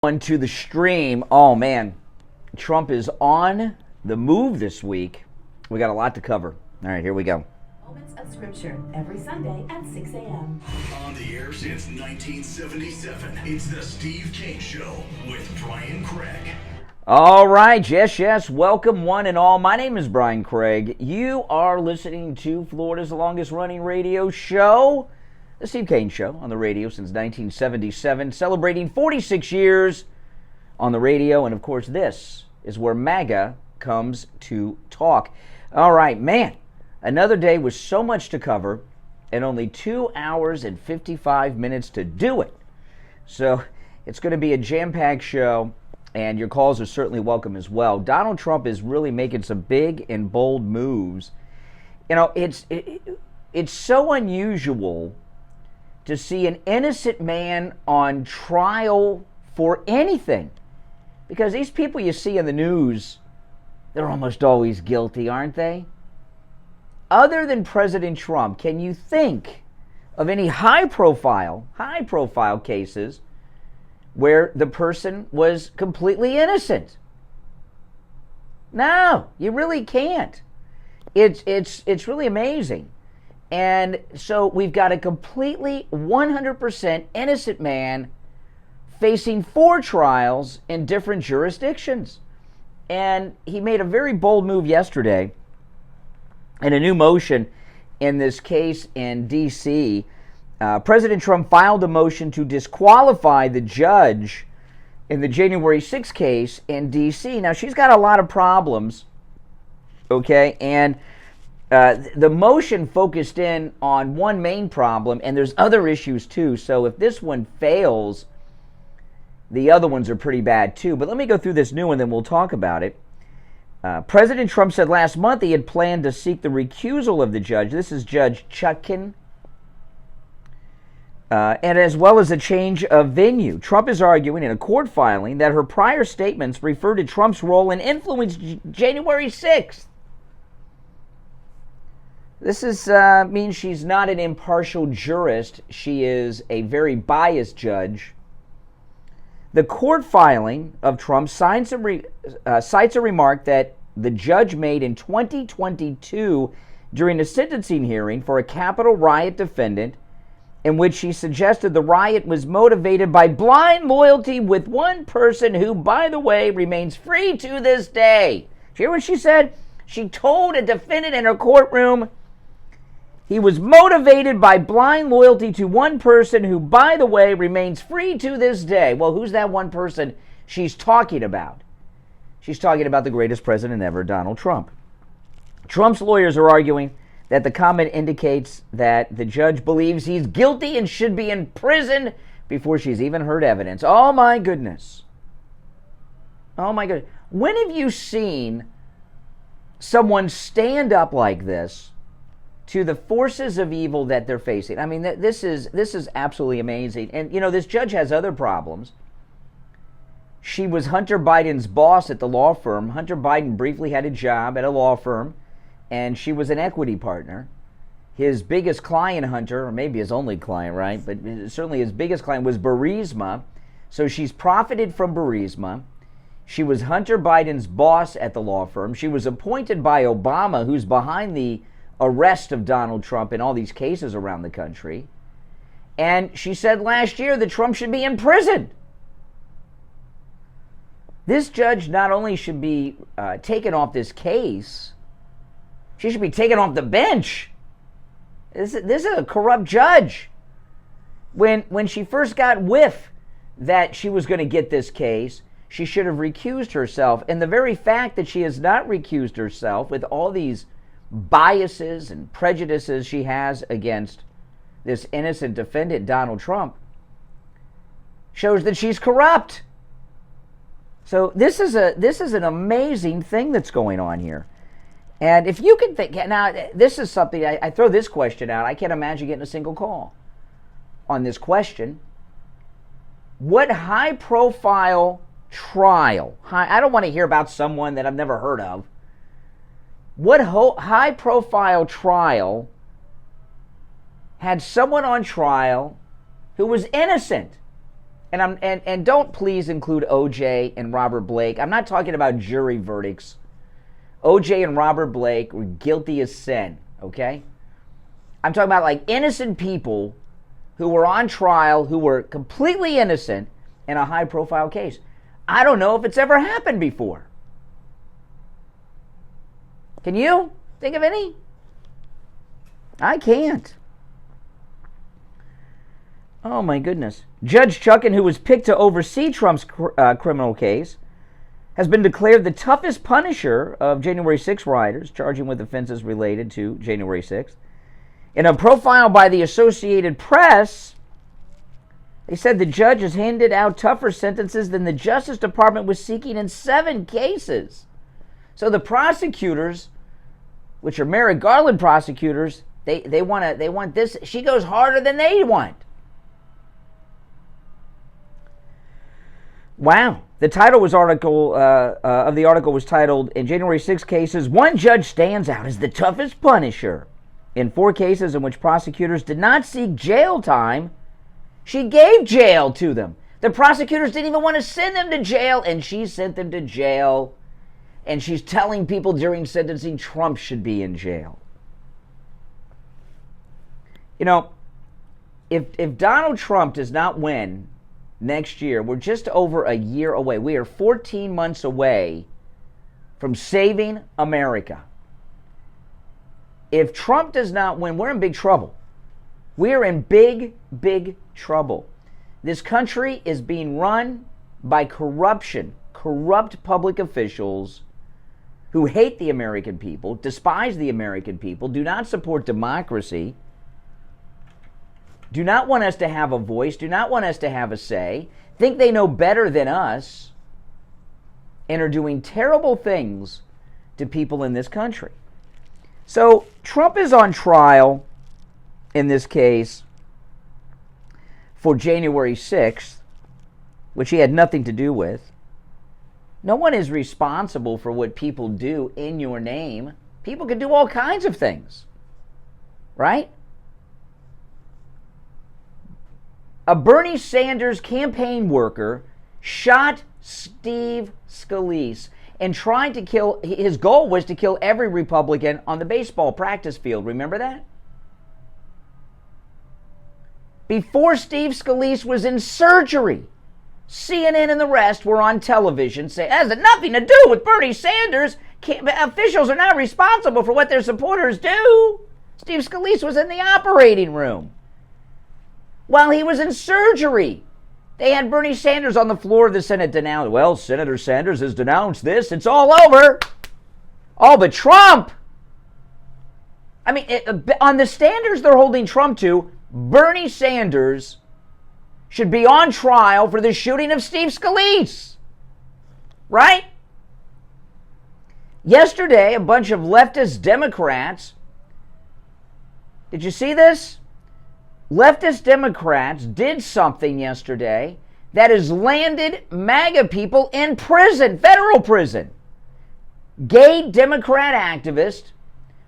To the stream. Oh man, Trump is on the move this week. We got a lot to cover. All right, here we go. Moments of Scripture every Sunday at 6 a.m. On the air since 1977, it's the Steve Kane Show with Brian Craig. All right, yes, welcome one and all. My name is Brian Craig. You are listening to Florida's longest running radio show, the Steve Kane Show, on the radio since 1977, celebrating 46 years on the radio. And of course, this is where MAGA comes to talk. All right, man, another day with so much to cover and only 2 hours and 55 minutes to do it. So it's going to be a jam-packed show, and your calls are certainly welcome as well. Donald Trump is really making some big and bold moves. You know, it's so unusual to see an innocent man on trial for anything. Because these people you see in the news, they're almost always guilty, aren't they? Other than President Trump, can you think of any high-profile cases where the person was completely innocent? No, you really can't. It's really amazing. And so we've got a completely 100% innocent man facing 4 trials in different jurisdictions. And he made a very bold move yesterday in a new motion in this case in D.C. President Trump filed a motion to disqualify the judge in the January 6th case in D.C. Now, she's got a lot of problems, okay? And the motion focused in on one main problem, and there's other issues too. So if this one fails, the other ones are pretty bad too. But let me go through this new one, then we'll talk about it. President Trump said last month he had planned to seek the recusal of the judge. This is Judge Chuckin. And as well as a change of venue. Trump is arguing in a court filing that her prior statements refer to Trump's role in influence January 6th. This means she's not an impartial jurist. She is a very biased judge. The court filing of Trump cites a remark that the judge made in 2022 during a sentencing hearing for a Capitol riot defendant, in which she suggested the riot was motivated by blind loyalty with one person who, by the way, remains free to this day. Did you hear what she said? She told a defendant in her courtroom he was motivated by blind loyalty to one person who, by the way, remains free to this day. Well, who's that one person she's talking about? She's talking about the greatest president ever, Donald Trump. Trump's lawyers are arguing that the comment indicates that the judge believes he's guilty and should be in prison before she's even heard evidence. Oh, my goodness. Oh, my goodness. When have you seen someone stand up like this to the forces of evil that they're facing? I mean, this is absolutely amazing. And, you know, this judge has other problems. She was Hunter Biden's boss at the law firm. Hunter Biden briefly had a job at a law firm, and she was an equity partner. His biggest client, Hunter, or maybe his only client, right? But certainly his biggest client was Burisma. So she's profited from Burisma. She was Hunter Biden's boss at the law firm. She was appointed by Obama, who's behind the arrest of Donald Trump in all these cases around the country. And she said last year that Trump should be in prison. This judge not only should be taken off this case, she should be taken off the bench. This is a corrupt judge. When she first got whiff that she was going to get this case, she should have recused herself. And the very fact that she has not recused herself with all these biases and prejudices she has against this innocent defendant, Donald Trump, shows that she's corrupt. So this is an amazing thing that's going on here. And if you can think, now this is something, I throw this question out, I can't imagine getting a single call on this question. What high-profile trial, I don't want to hear about someone that I've never heard of, what high-profile trial had someone on trial who was innocent And don't please include OJ and Robert Blake. I'm not talking about jury verdicts. OJ and Robert Blake were guilty as sin, okay? I'm talking about like innocent people who were on trial, who were completely innocent in a high-profile case. I don't know if it's ever happened before. Can you think of any? I can't. Oh my goodness. Judge Chuckin, who was picked to oversee Trump's criminal case, has been declared the toughest punisher of January 6 rioters, charging with offenses related to January 6th. In a profile by the Associated Press, they said the judge has handed out tougher sentences than the Justice Department was seeking in 7 cases. So the prosecutors, which are Merrick Garland prosecutors, they want this. She goes harder than they want. Wow. The title was of the article was titled, "In January 6 cases, one judge stands out as the toughest punisher. In 4 cases in which prosecutors did not seek jail time, she gave jail to them. The prosecutors didn't even want to send them to jail, and she sent them to jail. And she's telling people during sentencing Trump should be in jail." You know, if Donald Trump does not win next year, we're just over a year away. We are 14 months away from saving America. If Trump does not win, we're in big trouble. We're in big, big trouble. This country is being run by corruption, corrupt public officials who hate the American people, despise the American people, do not support democracy, do not want us to have a voice, do not want us to have a say, think they know better than us, and are doing terrible things to people in this country. So Trump is on trial in this case for January 6th, which he had nothing to do with. No one is responsible for what people do in your name. People can do all kinds of things, right? A Bernie Sanders campaign worker shot Steve Scalise and tried to kill, his goal was to kill every Republican on the baseball practice field. Remember that? Before Steve Scalise was in surgery, CNN and the rest were on television saying, it has nothing to do with Bernie Sanders. Officials are not responsible for what their supporters do. Steve Scalise was in the operating room while he was in surgery. They had Bernie Sanders on the floor of the Senate denounced. Well, Senator Sanders has denounced this. It's all over. Oh, but Trump. I mean, on the standards they're holding Trump to, Bernie Sanders should be on trial for the shooting of Steve Scalise. Right? Yesterday, a bunch of leftist Democrats, did you see this? Leftist Democrats did something yesterday that has landed MAGA people in prison, federal prison. Gay Democrat activists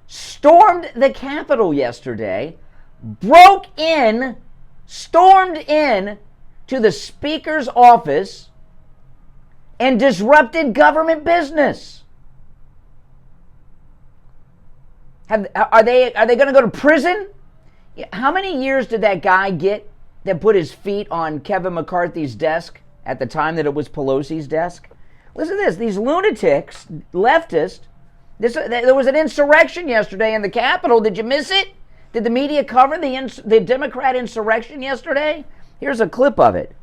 stormed the Capitol yesterday, stormed in to the Speaker's office and disrupted government business. Are they going to go to prison? How many years did that guy get that put his feet on Kevin McCarthy's desk at the time that it was Pelosi's desk? Listen to this. These lunatics, leftists, there was an insurrection yesterday in the Capitol. Did you miss it? Did the media cover the Democrat insurrection yesterday? Here's a clip of it.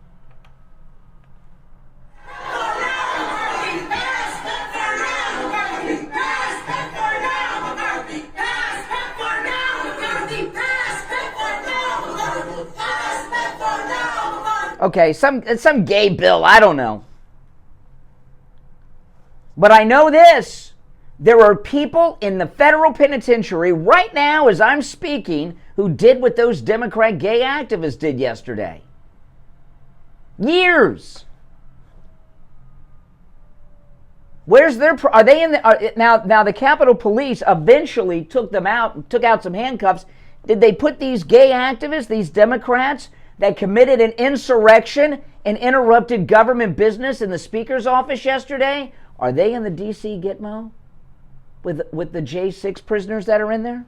Okay, some gay bill, I don't know. But I know this. There are people in the federal penitentiary right now as I'm speaking who did what those Democrat gay activists did yesterday. Years. Where's their are they in the now the Capitol Police eventually took them out, took out some handcuffs. Did they put these gay activists, these Democrats that committed an insurrection and interrupted government business in the Speaker's office yesterday? Are they in the D.C. Gitmo with the J6 prisoners that are in there?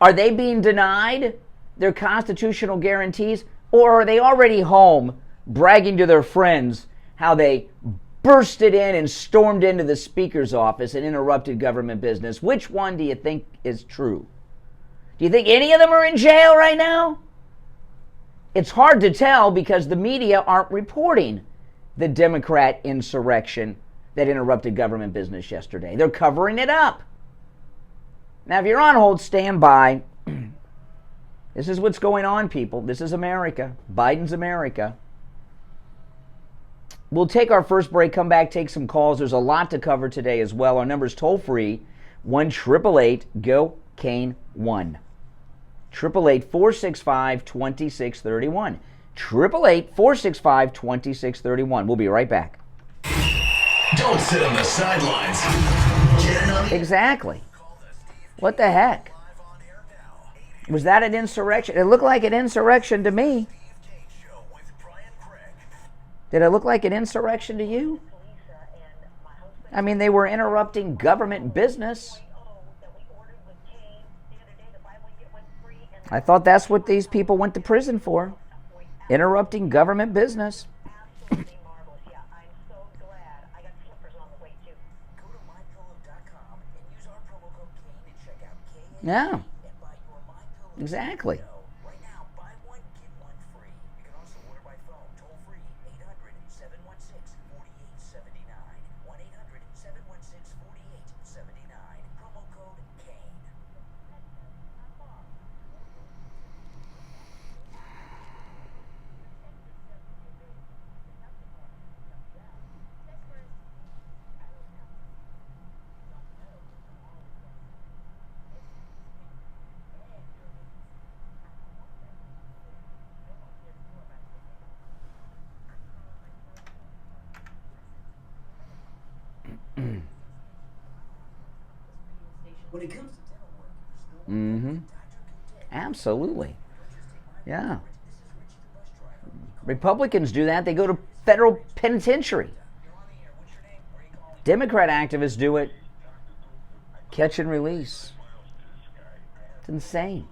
Are they being denied their constitutional guarantees, or are they already home bragging to their friends how they bursted in and stormed into the Speaker's office and interrupted government business? Which one do you think is true? Do you think any of them are in jail right now? It's hard to tell because the media aren't reporting the Democrat insurrection that interrupted government business yesterday. They're covering it up. Now, if you're on hold, stand by. This is what's going on, people. This is America. Biden's America. We'll take our first break, come back, take some calls. There's a lot to cover today as well. Our number's toll-free, 1-888-GO-CANE-1. 888-465-2631. 888-465-2631. We'll be right back. Don't sit on the sidelines. Get in on the... Exactly. What the heck? Was that an insurrection? It looked like an insurrection to me. Did it look like an insurrection to you? I mean, they were interrupting government business. I thought that's what these people went to prison for. Interrupting government business. Yeah. Exactly. When it comes to Absolutely. Yeah. Republicans do that. They go to federal penitentiary. Democrat activists do it. Catch and release. It's insane.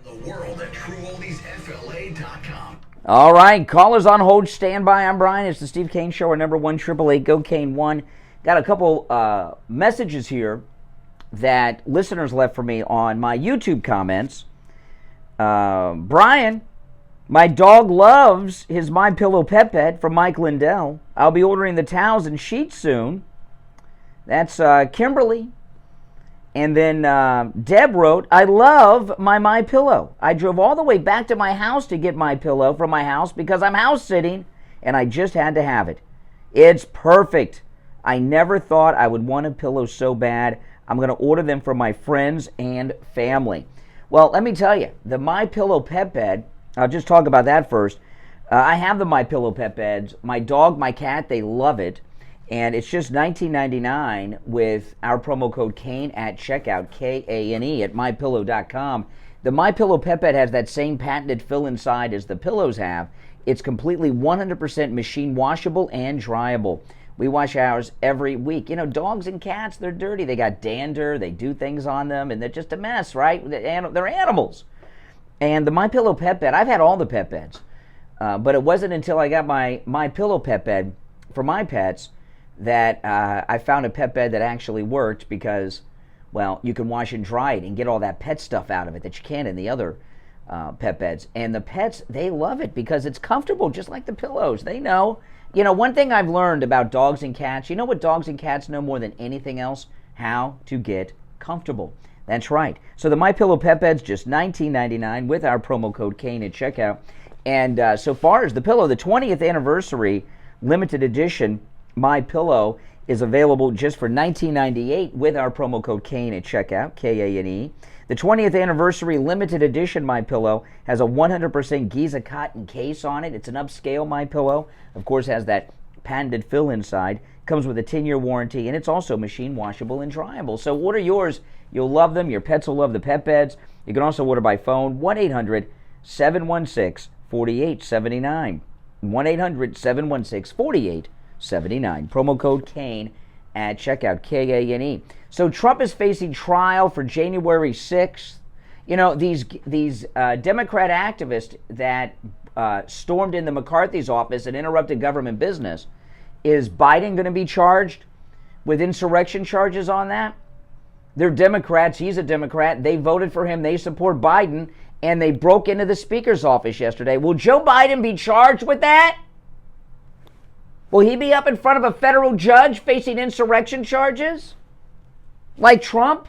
The world at TrueOldiesFLA.com. All right, callers on hold, stand by. I'm Brian. It's the Steve Kane Show, our number 1-888-GO-CANE-1. Got a couple messages here that listeners left for me on my YouTube comments. Brian, my dog loves his My Pillow pet bed from Mike Lindell. I'll be ordering the towels and sheets soon. That's Kimberly. And then Deb wrote, I love my Pillow. I drove all the way back to my house to get My Pillow from my house because I'm house sitting and I just had to have it. It's perfect. I never thought I would want a pillow so bad. I'm going to order them for my friends and family. Well, let me tell you, the MyPillow pet bed, I'll just talk about that first. I have the MyPillow pet beds. My dog, my cat, they love it. And it's just $19.99 with our promo code KANE at checkout, K-A-N-E, at MyPillow.com. The MyPillow pet bed has that same patented fill inside as the pillows have. It's completely 100% machine washable and dryable. We wash ours every week. You know, dogs and cats, they're dirty. They got dander. They do things on them, and they're just a mess, right? They're animals. And the MyPillow pet bed, I've had all the pet beds, but it wasn't until I got my MyPillow pet bed for my pets that I found a pet bed that actually worked because, well, you can wash and dry it and get all that pet stuff out of it that you can't in the other pet beds. And the pets, they love it because it's comfortable, just like the pillows. They know. You know, one thing I've learned about dogs and cats, you know what dogs and cats know more than anything else? How to get comfortable. That's right. So the MyPillow pet bed's just $19.99 with our promo code KANE at checkout. And so far as the pillow, the 20th anniversary limited edition MyPillow is available just for $19.98 with our promo code KANE at checkout, K-A-N-E. The 20th anniversary limited edition MyPillow has a 100% Giza cotton case on it. It's an upscale MyPillow. Of course, has that patented fill inside. Comes with a 10-year warranty, and it's also machine washable and dryable. So order yours. You'll love them. Your pets will love the pet beds. You can also order by phone, 1-800-716-4879. 1-800-716-4879. Promo code KANE at checkout, K-A-N-E. So Trump is facing trial for January 6th. You know, these Democrat activists that stormed into McCarthy's office and interrupted government business, is Biden going to be charged with insurrection charges on that? They're Democrats. He's a Democrat. They voted for him. They support Biden, and they broke into the speaker's office yesterday. Will Joe Biden be charged with that? Will he be up in front of a federal judge facing insurrection charges? Like Trump?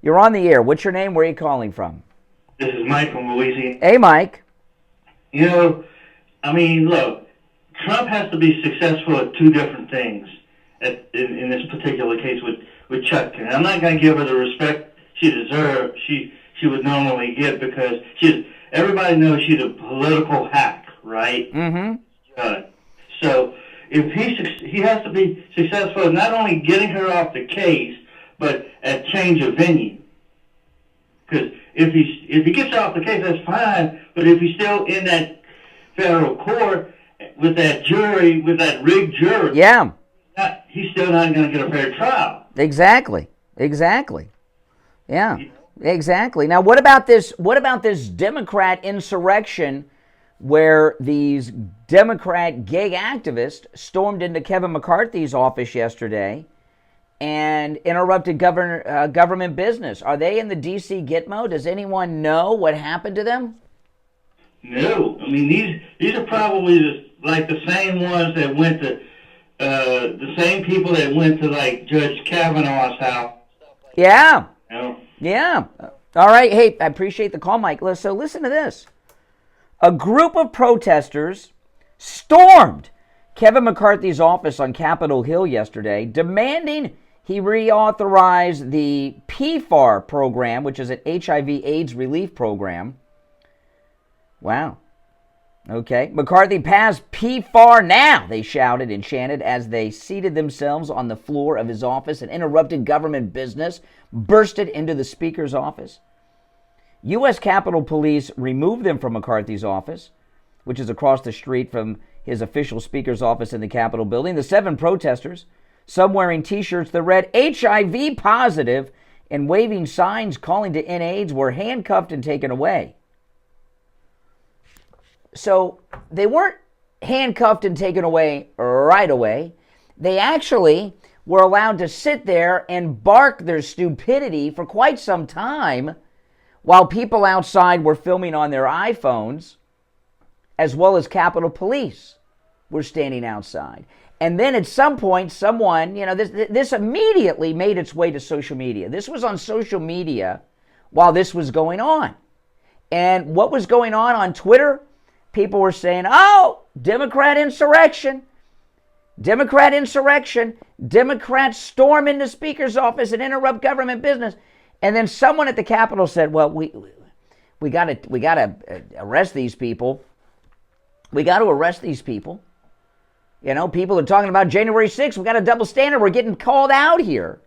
You're on the air. What's your name? Where are you calling from? This is Mike from Louisiana. Hey, Mike. You know, I mean, look, Trump has to be successful at two different things in this particular case with Chuckin. I'm not going to give her the respect she deserves, she would normally get, because everybody knows she's a political hack, right? Mm-hmm. So if he has to be successful in not only getting her off the case, but at change of venue. Because if he gets off the case, that's fine. But if he's still in that federal court with that jury, with that rigged jury, yeah, he's still not going to get a fair trial. Exactly. Yeah, exactly. Now, what about this Democrat insurrection where these Democrat gay activists stormed into Kevin McCarthy's office yesterday and interrupted government business? Are they in the D.C. Gitmo? Does anyone know what happened to them? No. I mean, these are probably like the same ones that went to, the same people that went to, like, Judge Kavanaugh's house. Yeah. You know? Yeah. All right. Hey, I appreciate the call, Mike. So listen to this. A group of protesters stormed Kevin McCarthy's office on Capitol Hill yesterday, demanding he reauthorize the PFAR program, which is an HIV/AIDS relief program. Wow. Okay. McCarthy passed PFAR now, they shouted and chanted as they seated themselves on the floor of his office and interrupted government business, bursted into the speaker's office. U.S. Capitol Police removed them from McCarthy's office, which is across the street from his official speaker's office in the Capitol building. The 7 protesters, some wearing T-shirts that read HIV positive and waving signs calling to end AIDS, were handcuffed and taken away. So they weren't handcuffed and taken away right away. They actually were allowed to sit there and bark their stupidity for quite some time while people outside were filming on their iPhones, as well as Capitol Police were standing outside. And then at some point, someone, this immediately made its way to social media. This was on social media while this was going on. And what was going on Twitter? People were saying, oh, Democrat insurrection. Democrat insurrection. Democrats storm into Speaker's office and interrupt government business. And then someone at the Capitol said, well, we got to arrest these people. We got to arrest these people. You know, people are talking about January 6th. We got a double standard. We're getting called out here.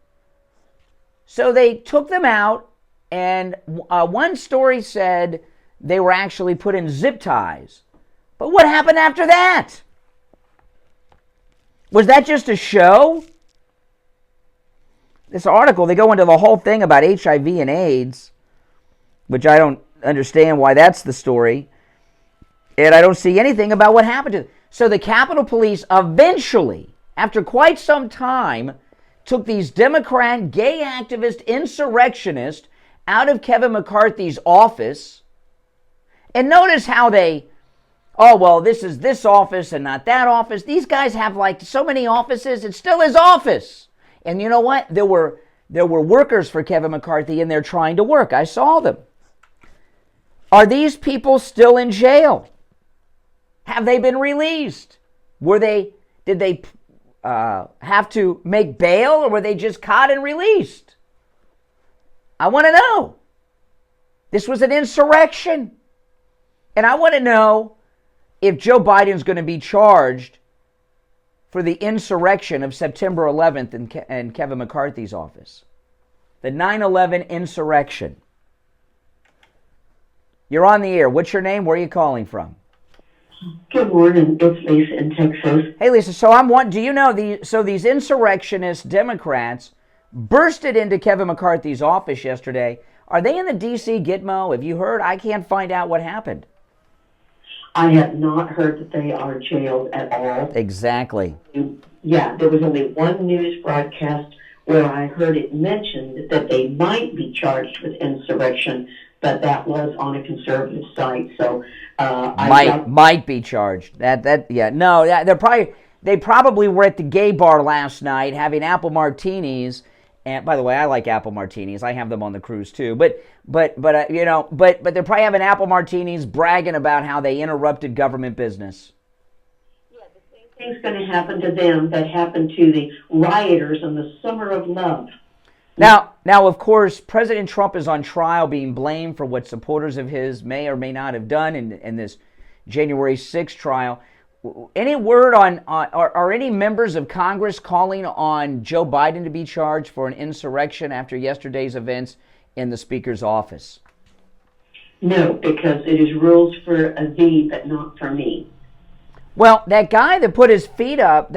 So they took them out, and one story said they were actually put in zip ties. But what happened after that? Was that just a show? This article, they go into the whole thing about HIV and AIDS, which I don't understand why that's the story. And I don't see anything about what happened to them. So the Capitol Police eventually, after quite some time, took these Democrat gay activist insurrectionists out of Kevin McCarthy's office. And notice how they, oh, well, this is this office and not that office. These guys have like so many offices. It's still his office. And you know what? There were workers for Kevin McCarthy in there trying to work. I saw them. Are these people still in jail? Have they been released? Did they have to make bail, or were they just caught and released? I want to know. This was an insurrection. And I want to know if Joe Biden's going to be charged for the insurrection of September 11th in Kevin McCarthy's office. The 9/11 insurrection. You're on the air. What's your name? Where are you calling from? Good morning. It's Lisa in Texas. Hey, Lisa. So do you know these insurrectionist Democrats bursted into Kevin McCarthy's office yesterday. Are they in the D.C. Gitmo? Have you heard? I can't find out what happened. I have not heard that they are jailed at all. Exactly. Yeah, there was only one news broadcast where I heard it mentioned that they might be charged with insurrection, but that was on a conservative site. So might be charged. They probably were at the gay bar last night having apple martinis. And by the way, I like apple martinis. I have them on the cruise too. But they're probably having apple martinis, bragging about how they interrupted government business. Yeah, the same thing's going to happen to them that happened to the rioters in the Summer of Love. Now, of course, President Trump is on trial, being blamed for what supporters of his may or may not have done in this January 6th trial. Any word on are any members of Congress calling on Joe Biden to be charged for an insurrection after yesterday's events in the Speaker's office? No, because it is rules for thee, but not for me. Well, that guy that put his feet up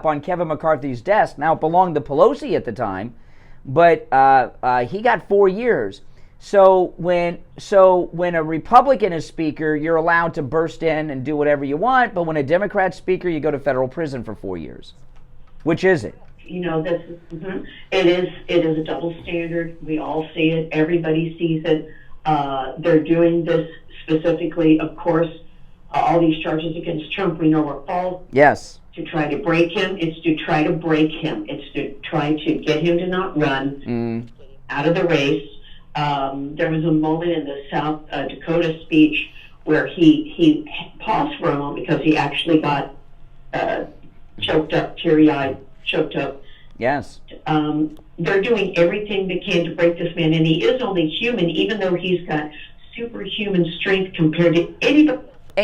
on Kevin McCarthy's desk, now it belonged to Pelosi at the time, but he got 4 years. So when a Republican is Speaker, you're allowed to burst in and do whatever you want, but when a Democrat Speaker, you go to federal prison for 4 years. Which is it? You know, it is a double standard. We all see it. Everybody sees it. They're doing this specifically, of course. All these charges against Trump, we know are false. Yes. To try to break him. It's to try to break him. It's to try to get him to not run, out of the race. There was a moment in the South Dakota speech where he paused for a moment because he actually got choked up, teary-eyed, choked up. Yes. They're doing everything they can to break this man, and he is only human, even though he's got superhuman strength compared to anybody.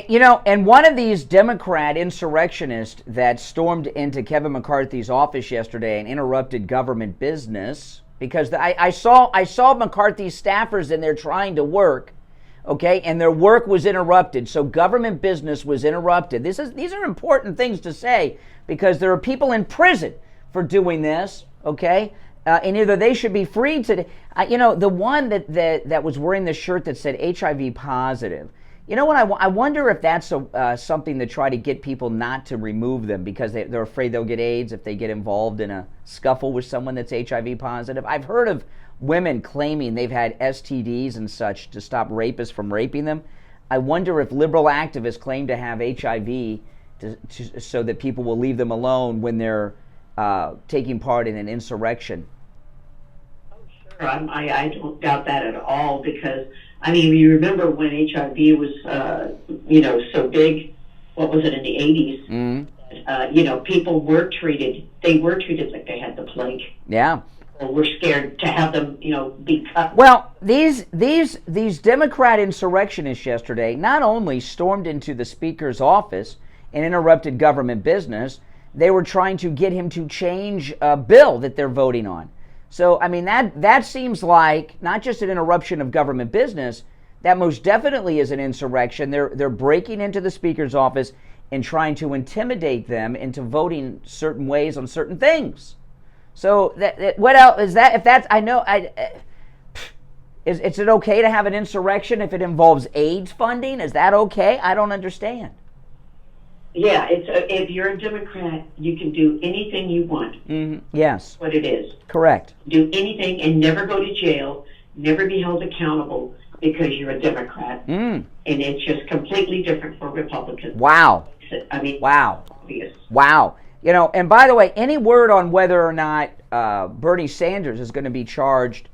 You know, and one of these Democrat insurrectionists that stormed into Kevin McCarthy's office yesterday and interrupted government business, because I saw McCarthy's staffers in there trying to work, okay, and their work was interrupted. So government business was interrupted. These are important things to say, because there are people in prison for doing this, okay, and either they should be freed today. The one that was wearing the shirt that said HIV positive. You know what? I wonder if that's something to try to get people not to remove them because they're afraid they'll get AIDS if they get involved in a scuffle with someone that's HIV positive. I've heard of women claiming they've had STDs and such to stop rapists from raping them. I wonder if liberal activists claim to have HIV so that people will leave them alone when they're taking part in an insurrection. Oh, sure. I don't doubt that at all, because I mean, you remember when HIV was, so big, what was it, in the 80s? People were treated. They were treated like they had the plague. Yeah. People were scared to have them, be cut. Well, these Democrat insurrectionists yesterday not only stormed into the Speaker's office and interrupted government business, they were trying to get him to change a bill that they're voting on. So, I mean, that seems like not just an interruption of government business, that most definitely is an insurrection. They're breaking into the Speaker's office and trying to intimidate them into voting certain ways on certain things. So, what else is that? If that's, is it okay to have an insurrection if it involves AIDS funding? Is that okay? I don't understand. Yeah, if you're a Democrat, you can do anything you want. Mm-hmm. Yes. That's what it is. Correct. Do anything and never go to jail, never be held accountable because you're a Democrat. And it's just completely different for Republicans. Wow. I mean, wow. Obvious. Wow. And by the way, any word on whether or not Bernie Sanders is going to be charged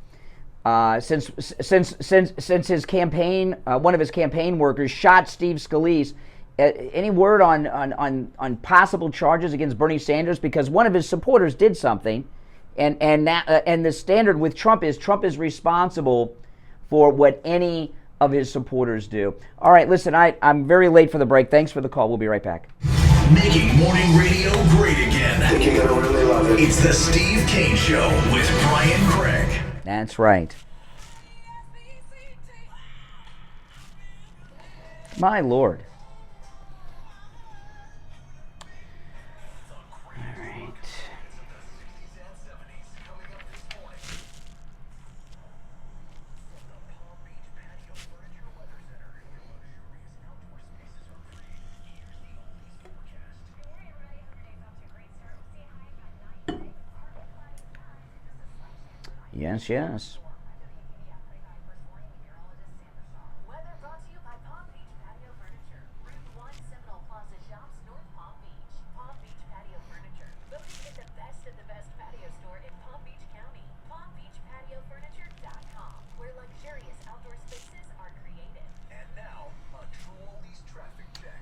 since his campaign, one of his campaign workers shot Steve Scalise? Any word on possible charges against Bernie Sanders because one of his supporters did something, and the standard with Trump is responsible for what any of his supporters do. All right, listen, I'm very late for the break. Thanks for the call. We'll be right back. Making morning radio great again. I think you're gonna really love it. It's the Steve Kane Show with Brian Craig. That's right. My Lord. Yes, yes. Weather brought to you by Palm Beach Patio Furniture. Route 1 Seminole Plaza Shops, North Palm Beach. Palm Beach Patio Furniture. Located in the best patio store in Palm Beach County. PalmBeachPatioFurniture.com, where luxurious outdoor spaces are created. And now, a True Oldies traffic check.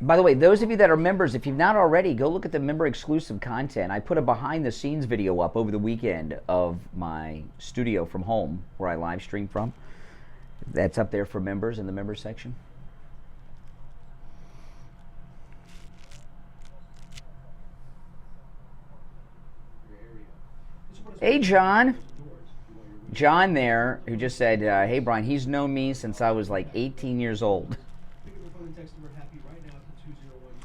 By the way, those of you that are members, if you've not already, go look at the member exclusive content. I put a behind the scenes video up over the weekend of my studio from home where I live stream from. That's up there for members in the members section. Hey, John. John there, who just said, hey, Brian, he's known me since I was like 18 years old.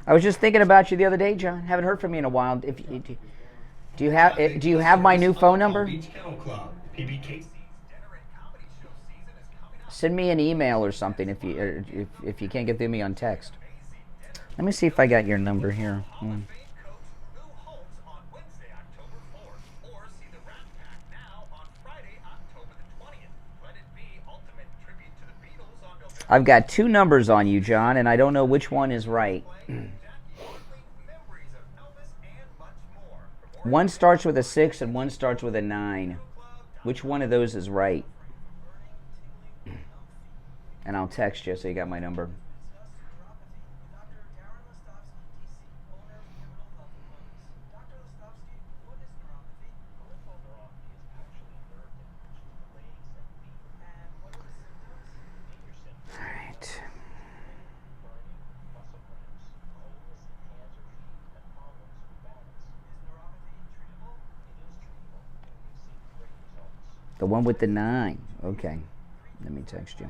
I was just thinking about you the other day, John. Haven't heard from you in a while. Do you have my new phone number? Send me an email or something if you can't get through me on text. Let me see if I got your number here. I've got two numbers on you, John, and I don't know which one is right. One starts with a 6 and one starts with a 9. Which one of those is right? And I'll text you so you got my number. The one with the 9. Okay. Let me text you.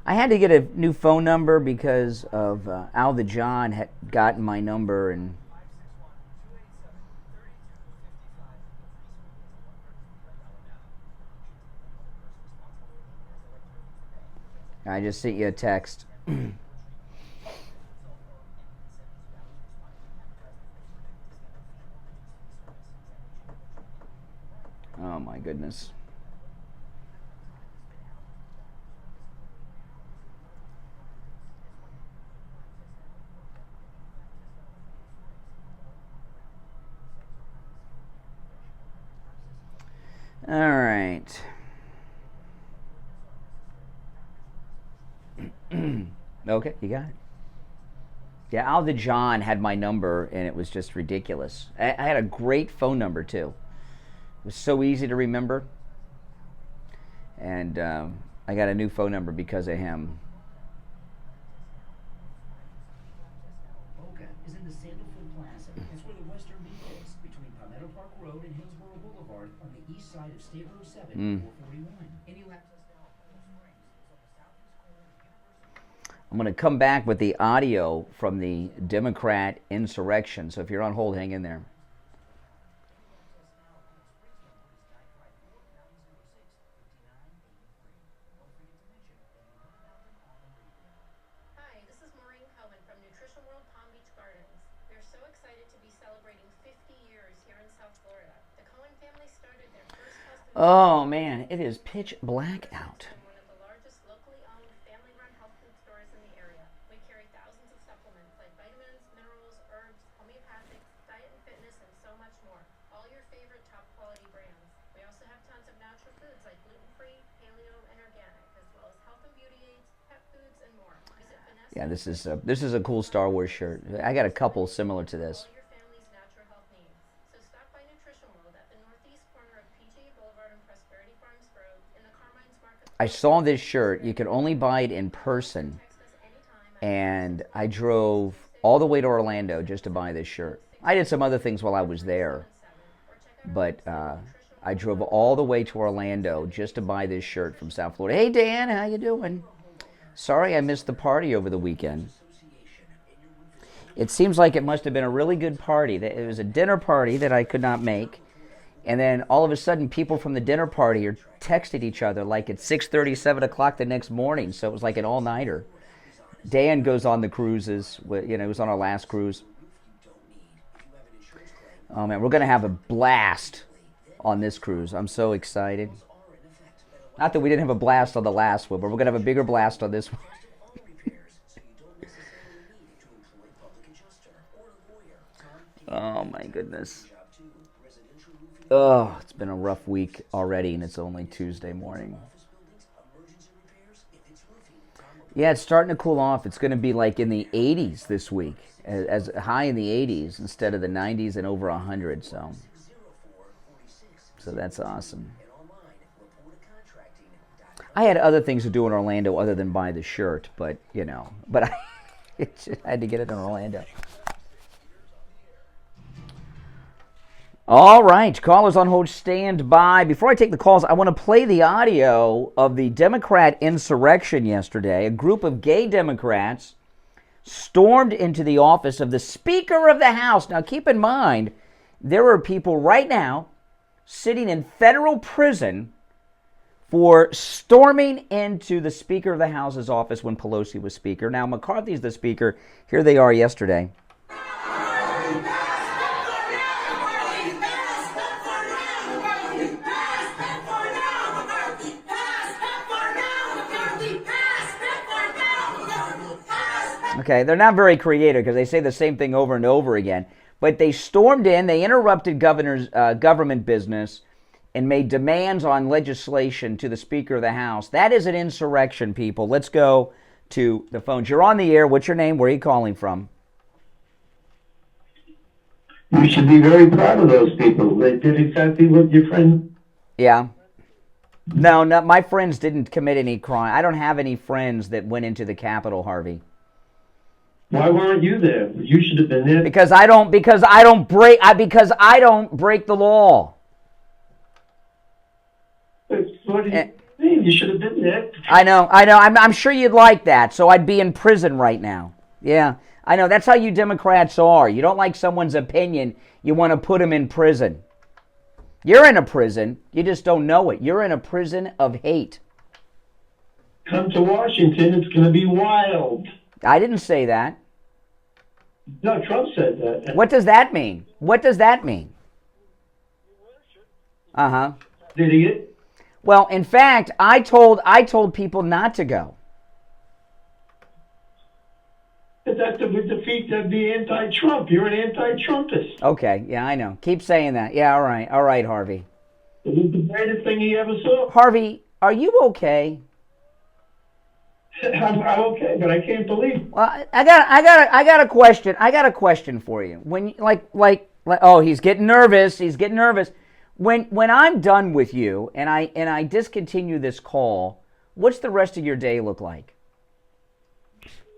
I had to get a new phone number because of Al the John had gotten my number and I just sent you a text. Oh my goodness. All right. Okay, you got it. Yeah, Al the John had my number, and it was just ridiculous. I had a great phone number, too. It was so easy to remember. And I got a new phone number because of him. Boca is in the Sandalwood Plaza. It's where the Western Beach is, between Palmetto Park Road and Hillsborough Boulevard on the east side of State Road 7 and 441. And you access now Cool Springs. It's on the southeast corner of the University. I'm going to come back with the audio from the Democrat insurrection. So if you're on hold, hang in there. Hi, this is Maureen Cohen from Nutrition World Palm Beach Gardens. We're so excited to be celebrating 50 years here in South Florida. The Cohen family started their first custom Oh, man, it is pitch black out. one of the largest locally owned family-run health food stores in the area. We carry thousands of supplements like vitamins, minerals, herbs, homeopathics, diet and fitness, and so much more. All your favorite top-quality brands. We also have tons of natural foods like gluten-free, paleo, and organic, as well as health and beauty aids, pet foods, and more. Visit Vanessa. Yeah, this is a cool Star Wars shirt. I got a couple similar to this. All your family's natural health needs. So stop by Nutrition World at the northeast corner of PGA Boulevard and Prosperity Farms Road in the Carmine's Market. I saw this shirt. You could only buy it in person, Text us anytime. and I drove all the way to Orlando just to buy this shirt. I did some other things while I was there, but I drove all the way to Orlando just to buy this shirt from South Florida. Hey, Dan, how you doing? Sorry I missed the party over the weekend. It seems like it must have been a really good party. It was a dinner party that I could not make. And then all of a sudden, people from the dinner party are texting each other like at 6:30, 7 o'clock the next morning. So it was like an all-nighter. Dan goes on the cruises. He was on our last cruise. Oh, man, we're going to have a blast on this cruise. I'm so excited. Not that we didn't have a blast on the last one, but we're going to have a bigger blast on this one. Oh, my goodness. Oh, it's been a rough week already, and it's only Tuesday morning. Yeah, it's starting to cool off. It's going to be like in the 80s this week, as high in the 80s instead of the 90s and over 100. So that's awesome. I had other things to do in Orlando other than buy the shirt, but I had to get it in Orlando. All right, callers on hold, stand by. Before I take the calls, I want to play the audio of the Democrat insurrection yesterday. A group of gay Democrats stormed into the office of the Speaker of the House. Now, keep in mind, there are people right now sitting in federal prison for storming into the Speaker of the House's office when Pelosi was Speaker. Now, McCarthy's the Speaker. Here they are yesterday. Okay, they're not very creative because they say the same thing over and over again. But they stormed in, they interrupted government business, and made demands on legislation to the Speaker of the House. That is an insurrection, people. Let's go to the phones. You're on the air. What's your name? Where are you calling from? You should be very proud of those people. They did exactly what your friend... Yeah. No, my friends didn't commit any crime. I don't have any friends that went into the Capitol, Harvey. Why weren't you there? You should have been there. Because I don't break the law. What do you mean? You should have been there. I know. I'm sure you'd like that, so I'd be in prison right now. Yeah, I know. That's how you Democrats are. You don't like someone's opinion. You want to put them in prison. You're in a prison. You just don't know it. You're in a prison of hate. Come to Washington. It's going to be wild. I didn't say that. No, Trump said that. What does that mean? What does that mean? Uh-huh. Idiot. Well, in fact, I told people not to go. That would defeat the anti-Trump. You're an anti-Trumpist. Okay, yeah, I know. Keep saying that. Yeah, all right, Harvey. It was the greatest thing he ever saw. Harvey, are you okay? I'm okay, but I can't believe. Well, I got a question. I got a question for you. When oh, he's getting nervous. He's getting nervous. When I'm done with you and I discontinue this call, what's the rest of your day look like?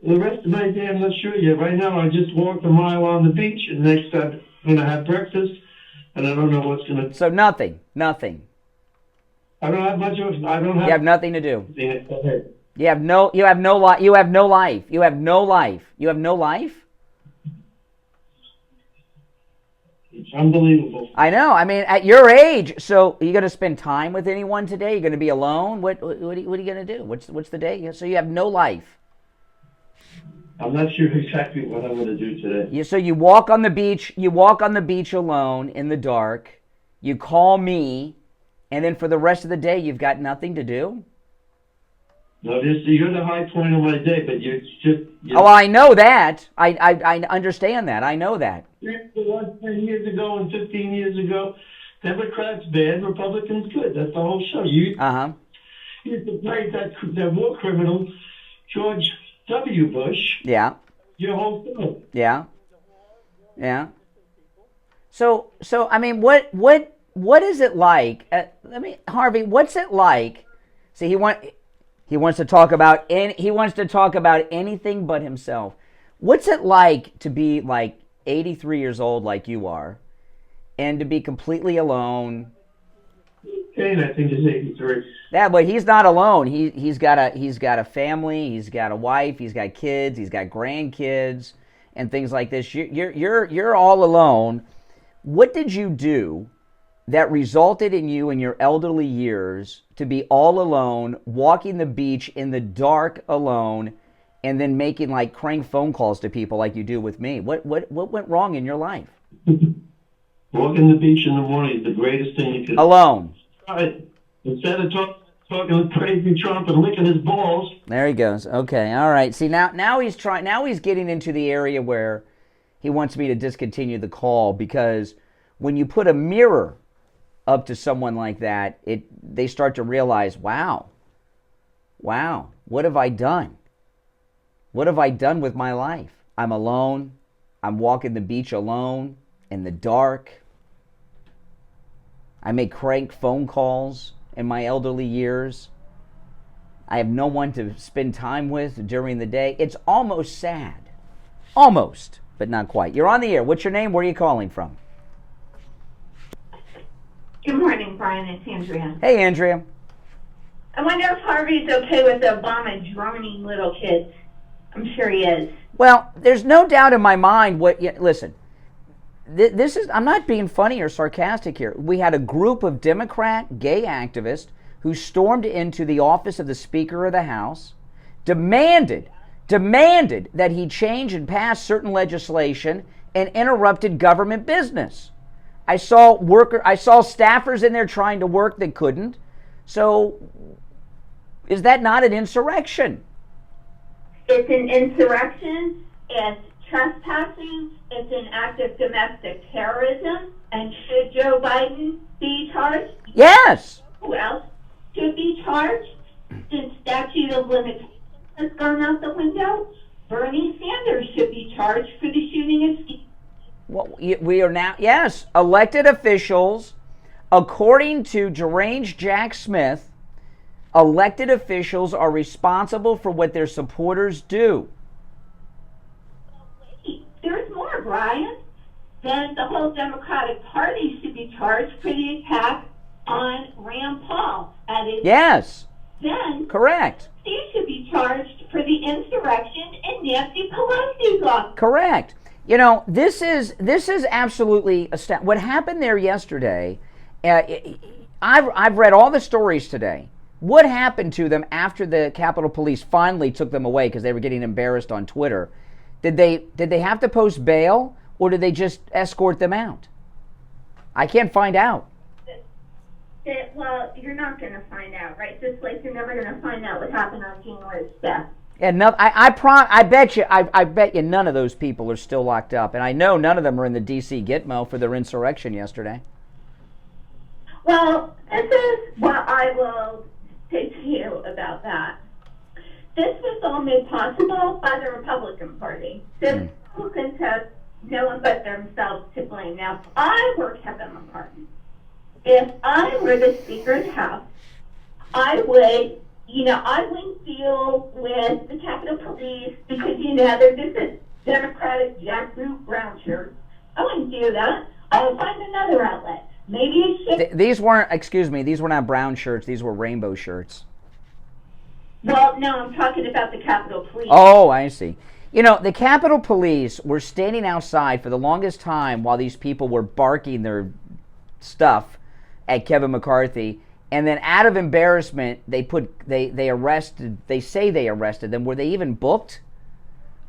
The rest of my day, I'm not sure yet. Right now, I just walked a mile on the beach, and next I'm going to have breakfast, and I don't know what's going to... So nothing. I don't have much of... I don't have... You have nothing to do. Okay. You have no life. You have no life. You have no life. You have no life? It's unbelievable. I know. I mean, at your age, so are you going to spend time with anyone today? You're going to be alone? What are you going to do? What's the day? So you have no life. I'm not sure exactly what I'm going to do today. So you walk on the beach. You walk on the beach alone in the dark. You call me, and then for the rest of the day, you've got nothing to do. No, you're the high point of my day, but you're just... Oh, I know that. I understand that. I know that. 10 years ago and 15 years ago, Democrats bad, Republicans good. That's the whole show. You used to play that war criminal, George W. Bush. Yeah. Your whole show. Yeah. So I mean, what is it like? Harvey, what's it like? See, he wants to talk about anything but himself. What's it like to be like 83 years old, like you are, and to be completely alone? Kane, I think, is 83. Yeah, but he's not alone. He's got a family. He's got a wife. He's got kids. He's got grandkids and things like this. You're all alone. What did you do that resulted in you in your elderly years to be all alone, walking the beach in the dark alone, and then making like crank phone calls to people like you do with me? What went wrong in your life? Walking the beach in the morning is the greatest thing you can... Alone. Right. Instead of talking crazy Trump and licking his balls. There he goes. Okay, all right. See, now he's trying. Now he's getting into the area where he wants me to discontinue the call, because when you put a mirror up to someone like that, they start to realize, wow, what have I done? What have I done with my life? I'm alone. I'm walking the beach alone in the dark. I make crank phone calls in my elderly years. I have no one to spend time with during the day. It's almost sad. Almost, but not quite. You're on the air. What's your name? Where are you calling from? Good morning, Brian. It's Andrea. Hey, Andrea. I wonder if Harvey's okay with Obama droning little kids. I'm sure he is. Well, there's no doubt in my mind listen, this is, I'm not being funny or sarcastic here. We had a group of Democrat gay activists who stormed into the office of the Speaker of the House, demanded that he change and pass certain legislation, and interrupted government business. I saw staffers in there trying to work that couldn't. So is that not an insurrection? It's an insurrection. It's trespassing. It's an act of domestic terrorism. And should Joe Biden be charged? Yes. Who else should be charged? The statute of limitations has gone out the window. Bernie Sanders should be charged for the shooting of Steve. Well, we are now, yes, elected officials, according to deranged Jack Smith, elected officials are responsible for what their supporters do. Wait, there's more, Brian. Then the whole Democratic Party should be charged for the attack on Rand Paul. Yes. Then correct. He should be charged for the insurrection in Nancy Pelosi's office. Correct. You know, this is absolutely astounding. What happened there yesterday, I've read all the stories today. What happened to them after the Capitol Police finally took them away because they were getting embarrassed on Twitter? Did they have to post bail, or did they just escort them out? I can't find out. Well, you're not going to find out, right? Just like you're never going to find out what happened on January 6th. And no, I bet you none of those people are still locked up, and I know none of them are in the D.C. Gitmo for their insurrection yesterday. Well, this is what I will say to you about that. this was all made possible by the Republican Party. The Republicans have no one but themselves to blame. Now, if I were Kevin McCarthy, if I were the Speaker's House, I would, I wouldn't deal with the Capitol Police because, they're just a Democratic jackboot brown shirt. I wouldn't do that. I would find another outlet. Maybe a ship. These weren't, excuse me, these were not brown shirts. These were rainbow shirts. Well, no, I'm talking about the Capitol Police. Oh, I see. The Capitol Police were standing outside for the longest time while these people were barking their stuff at Kevin McCarthy, and then out of embarrassment, they say they arrested them. Were they even booked?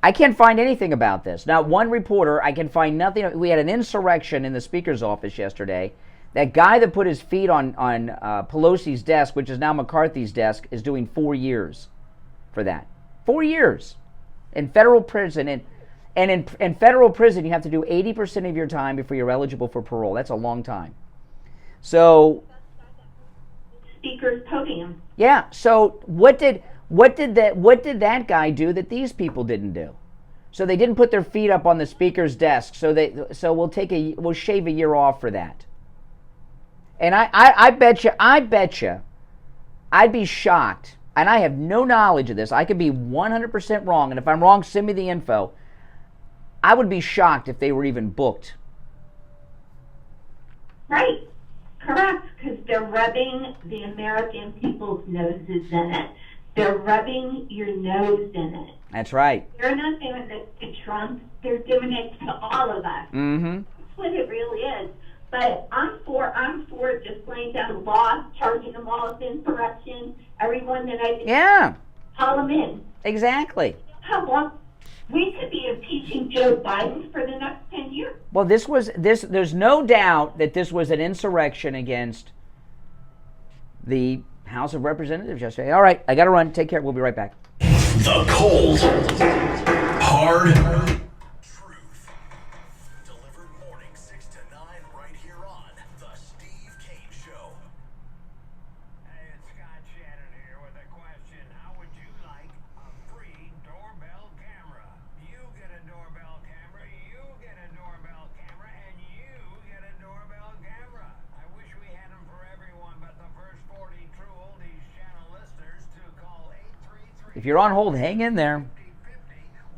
I can't find anything about this. Not one reporter. I can find nothing. We had an insurrection in the Speaker's office yesterday. That guy that put his feet on Pelosi's desk, which is now McCarthy's desk, is doing 4 years for that. 4 years in federal prison. And in federal prison, you have to do 80% of your time before you're eligible for parole. That's a long time. So, Speaker's podium. Yeah. So what did that guy do that these people didn't do? So they didn't put their feet up on the Speaker's desk. So we'll shave a year off for that. And I bet you, I'd be shocked. And I have no knowledge of this. I could be 100% wrong. And if I'm wrong, send me the info. I would be shocked if they were even booked. Right. Correct. Because they're rubbing the American people's noses in it. They're rubbing your nose in it. That's right. They're not doing this to Trump. They're doing it to all of us. Mm-hmm. That's what it really is. But I'm for just laying down the law, charging them all with insurrection. Everyone that I Yeah. Call them in. Exactly. How long? We could be impeaching Joe Biden for the next 10 years. Well, there's no doubt that this was an insurrection against the House of Representatives yesterday. All right, I got to run. Take care. We'll be right back. The cold, hard truth. Delivered morning 6 to 9 right here on The Steve Kane Show. Hey, it's Scott Shannon here with a question. How would you like a free doorbell camera? You get a doorbell camera, you get a doorbell camera, and you get a doorbell camera. I wish we had them for everyone, but the first 40 true oldies channel listeners to call 833. If you're on hold, hang in there. 5050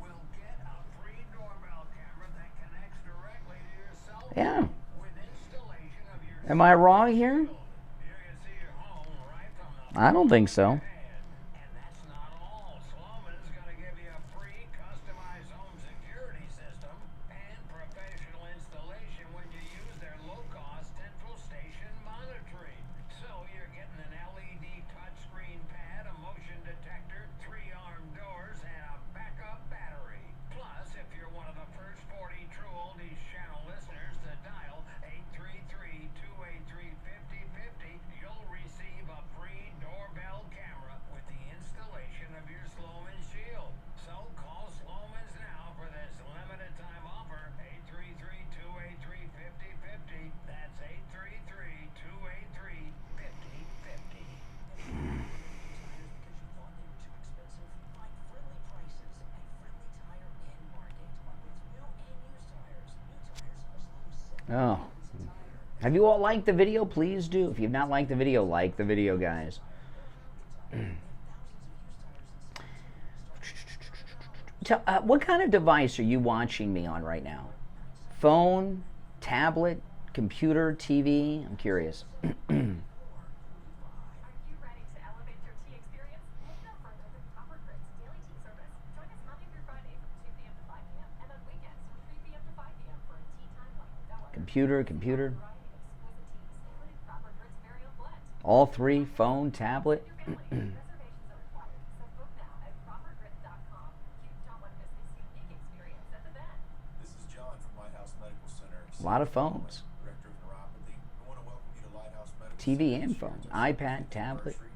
will get a free doorbell camera that connects directly to your cell phone. Yeah. With installation of your Am I wrong here? You can see your home right from the I don't think so. And that's not all. Sloman's going to give you a free customized home security system and professional installation when you use their low-cost central station monitoring. So you're getting an LED touchscreen pad, a motion detector, 3-arm doors, and a backup battery. Plus, if you're one of the first 40 true oldies channel listeners to dial 833-283-5050, you'll receive a free doorbell camera with the installation of your Sloman Shield. So call Sloman's now for this limited time offer, 833-283-5050. That's 833-283-5050. Oh. Have you all liked the video? Please do. If you've not liked the video, like the video, guys. What kind of device are you watching me on right now? Phone, tablet, computer, TV? I'm curious. Are you ready to elevate your tea experience? Look no further than Proper Grit's daily tea service. Join us Monday through Friday from 2 p.m. to 5 p.m. and on weekends from 3 p.m. to 5 p.m. for a tea time like no other. Computer. Variety of exquisite teas, including Proper Grit's very own blend. All three, phone, tablet. Your family. Reservations are required, so book now at propergrit.com. You don't want to miss this unique experience at the Ven. This is John from Lighthouse Medical Center. A lot of phones. Director of Neuropathy. We want to welcome you to Lighthouse Medical TV Center. and phone. iPad, tablet, We've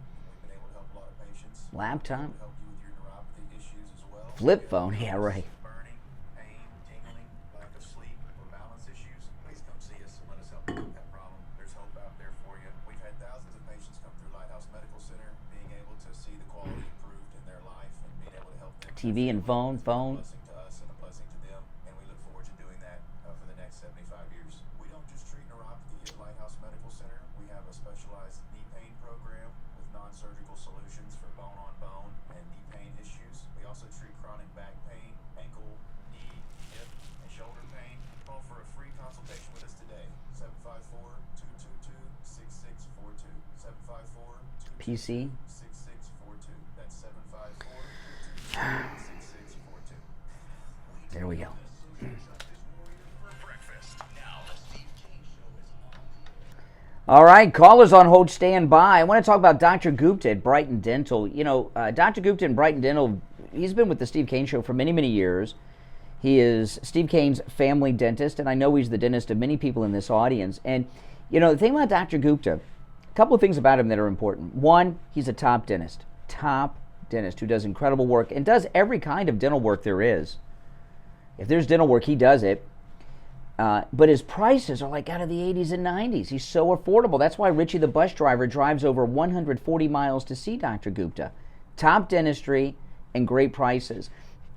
been able to help a lot of patients. laptop, Help you with your neuropathy issues as well. flip phone. Yeah, right. Burning, pain, tingling, lack of sleep, or balance issues. Please come see us and let us help you with that problem. There's hope out there for you. We've had thousands of patients come through Lighthouse Medical Center, being able to see the quality improved in their life and TV and phone. Blessing to us and a blessing to them, and we look forward to doing that for the next 75 years. We don't just treat neuropathy at Lighthouse Medical Center. We have a specialized knee pain program with non-surgical solutions for bone-on-bone and knee pain issues. We also treat chronic back pain, ankle, knee, hip, and shoulder pain. Call for a free consultation with us today. 754-222-6642. 754-222-6642. PC. That's 754-222-6642. There we go. All right, callers on hold, stand by. I want to talk about Dr. Gupta at Brighton Dental. You know, Dr. Gupta in Brighton Dental, he's been with the Steve Kane Show for many, many years. He is Steve Kane's family dentist, and I know he's the dentist of many people in this audience. And, you know, the thing about Dr. Gupta, a couple of things about him that are important. One, he's a top dentist who does incredible work and does every kind of dental work there is. If there's dental work, he does it. But his prices are like out of the 80s and 90s. He's so affordable. That's why Richie the bus driver drives over 140 miles to see Dr. Gupta. Top dentistry and great prices.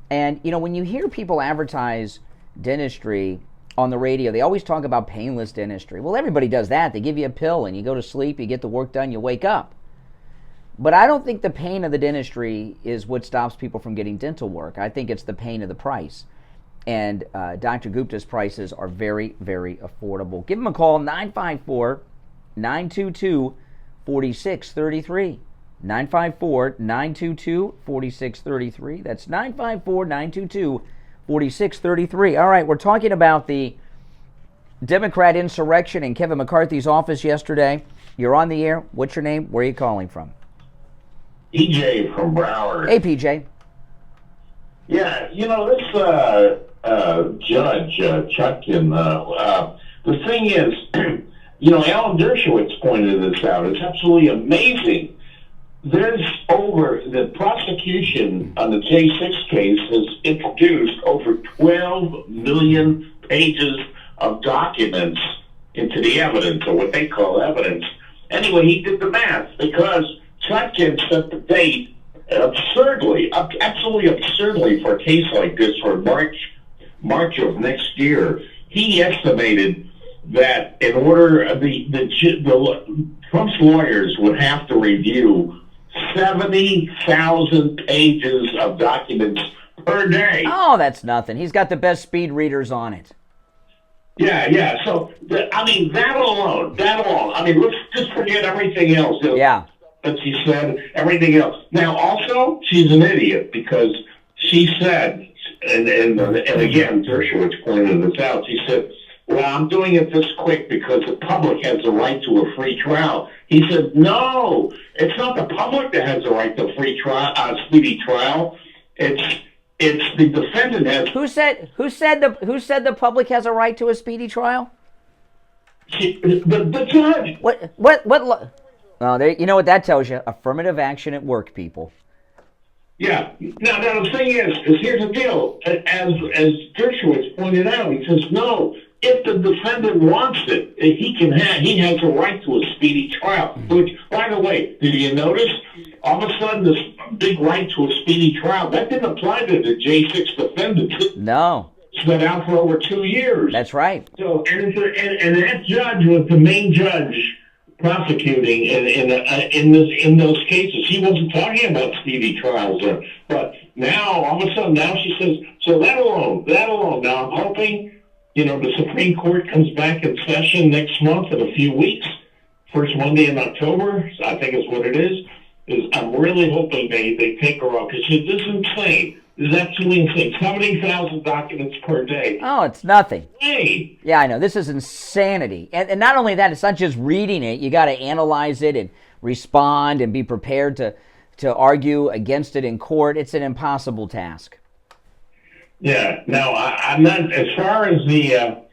And, you know, when you hear people advertise dentistry on the radio, they always talk about painless dentistry. Well, everybody does that. They give you a pill and you go to sleep, you get the work done, you wake up. But I don't think the pain of the dentistry is what stops people from getting dental work. I think it's the pain of the price. And Dr. Gupta's prices are very, very affordable. Give him a call, 954-922-4633. 954-922-4633. That's 954-922-4633. All right, we're talking about the Democrat insurrection in Kevin McCarthy's office yesterday. You're on the air. What's your name? Where are you calling from? PJ from Broward. Hey, PJ. Yeah, you know, this Judge Chutkan, the thing is, you know, Alan Dershowitz pointed this out. It's absolutely amazing. There's the prosecution on the J6 case has introduced over 12 million pages of documents into the evidence, or what they call evidence. Anyway, he did the math because Chutkan set the date absolutely absurdly for a case like this for March of next year. He estimated that in order Trump's lawyers would have to review 70,000 pages of documents per day. Oh, that's nothing. He's got the best speed readers on it. Yeah. So, I mean, that alone. I mean, let's just forget everything else. Yeah. That she said, everything else. Now, also, she's an idiot because she said, and again, Dershowitz pointed this out, she said, well, I'm doing it this quick because the public has the right to a free trial. He said, no, it's not the public that has the right to a free trial, speedy trial. It's the defendant has. Who said the public has a right to a speedy trial? The judge. What? Oh, you know what that tells you? Affirmative action at work, people. Yeah. Now the thing is here's the deal. As Dershowitz pointed out, he says, no, if the defendant wants it, he has a right to a speedy trial. Which, by the way, did you notice? All of a sudden, this big right to a speedy trial, that didn't apply to the J6 defendants. No. It's been out for over 2 years. That's right. So, and that judge was the main judge prosecuting in those cases. He wasn't talking about speedy trials there. But now, all of a sudden, now she says, so that alone. Now, I'm hoping, you know, the Supreme Court comes back in session next month in a few weeks. First Monday in October, I think is what it is I'm really hoping they take her off. Because this is insane. This is absolutely insane. 70,000 documents per day. Oh, it's nothing. Hey. Yeah, I know. This is insanity. And not only that, it's not just reading it. You got to analyze it and respond and be prepared to argue against it in court. It's an impossible task. Yeah. Now, I'm not, as far as a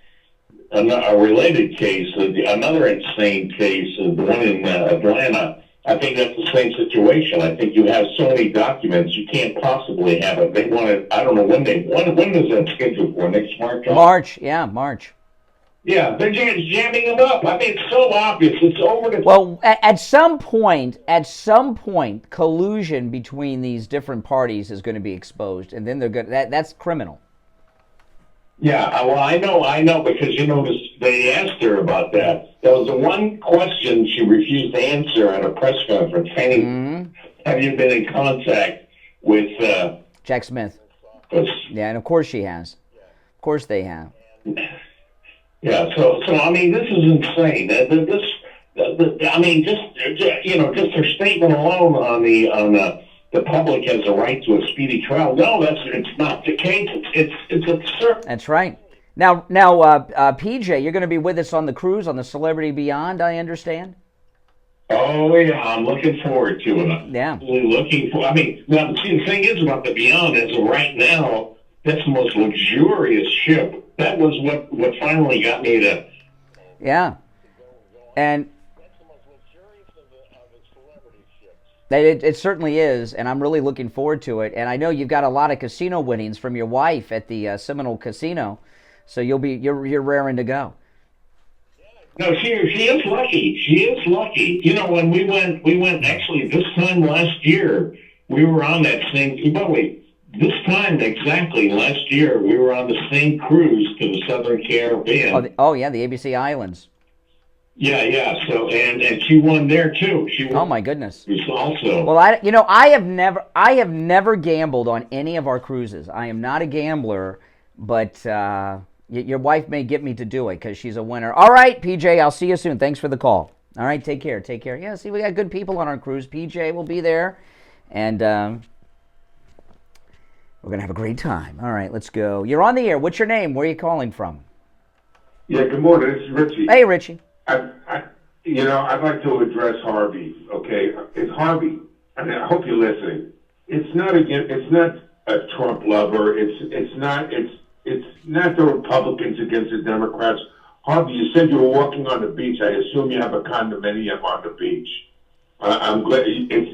related case, another insane case, the one in Atlanta, I think that's the same situation. I think you have so many documents, you can't possibly have it. They want it, I don't know when is that scheduled for? Next March? March, yeah, March. Yeah, they're just jamming them up. I mean, it's so obvious. It's over the. Well, at some point, collusion between these different parties is going to be exposed, and then they're going. That's criminal. Yeah, well, I know, because they asked her about that. There was the one question she refused to answer at a press conference. Have you been in contact with Jack Smith? Yeah, and of course she has. Of course they have. Yeah, so I mean, this is insane. I mean, just her statement alone on the public has a right to a speedy trial. No, it's not the case. It's absurd. That's right. Now, PJ, you're going to be with us on the cruise on the Celebrity Beyond, I understand. Oh yeah, I'm looking forward to it. Yeah. Looking for. I mean, now the thing is about the Beyond is right now that's the most luxurious ship. That was what finally got me to. Yeah. And that's the most luxurious of the celebrity ships. It certainly is, and I'm really looking forward to it. And I know you've got a lot of casino winnings from your wife at the Seminole Casino, so you're raring to go. No, she is lucky. She is lucky. When we went actually this time last year, we were on that same. By the way, this time exactly last year, we were on the same cruise to the Southern Caribbean. Oh yeah, the ABC Islands. Yeah. So and she won there too. She won. Oh my goodness. Also. Well, I have never gambled on any of our cruises. I am not a gambler, but your wife may get me to do it because she's a winner. All right, PJ, I'll see you soon. Thanks for the call. All right, take care. Yeah, see, we got good people on our cruise. PJ will be there, and we're going to have a great time. All right, let's go. You're on the air. What's your name? Where are you calling from? Yeah, good morning. This is Richie. Hey, Richie. I'd like to address Harvey. Okay, it's Harvey. I mean, I hope you're listening. It's not a Trump lover. It's not the Republicans against the Democrats. Harvey, you said you were walking on the beach. I assume you have a condominium on the beach. I'm glad.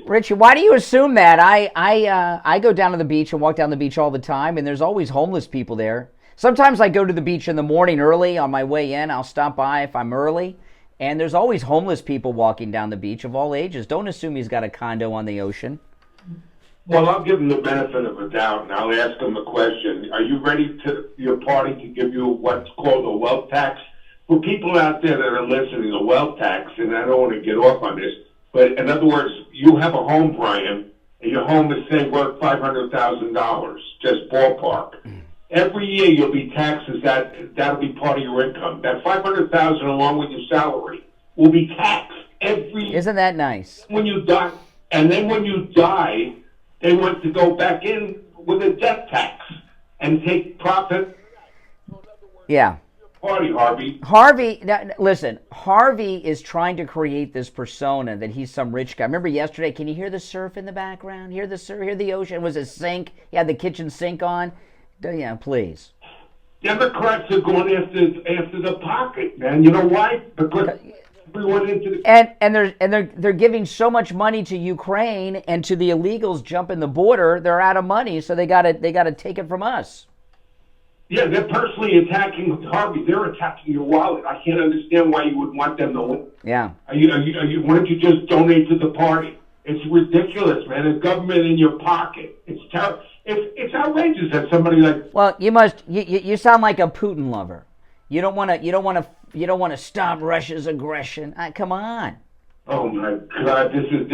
Richie, why do you assume that? I go down to the beach and walk down the beach all the time, and there's always homeless people there. Sometimes I go to the beach in the morning early on my way in. I'll stop by if I'm early, and there's always homeless people walking down the beach of all ages. Don't assume he's got a condo on the ocean. Well, I'll give him the benefit of a doubt, and I'll ask him a question. Are you ready to your party to give you what's called a wealth tax? For people out there that are listening, a wealth tax, and I don't want to get off on this, but in other words, you have a home, Brian, and your home is, say, worth $500,000, just ballpark. Every year you'll be taxed as that'll be part of your income. That $500,000 along with your salary will be taxed every year. Isn't that nice? When you die, and then when you die, they want to go back in with a death tax and take profit. Yeah. Party, Harvey. Listen, Harvey is trying to create this persona that he's some rich guy. Remember yesterday, can you hear the surf in the background? Hear the surf, hear the ocean? Was it sink? He had the kitchen sink on. Yeah, please. Democrats are going after the pocket, man. You know why? Because everyone into the and they're giving so much money to Ukraine and to the illegals jumping the border. They're out of money, so they got to take it from us. Yeah, they're personally attacking Harvey. They're attacking your wallet. I can't understand why you would want them to win. Yeah. Why don't you just donate to the party? It's ridiculous, man. The government in your pocket. It's terrible. It's outrageous that somebody like. Well, you sound like a Putin lover. You don't want to stop Russia's aggression. Come on. Oh my God! This is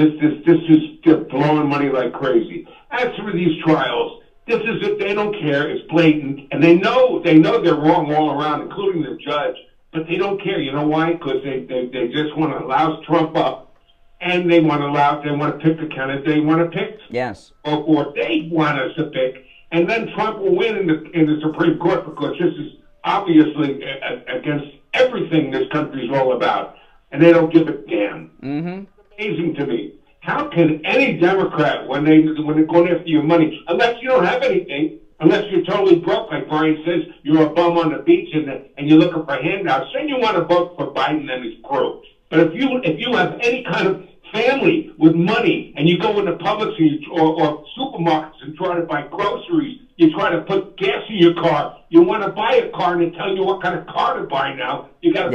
just blowing money like crazy. As for these trials, this is it. They don't care. It's blatant, and they know they're wrong all around, including the judge. But they don't care. You know why? Because they just want to louse Trump up, and they want to pick the candidate they want to pick. Yes. Or they want us to pick, and then Trump will win in the Supreme Court because this is obviously against everything this country's all about, and they don't give a damn. Mm-hmm. It's amazing to me. How can any Democrat, when they're going after your money, unless you don't have anything, unless you're totally broke, like Brian says, you're a bum on the beach and you're looking for handouts, then you want to vote for Biden and his crew. But if you have any kind of family with money, and you go into Publix or supermarkets and try to buy groceries. You try to put gas in your car. You want to buy a car, and they tell you what kind of car to buy now. You got to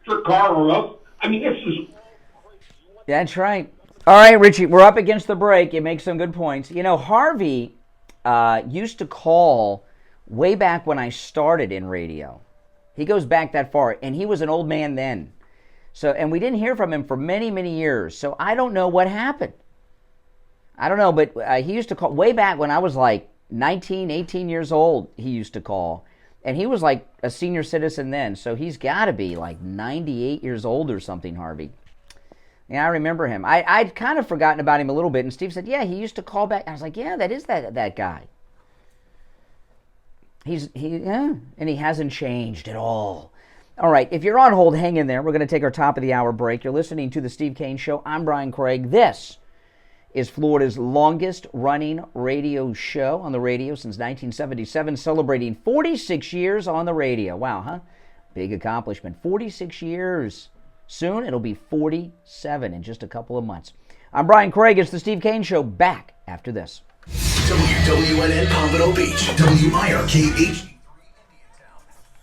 buy a car or else. I mean, this is... That's right. All right, Richie, we're up against the break. You make some good points. You know, Harvey used to call way back when I started in radio. He goes back that far, and he was an old man then. So, and we didn't hear from him for many, many years. So I don't know what happened. I don't know, but he used to call way back when I was like 19, 18 years old. He used to call, and he was like a senior citizen then. So he's got to be like 98 years old or something, Harvey. Yeah, I remember him. I'd kind of forgotten about him a little bit, and Steve said, yeah, he used to call back. I was like, yeah, that is that guy. And he hasn't changed at all. All right, if you're on hold, hang in there. We're going to take our top of the hour break. You're listening to The Steve Kane Show. I'm Brian Craig. This is Florida's longest running radio show on the radio since 1977, celebrating 46 years on the radio. Wow, huh? Big accomplishment. 46 years. Soon it'll be 47 in just a couple of months. I'm Brian Craig. It's The Steve Kane Show. Back after this. WWNN Pompano Beach, WIRK-HD3 Indiantown.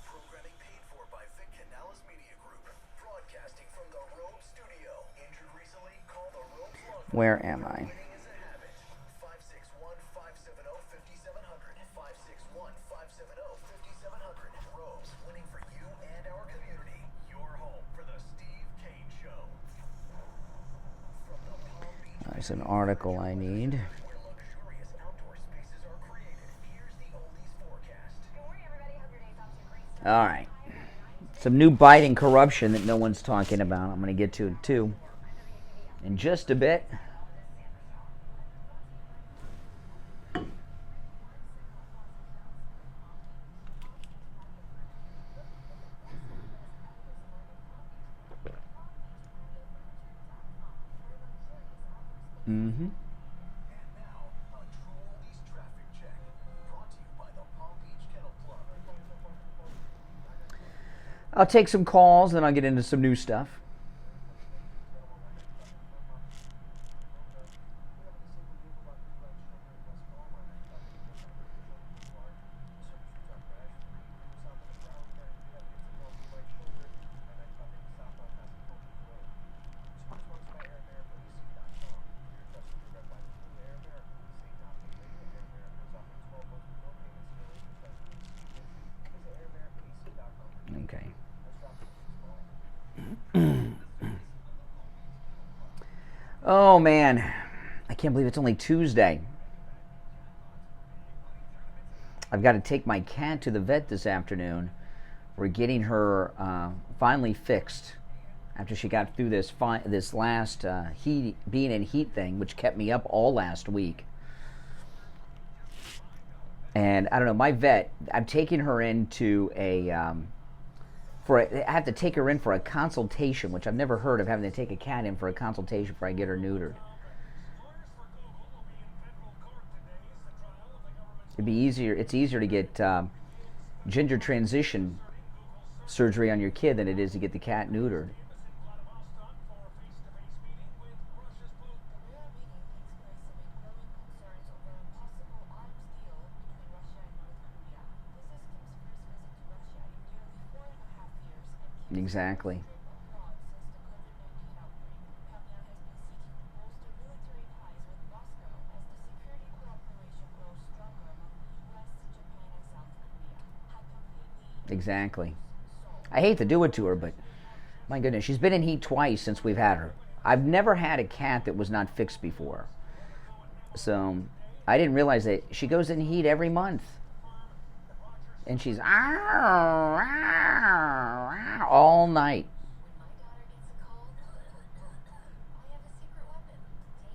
Programming paid for by Vic Canales Media Group. Broadcasting from the Robe Studio. Injured recently? Call the Robe Law. Where am I? Winning is a habit. 561-570-5700. 561-570-5700. Robes, winning for you and our community. Your home for the Steve Kane Show. From the Palm Beach. There's an article I need. All right. Some new biting corruption that no one's talking about. I'm going to get to it, too, in just a bit. Mm-hmm. I'll take some calls, then I'll get into some new stuff. Okay. Oh, man. I can't believe it's only Tuesday. I've got to take my cat to the vet this afternoon. We're getting her finally fixed after she got through this last being in heat thing, which kept me up all last week. And I don't know, my vet, I'm taking her into I have to take her in for a consultation, which I've never heard of, having to take a cat in for a consultation before I get her neutered. It'd be easier. It's easier to get gender transition surgery on your kid than it is to get the cat neutered. Exactly. Exactly. I hate to do it to her, but my goodness, she's been in heat twice since we've had her. I've never had a cat that was not fixed before. So I didn't realize that she goes in heat every month. And she's all night.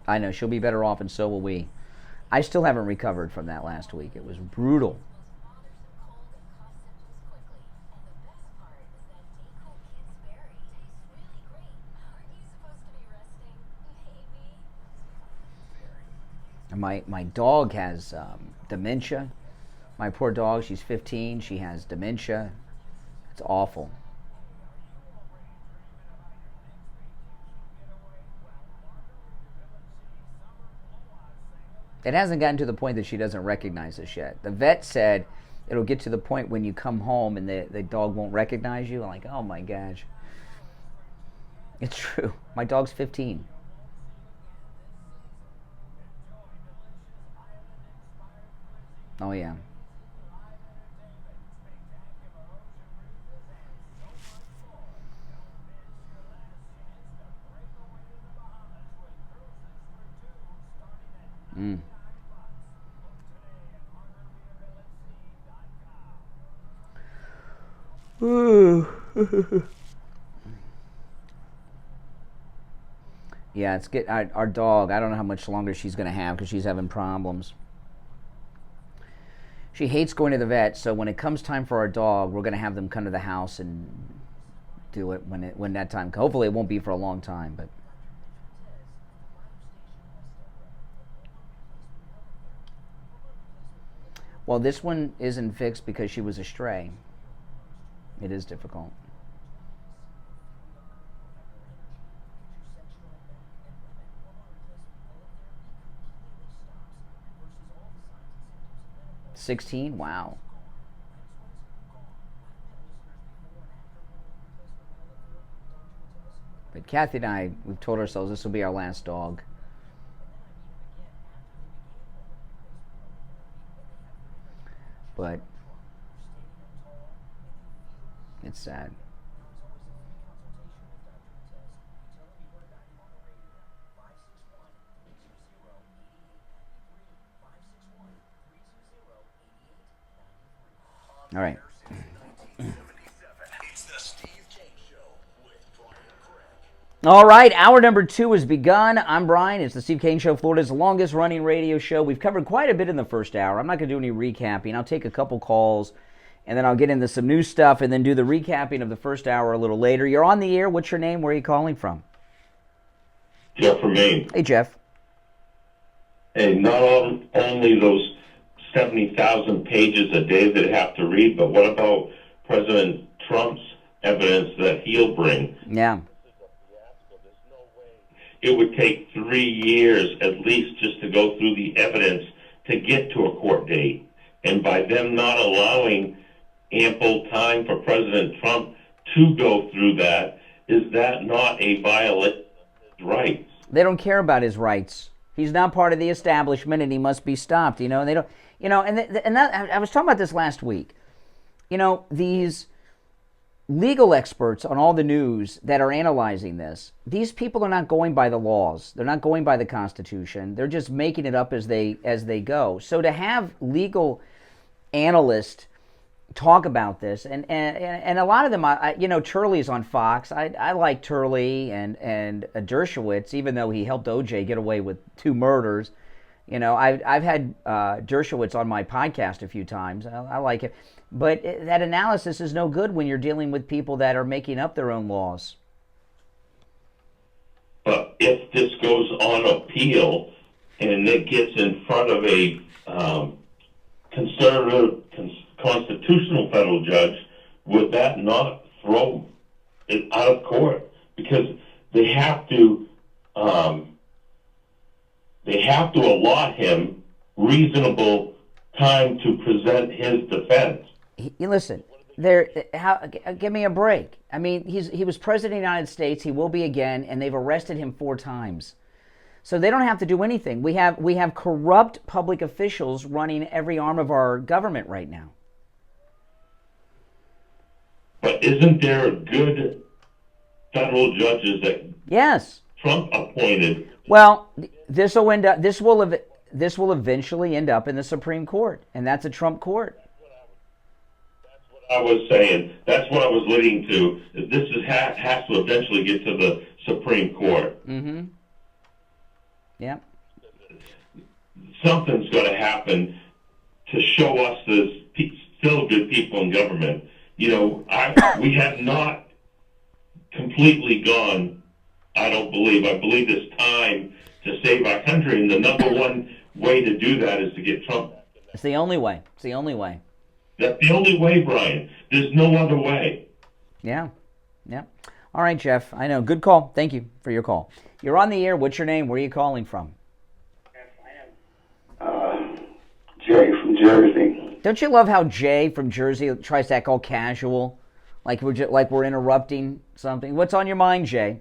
I know, she'll be better off, and so will we. I still haven't recovered from that last week. It was brutal. My dog has dementia. My poor dog, she's 15. She has dementia. It's awful. It hasn't gotten to the point that she doesn't recognize us yet. The vet said it'll get to the point when you come home and the dog won't recognize you. I'm like, oh my gosh. It's true. My dog's 15. Oh yeah. Ooh. Yeah, it's get our dog. I don't know how much longer she's going to have because she's having problems. She hates going to the vet, so when it comes time for our dog, we're going to have them come to the house and do it when that time. Hopefully, it won't be for a long time, but. Well, this one isn't fixed because she was a stray. It is difficult. $16? Wow. But Kathy and I, we've told ourselves this will be our last dog. But it's sad. All right. All right, hour number 2 has begun. I'm Brian. It's the Steve Kane Show, Florida's longest running radio show. We've covered quite a bit in the first hour. I'm not going to do any recapping. I'll take a couple calls, and then I'll get into some new stuff, and then do the recapping of the first hour a little later. You're on the air. What's your name? Where are you calling from? Jeff from Maine. Hey, Jeff. Hey, not only those 70,000 pages a day that have to read, but what about President Trump's evidence that he'll bring? Yeah. It would take 3 years at least just to go through the evidence to get to a court date. And by them not allowing ample time for President Trump to go through that, is that not a violation of his rights? They don't care about his rights. He's not part of the establishment, and he must be stopped. And they don't. I was talking about this last week. These legal experts on all the news that are analyzing this, these people are not going by the laws. They're not going by the Constitution. They're just making it up as they go. So to have legal analysts talk about this, and a lot of them, Turley's on Fox. I like Turley and Dershowitz, even though he helped OJ get away with 2 murders. I've had Dershowitz on my podcast a few times. I like it. But that analysis is no good when you're dealing with people that are making up their own laws. But if this goes on appeal and it gets in front of a conservative constitutional federal judge, would that not throw it out of court? Because they have to allot him reasonable time to present his defense. Listen, give me a break. I mean, he was president of the United States. He will be again, and they've arrested him 4 times. So they don't have to do anything. We have corrupt public officials running every arm of our government right now. But isn't there good federal judges that Yes. Trump appointed? Well, this will eventually end up in the Supreme Court, and that's a Trump court. I was saying, that's what I was leading to. This has to eventually get to the Supreme Court. Mm-hmm. Yeah. Something's going to happen to show us there's still good people in government. We have not completely gone, I don't believe. I believe it's time to save our country, and the number one way to do that is to get Trump. It's the only way. It's the only way. That's the only way, Brian. There's no other way. Yeah. All right, Jeff. I know. Good call. Thank you for your call. You're on the air. What's your name? Where are you calling from? Jersey. Don't you love how Jay from Jersey tries to act all casual, like we're interrupting something? What's on your mind, Jay?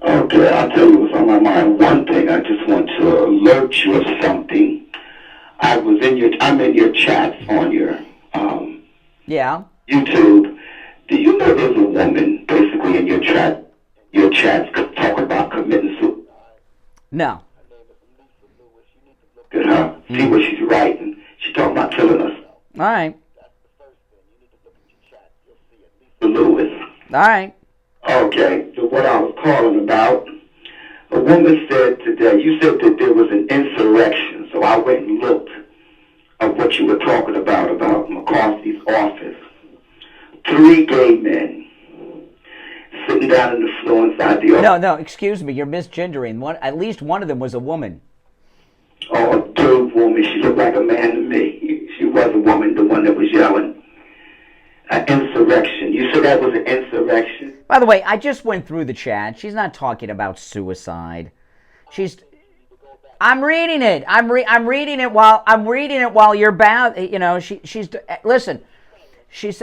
Okay, I'll tell you what's on my mind. One thing, I just want to alert you of something. I'm in your chats on your Yeah. YouTube. Do you know there's a woman basically in your chats talking about committing suicide? No. Look at her. See what she's writing. She's talking about killing herself. All right. Lewis. All right. Okay, so what I was calling about, a woman said today, you said that there was an insurrection, so I went and looked at what you were talking about McCarthy's office. 3 gay men sitting down in the floor inside the office. No, excuse me, you're misgendering. At least one of them was a woman. Oh, a dude woman, she looked like a man to me. She was a woman, the one that was yelling. An insurrection. You said that was an insurrection? By the way, I just went through the chat. She's not talking about suicide. I'm reading it. I'm reading it while you're bound. You know, listen.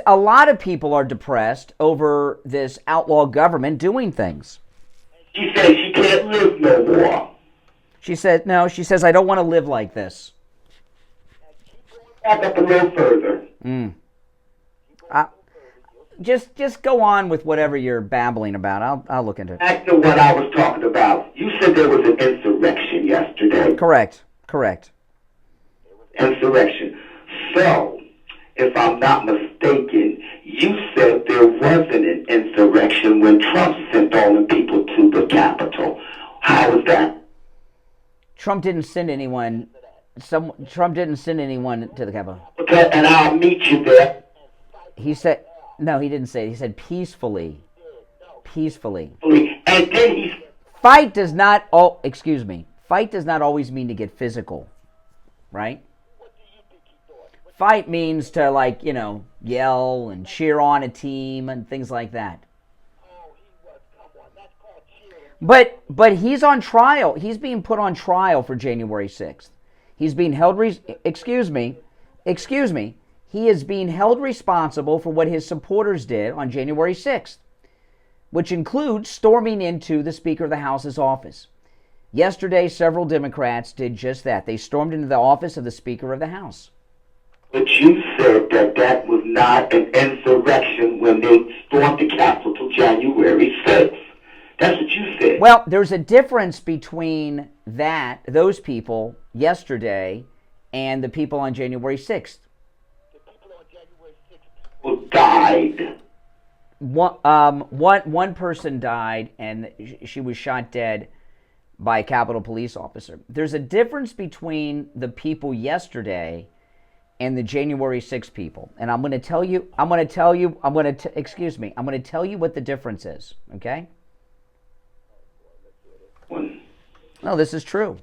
A lot of people are depressed over this outlaw government doing things. She said she can't live no more. She said no. She says I don't want to live like this. Back up a little further. Just go on with whatever you're babbling about. I'll look into it. Back to what I was talking about. You said there was an insurrection yesterday. Correct. Insurrection. So, if I'm not mistaken, you said there wasn't an insurrection when Trump sent all the people to the Capitol. How was that? Trump didn't send anyone. Trump didn't send anyone to the Capitol. Okay, and I'll meet you there. He said, no, he didn't say it. He said peacefully. Peacefully. And then Fight does not always mean to get physical, right? Fight means to, yell and cheer on a team and things like that. But he's on trial. He's being put on trial for January 6th. He's being held, excuse me. He is being held responsible for what his supporters did on January 6th, which includes storming into the Speaker of the House's office. Yesterday, several Democrats did just that. They stormed into the office of the Speaker of the House. But you said that was not an insurrection when they stormed the Capitol January 6th. That's what you said. Well, there's a difference between those people yesterday and the people on January 6th. People died. One person died, and she was shot dead by a Capitol police officer. There's a difference between the people yesterday and the January 6th people, and I'm going to tell you what the difference is. Okay? No, this is true.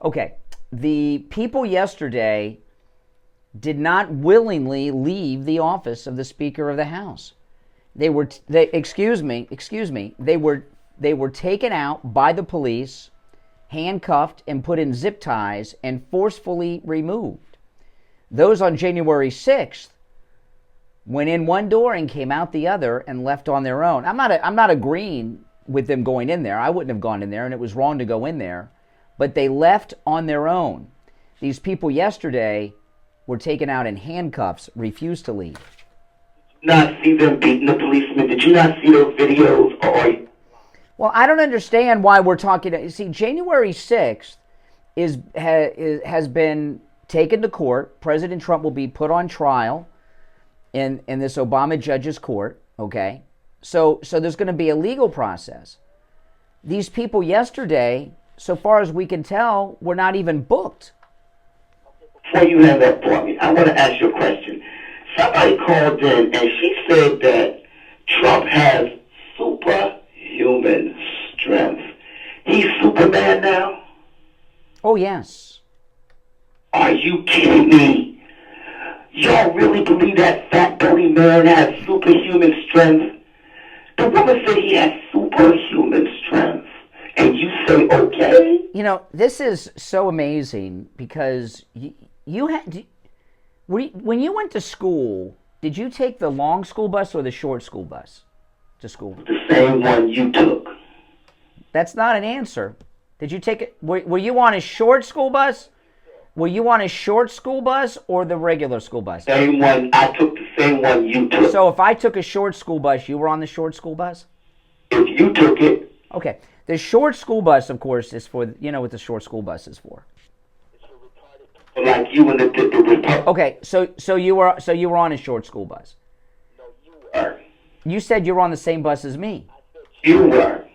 Okay, the people yesterday did not willingly leave the office of the Speaker of the House. They were taken out by the police, handcuffed and put in zip ties and forcefully removed. Those on January 6th went in one door and came out the other and left on their own. I'm not agreeing with them going in there. I wouldn't have gone in there, and it was wrong to go in there. But they left on their own. These people yesterday were taken out in handcuffs, refused to leave. Did you not see them beating the policemen? Did you not see those videos? Well, I don't understand why we're talking. See, January 6th has been taken to court. President Trump will be put on trial in this Obama judge's court, okay? So there's going to be a legal process. These people yesterday, so far as we can tell, were not even booked. Before you have that for me, I want to ask you a question. Somebody called in and she said that Trump has superhuman strength. He's Superman now? Oh, yes. Are you kidding me? Y'all really believe that fat belly man has superhuman strength? The woman said he has superhuman strength. And you say, okay? You know, this is so amazing because you had when you went to school, did you take the long school bus or the short school bus to school? The same one you took. That's not an answer. Did you take it? Were you on a short school bus? Were you on a short school bus or the regular school bus? Same one. I took the same one you took. So if I took a short school bus, you were on the short school bus? If you took it. Okay. The short school bus, of course, is for, you know what the short school bus is for. Like you and the Okay, so you were on a short school bus. No, you were. You said you were on the same bus as me. You were.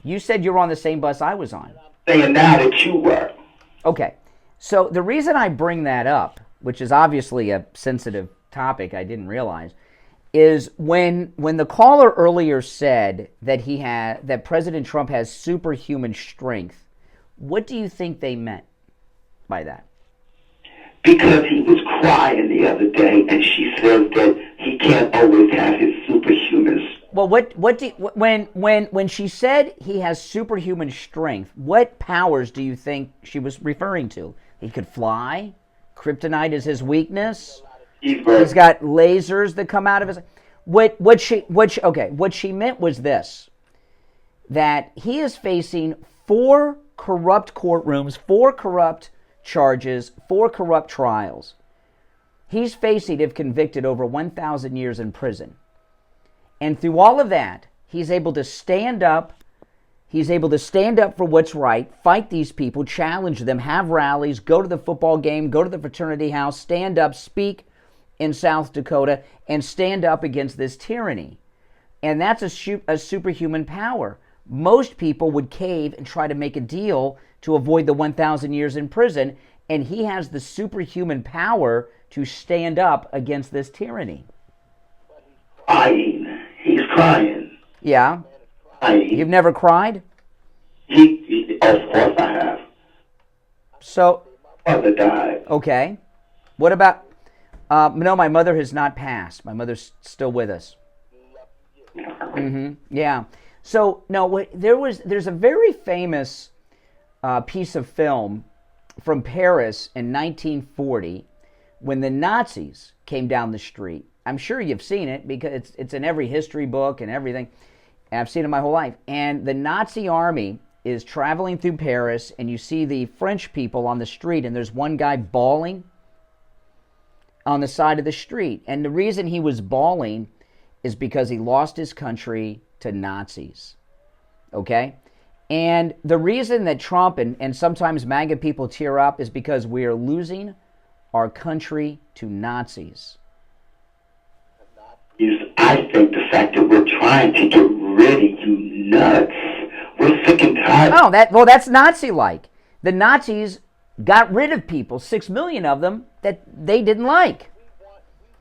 You said you were on the same bus I was on. Saying now that you were. Okay, so the reason I bring that up, which is obviously a sensitive topic, I didn't realize, is when the caller earlier said that President Trump has superhuman strength. What do you think they meant by that? Because he was crying the other day, and she says that he can't always have his superhuman. Well, when she said he has superhuman strength, what powers do you think she was referring to? He could fly. Kryptonite is his weakness. He's got lasers that come out of his. What she meant was this: that he is facing 4 corrupt courtrooms, 4 corrupt charges, 4 corrupt trials. He's facing, if convicted, over 1,000 years in prison. And through all of that, he's able to stand up. He's able to stand up for what's right, fight these people, challenge them, have rallies, go to the football game, go to the fraternity house, stand up, speak in South Dakota, and stand up against this tyranny. And that's a superhuman power. Most people would cave and try to make a deal to avoid the 1,000 years in prison, and he has the superhuman power to stand up against this tyranny. Crying. He's crying. Yeah. Crying. You've never cried? Of course I have. So. My mother died. Okay. What about? No, my mother has not passed. My mother's still with us. Yeah. So no, there's a very famous piece of film from Paris in 1940 when the Nazis came down the street. I'm sure you've seen it because it's in every history book and everything. I've seen it my whole life. And the Nazi army is traveling through Paris, and you see the French people on the street, and there's one guy bawling on the side of the street. And the reason he was bawling is because he lost his country to Nazis. Okay? And the reason that Trump and sometimes MAGA people tear up is because we are losing our country to Nazis. I think the fact that we're trying to get rid of you nuts. We're sick and tired. Oh, that's Nazi-like. The Nazis got rid of people, 6 million of them, that they didn't like.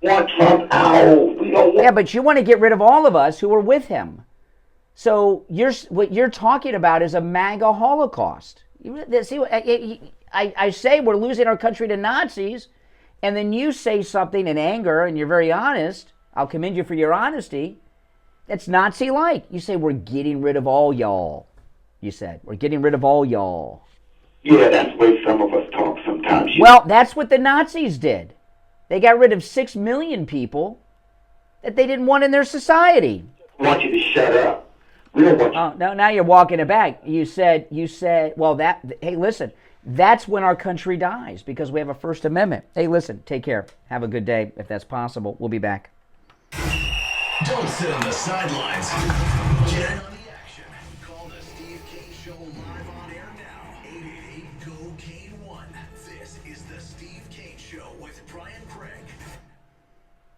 We want Trump out. We don't want. Yeah, but you want to get rid of all of us who were with him. So what you're talking about is a MAGA Holocaust. See, I say we're losing our country to Nazis, and then you say something in anger, and you're very honest. I'll commend you for your honesty. That's Nazi-like. You say, we're getting rid of all y'all. You said, we're getting rid of all y'all. Yeah, that's the way some of us talk sometimes. Well, that's what the Nazis did. They got rid of 6 million people that they didn't want in their society. We want you to shut up. We don't want you. Oh, no, now you're walking it back. You said, well, hey, listen, that's when our country dies, because we have a First Amendment. Hey, listen, take care. Have a good day, if that's possible. We'll be back. Don't sit on the sidelines. Get in on the action. Call the Steve Kane Show live on air now. 888-GO-KANE-1. This is the Steve Kane Show with Brian Craig.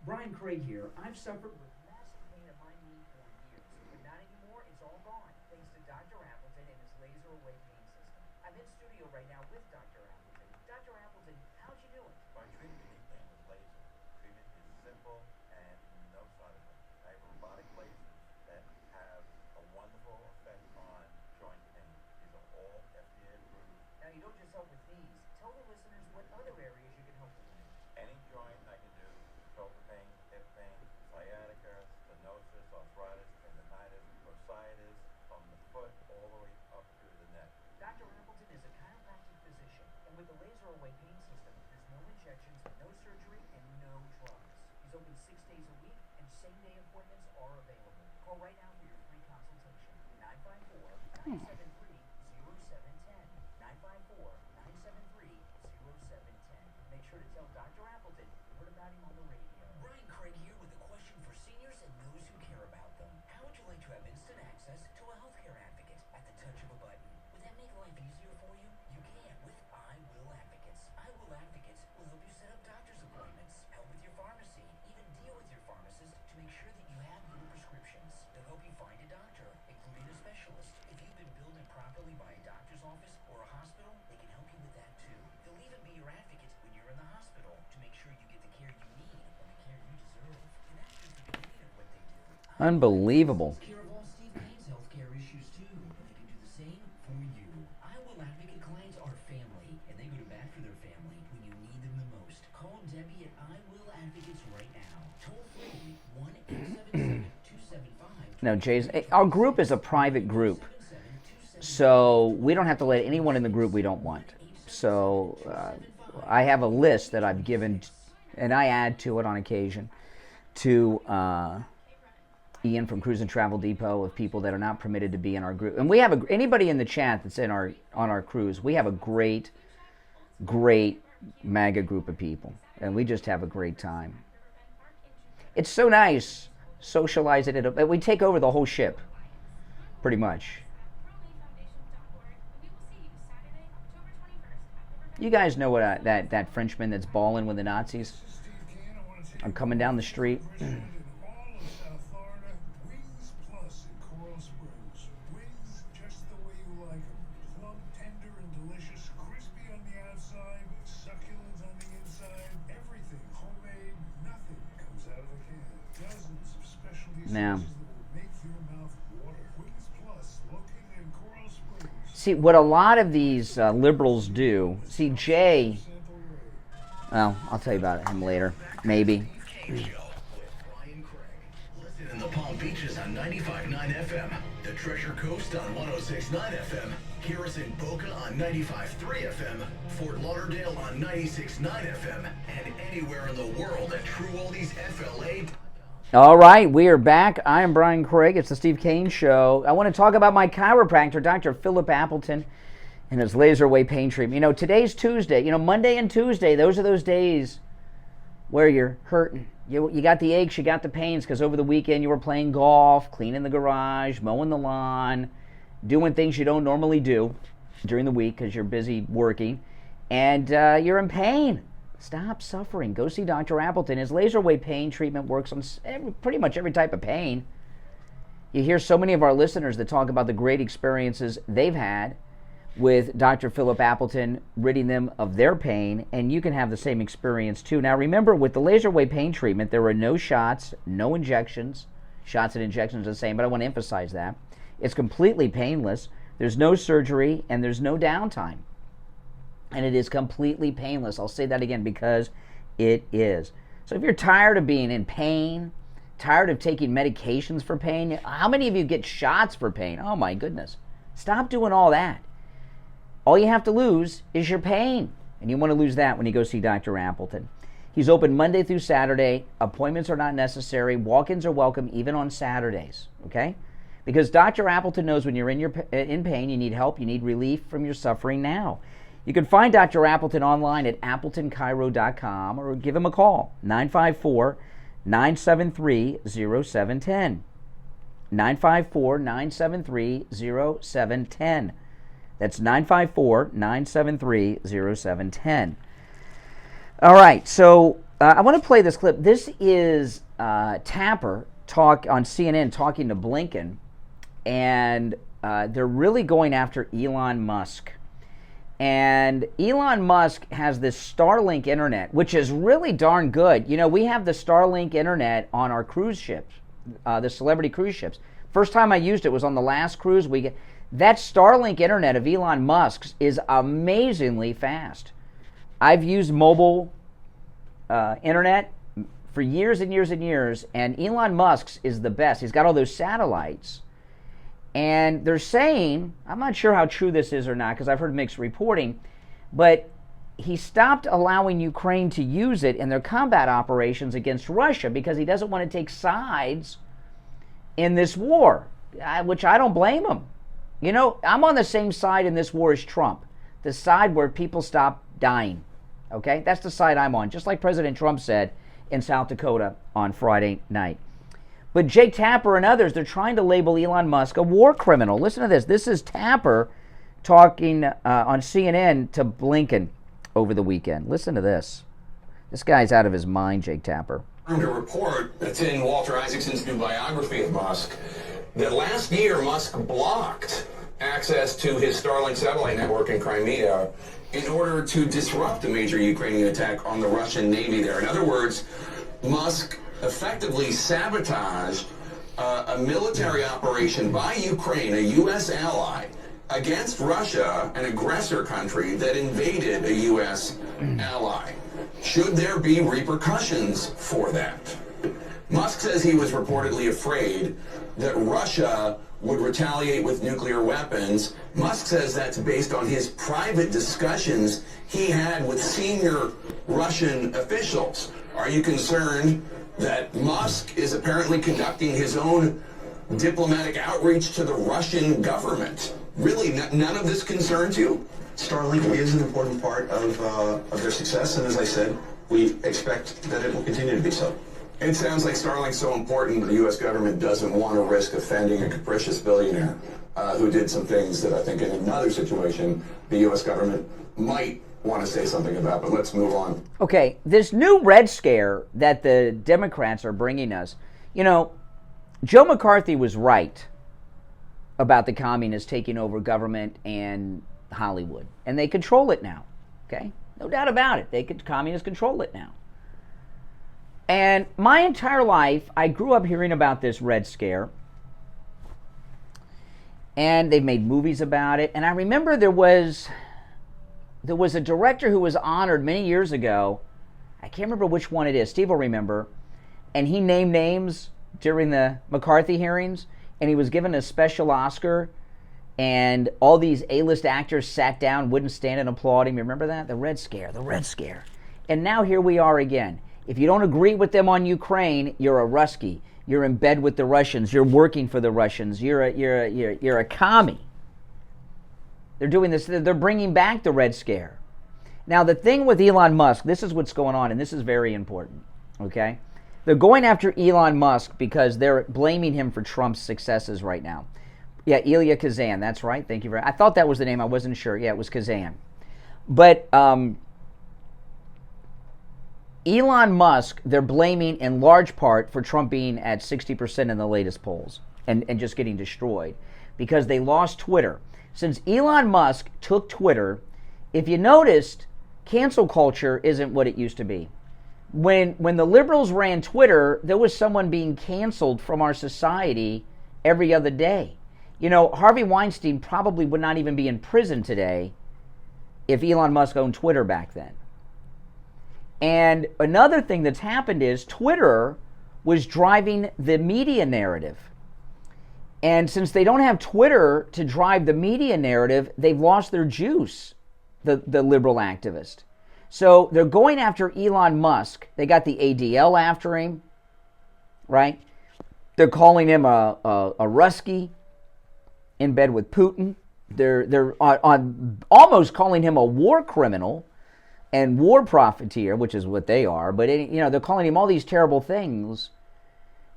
Brian Craig here. I've suffered with massive pain in my knee for years, but not anymore. It's all gone, thanks to Dr. Appleton and his laser away pain system. I'm in studio right now with Dr. Appleton. Dr. Appleton, how'd you do it? My treatment knee pain with laser. Treatment is simple and no side effects. I have robotic lasers that have a wonderful effect on joint pain. These are all FDA approved. Now, you don't just help with these. Tell the listeners what other areas you can help with. Any joint I can do, shoulder pain, hip pain, sciatica, stenosis, arthritis, tendonitis, bursitis, from the foot all the way up to the neck. Dr. Appleton is a chiropractic physician, and with the laser away pain system, there's no injections, no surgery, and no drugs. He's open 6 days a week, and same-day appointments are available. Call right now for your free consultation. 954-973-0710. 954-973-0710. Make sure to tell Dr. Appleton you heard about him on the radio. Brian Craig here with a question for seniors and those who care about them. How would you like to have instant access to a healthcare advocate at the touch of a button? Would that make life easier for you? You can with I Will Advocates. I Will Advocates will help you set up doctor's appointments, help with your pharmacy, even deal with your pharmacist to make sure that you have your prescriptions. They'll help you find a doctor, including a specialist. If you've been billed improperly by a doctor's office or a hospital, they can help you with that too. They'll even be your advocate when you're in the hospital to make sure you get the care you need and the care you deserve. And that's just the beginning of what they do. Unbelievable. Take care of all Steve Kane's healthcare issues too, and they can do the same for you. I Will Advocate clients are family, and they go to bat for their family when you need them the most. Call Debbie at I Will Advocates right now. Toll free 1-877-275. Now, Jay's, our group is a private group, so we don't have to let anyone in the group we don't want. So I have a list that I've given, and I add to it on occasion, to Ian from Cruise and Travel Depot, of people that are not permitted to be in our group. And we have anybody in the chat that's in on our cruise. We have a great MAGA group of people, and we just have a great time. It's so nice socializing it. We take over the whole ship, pretty much. You guys know what that Frenchman that's balling with the Nazis? I'm coming down the street. Now, see what a lot of these liberals do. See, Jay. Well, I'll tell you about him later, maybe. Brian Craig. Listen in the Palm Beaches on 95.9 FM, the Treasure Coast on 106.9 FM, Harrison Boca on 95.3 FM, Fort Lauderdale on 96.9 FM, and anywhere in the world at TrueOldiesFLA. All right, we are back. I am Brian Craig. It's the Steve Kane Show. I want to talk about my chiropractor, Dr. Philip Appleton, and his laser wave pain treatment. You know, today's Tuesday. You know, Monday and Tuesday, those are those days where you're hurting. You got the aches, you got the pains, because over the weekend you were playing golf, cleaning the garage, mowing the lawn, doing things you don't normally do during the week because you're busy working, and you're in pain. Stop suffering. Go see Dr. Appleton. His laser wave pain treatment works on pretty much every type of pain. You hear so many of our listeners that talk about the great experiences they've had with Dr. Philip Appleton, ridding them of their pain, and you can have the same experience too. Now remember, with the laser wave pain treatment, there are no shots, no injections. Shots and injections are the same, but I want to emphasize that. It's completely painless. There's no surgery, and there's no downtime. And it is completely painless. I'll say that again because it is. So if you're tired of being in pain, tired of taking medications for pain, how many of you get shots for pain? Oh my goodness. Stop doing all that. All you have to lose is your pain. And you want to lose that when you go see Dr. Appleton. He's open Monday through Saturday. Appointments are not necessary. Walk-ins are welcome even on Saturdays. Okay? Because Dr. Appleton knows when you're in pain, you need help, you need relief from your suffering now. You can find Dr. Appleton online at AppletonChiro.com or give him a call, 954-973-0710. 954-973-0710. That's 954-973-0710. All right, so I want to play this clip. This is Tapper on CNN talking to Blinken, and they're really going after Elon Musk. And Elon Musk has this Starlink internet, which is really darn good. You know, we have the Starlink internet on our cruise ships, the celebrity cruise ships. First time I used it was on the last cruise. That Starlink internet of Elon Musk's is amazingly fast. I've used mobile internet for years and years and years, and Elon Musk's is the best. He's got all those satellites. And they're saying, I'm not sure how true this is or not because I've heard mixed reporting, but he stopped allowing Ukraine to use it in their combat operations against Russia because he doesn't want to take sides in this war, which I don't blame him. You know, I'm on the same side in this war as Trump, the side where people stop dying. Okay? That's the side I'm on, just like President Trump said in South Dakota on Friday night. But Jake Tapper and others, they're trying to label Elon Musk a war criminal. Listen to this. This is Tapper talking on CNN to Blinken over the weekend. Listen to this. This guy's out of his mind, Jake Tapper. A report that's in Walter Isaacson's new biography of Musk that last year Musk blocked access to his Starlink satellite network in Crimea in order to disrupt a major Ukrainian attack on the Russian Navy there. In other words, Musk effectively sabotaged a military operation by Ukraine, a U.S. ally, against Russia, an aggressor country that invaded a U.S. ally. Should there be repercussions for that? Musk says he was reportedly afraid that Russia would retaliate with nuclear weapons. Musk says that's based on his private discussions he had with senior Russian officials. Are you concerned that Musk is apparently conducting his own diplomatic outreach to the Russian government? Really, none of this concerns you? Starlink is an important part of their success, and as I said, we expect that it will continue to be so. It sounds like Starlink's so important the U.S. government doesn't want to risk offending a capricious billionaire who did some things that I think in another situation the U.S. government might want to say something about, but let's move on. Okay, this new Red Scare that the Democrats are bringing us, you know, Joe McCarthy was right about the communists taking over government and Hollywood, and they control it now, okay? No doubt about it. Communists control it now. And my entire life, I grew up hearing about this Red Scare, and they've made movies about it, and I remember there was a director who was honored many years ago. I can't remember which one it is. Steve will remember. And he named names during the McCarthy hearings, and he was given a special Oscar, and all these A-list actors sat down, wouldn't stand and applaud him. You remember that? The Red Scare, the Red Scare. And now here we are again. If you don't agree with them on Ukraine, you're a Rusky. You're in bed with the Russians. You're working for the Russians. You're a commie. They're doing this. They're bringing back the Red Scare. Now, the thing with Elon Musk, this is what's going on, and this is very important, okay? They're going after Elon Musk because they're blaming him for Trump's successes right now. Yeah, Ilya Kazan, that's right. Thank you very much. I thought that was the name. I wasn't sure. Yeah, it was Kazan. But Elon Musk, they're blaming in large part for Trump being at 60% in the latest polls and just getting destroyed because they lost Twitter. Since Elon Musk took Twitter, if you noticed, cancel culture isn't what it used to be. When the liberals ran Twitter, there was someone being canceled from our society every other day. You know, Harvey Weinstein probably would not even be in prison today if Elon Musk owned Twitter back then. And another thing that's happened is Twitter was driving the media narrative. And since they don't have Twitter to drive the media narrative, they've lost their juice, the liberal activist. So they're going after Elon Musk. They got the ADL after him, right? They're calling him a Rusky in bed with Putin. They're on almost calling him a war criminal and war profiteer, which is what they are. But they're calling him all these terrible things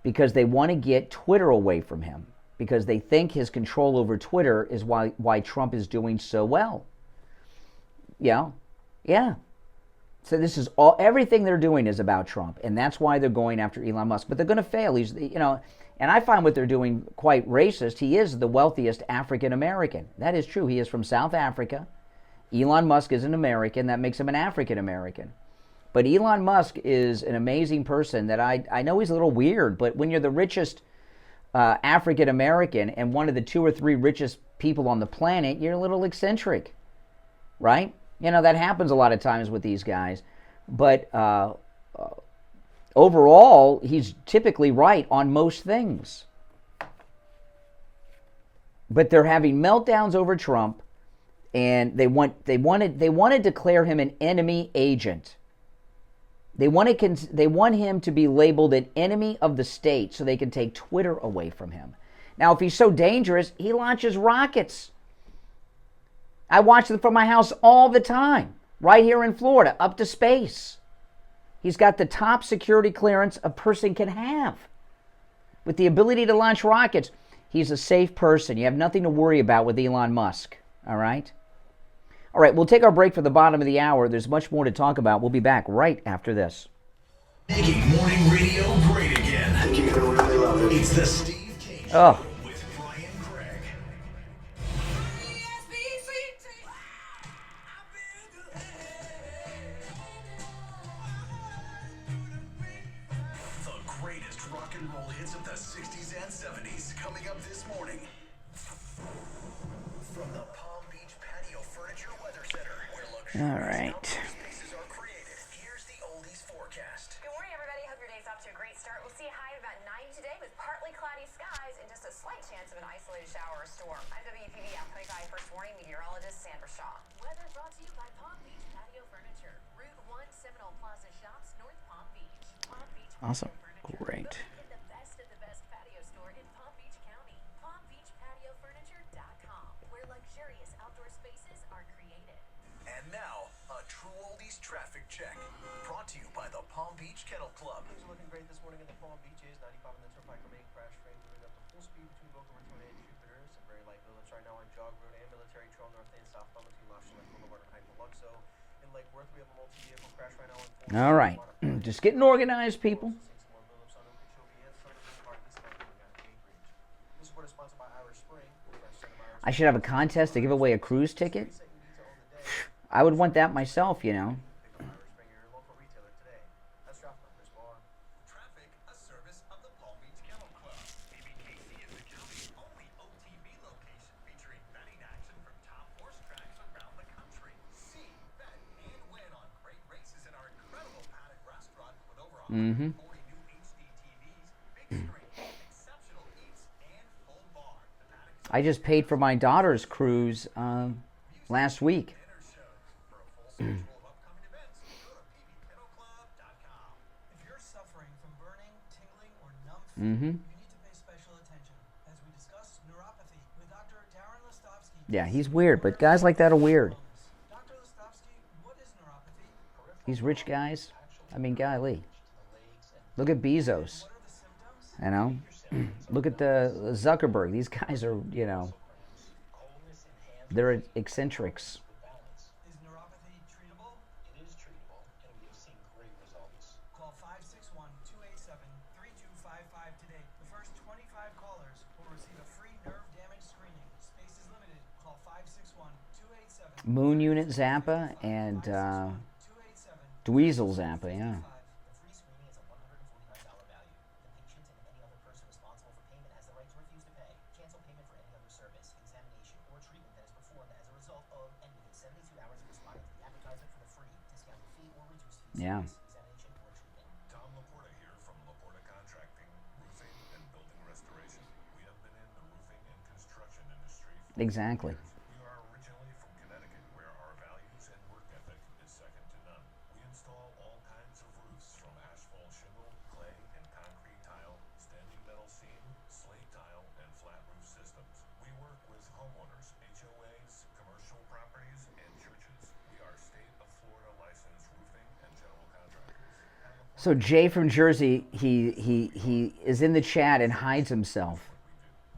because they want to get Twitter away from him, because they think his control over Twitter is why Trump is doing so well. Yeah. So this is everything they're doing is about Trump, and that's why they're going after Elon Musk. But they're going to fail. He's, and I find what they're doing quite racist. He is the wealthiest African American. That is true. He is from South Africa. Elon Musk is an American. That makes him an African American. But Elon Musk is an amazing person that I know he's a little weird, but when you're the richest African American and one of the 2 or 3 richest people on the planet, you're a little eccentric, right? That happens a lot of times with these guys. But overall, he's typically right on most things. But they're having meltdowns over Trump. and they want to declare him an enemy agent. They want him to be labeled an enemy of the state so they can take Twitter away from him. Now, if he's so dangerous, he launches rockets. I watch them from my house all the time, right here in Florida, up to space. He's got the top security clearance a person can have. With the ability to launch rockets, he's a safe person. You have nothing to worry about with Elon Musk, all right? All right, we'll take our break for the bottom of the hour. There's much more to talk about. We'll be back right after this. Making morning radio great again. I think you're going to really love it. It's the Steve Kane Show with Brian Craig. The greatest rock and roll hits of the 60s and 70s coming up this morning. From the Palm Beach Patio Furniture Weather Center, where luxury All right. spaces are created. Here's the oldies forecast. Good morning, everybody. Hope your day's off to a great start. We'll see a high of about 90 today with partly cloudy skies and just a slight chance of an isolated shower or storm. I'm WPV Athletic Eye First Warning meteorologist Sandra Shaw. Weather brought to you by Palm Beach Patio Furniture, Route 1 Seminole Plaza Shops, North Palm Beach. Palm Beach Awesome. Great. the best of the best patio store in Palm Beach County. PalmBeachPatioFurniture.com, where luxurious outdoor spaces are created. And now, a true oldies traffic check. Brought to you by the Palm Beach Kennel Club. Things are looking great this morning in the Palm Beaches. 95 on the Turnpike remain crash free, moving up to full speed between Boca Raton and Jupiter. Some very light movements right now on Jog Road and Military Trail north and southbound between Lafayette Boulevard and Hyperluxo. In Lake Worth, we have a multi-vehicle crash right now on 4. All right. Just getting organized, people. I should have a contest to give away a cruise ticket. I would want that myself, you know. Traffic, a service of the Palm Beach Kennel Club. PBKC is the county's only OTB location featuring betting action from top horse tracks around the country. See, bet, and win on great races in our incredible paddock restaurant with over 140 new HD TVs, big screen, exceptional eats, and full bar. The paddock I just paid for my daughter's cruise last week. If you're suffering from burning, tingling, or numb feet, you need to pay special attention. As we discuss neuropathy with Dr. Darren Lestovsky. Yeah, he's weird, but guys like that are weird. Dr. Lestovsky, what is neuropathy? These rich guys, I mean, golly. Look at Bezos, you know. Look at the Zuckerberg. These guys are, you know, they're eccentrics. Is neuropathy treatable? It is treatable, and we have seen great results. Call 561-287-3255 today. The first 25 callers will receive a free nerve damage screening. Space is limited. Call 561-287. Moon Unit Zappa and Dweezil Zappa, yeah. The free screening is a $149 value. The patient and any other person responsible for payment has the right to refuse to pay, cancel payment for any other service, examination, or treatment that is performed as a result of and within 72 hours of responding to the advertisement for the free, discounted fee, or reduced fee Yeah. service, examination, or treatment. Tom Laporta here from Laporta Contracting, Roofing and Building Restoration. We have been in the roofing and construction industry for Exactly. years. We are originally from Connecticut, where our values and work ethic is second to none. We install all kinds of roofs, from asphalt shingle, clay and concrete tile, standing metal seam, slate tile, and flat roof systems. We work with homeowners, HOAs, commercial properties, and churches. We are state of Florida licensed roofing and general contractors. So Jay from Jersey, he is in the chat and hides himself.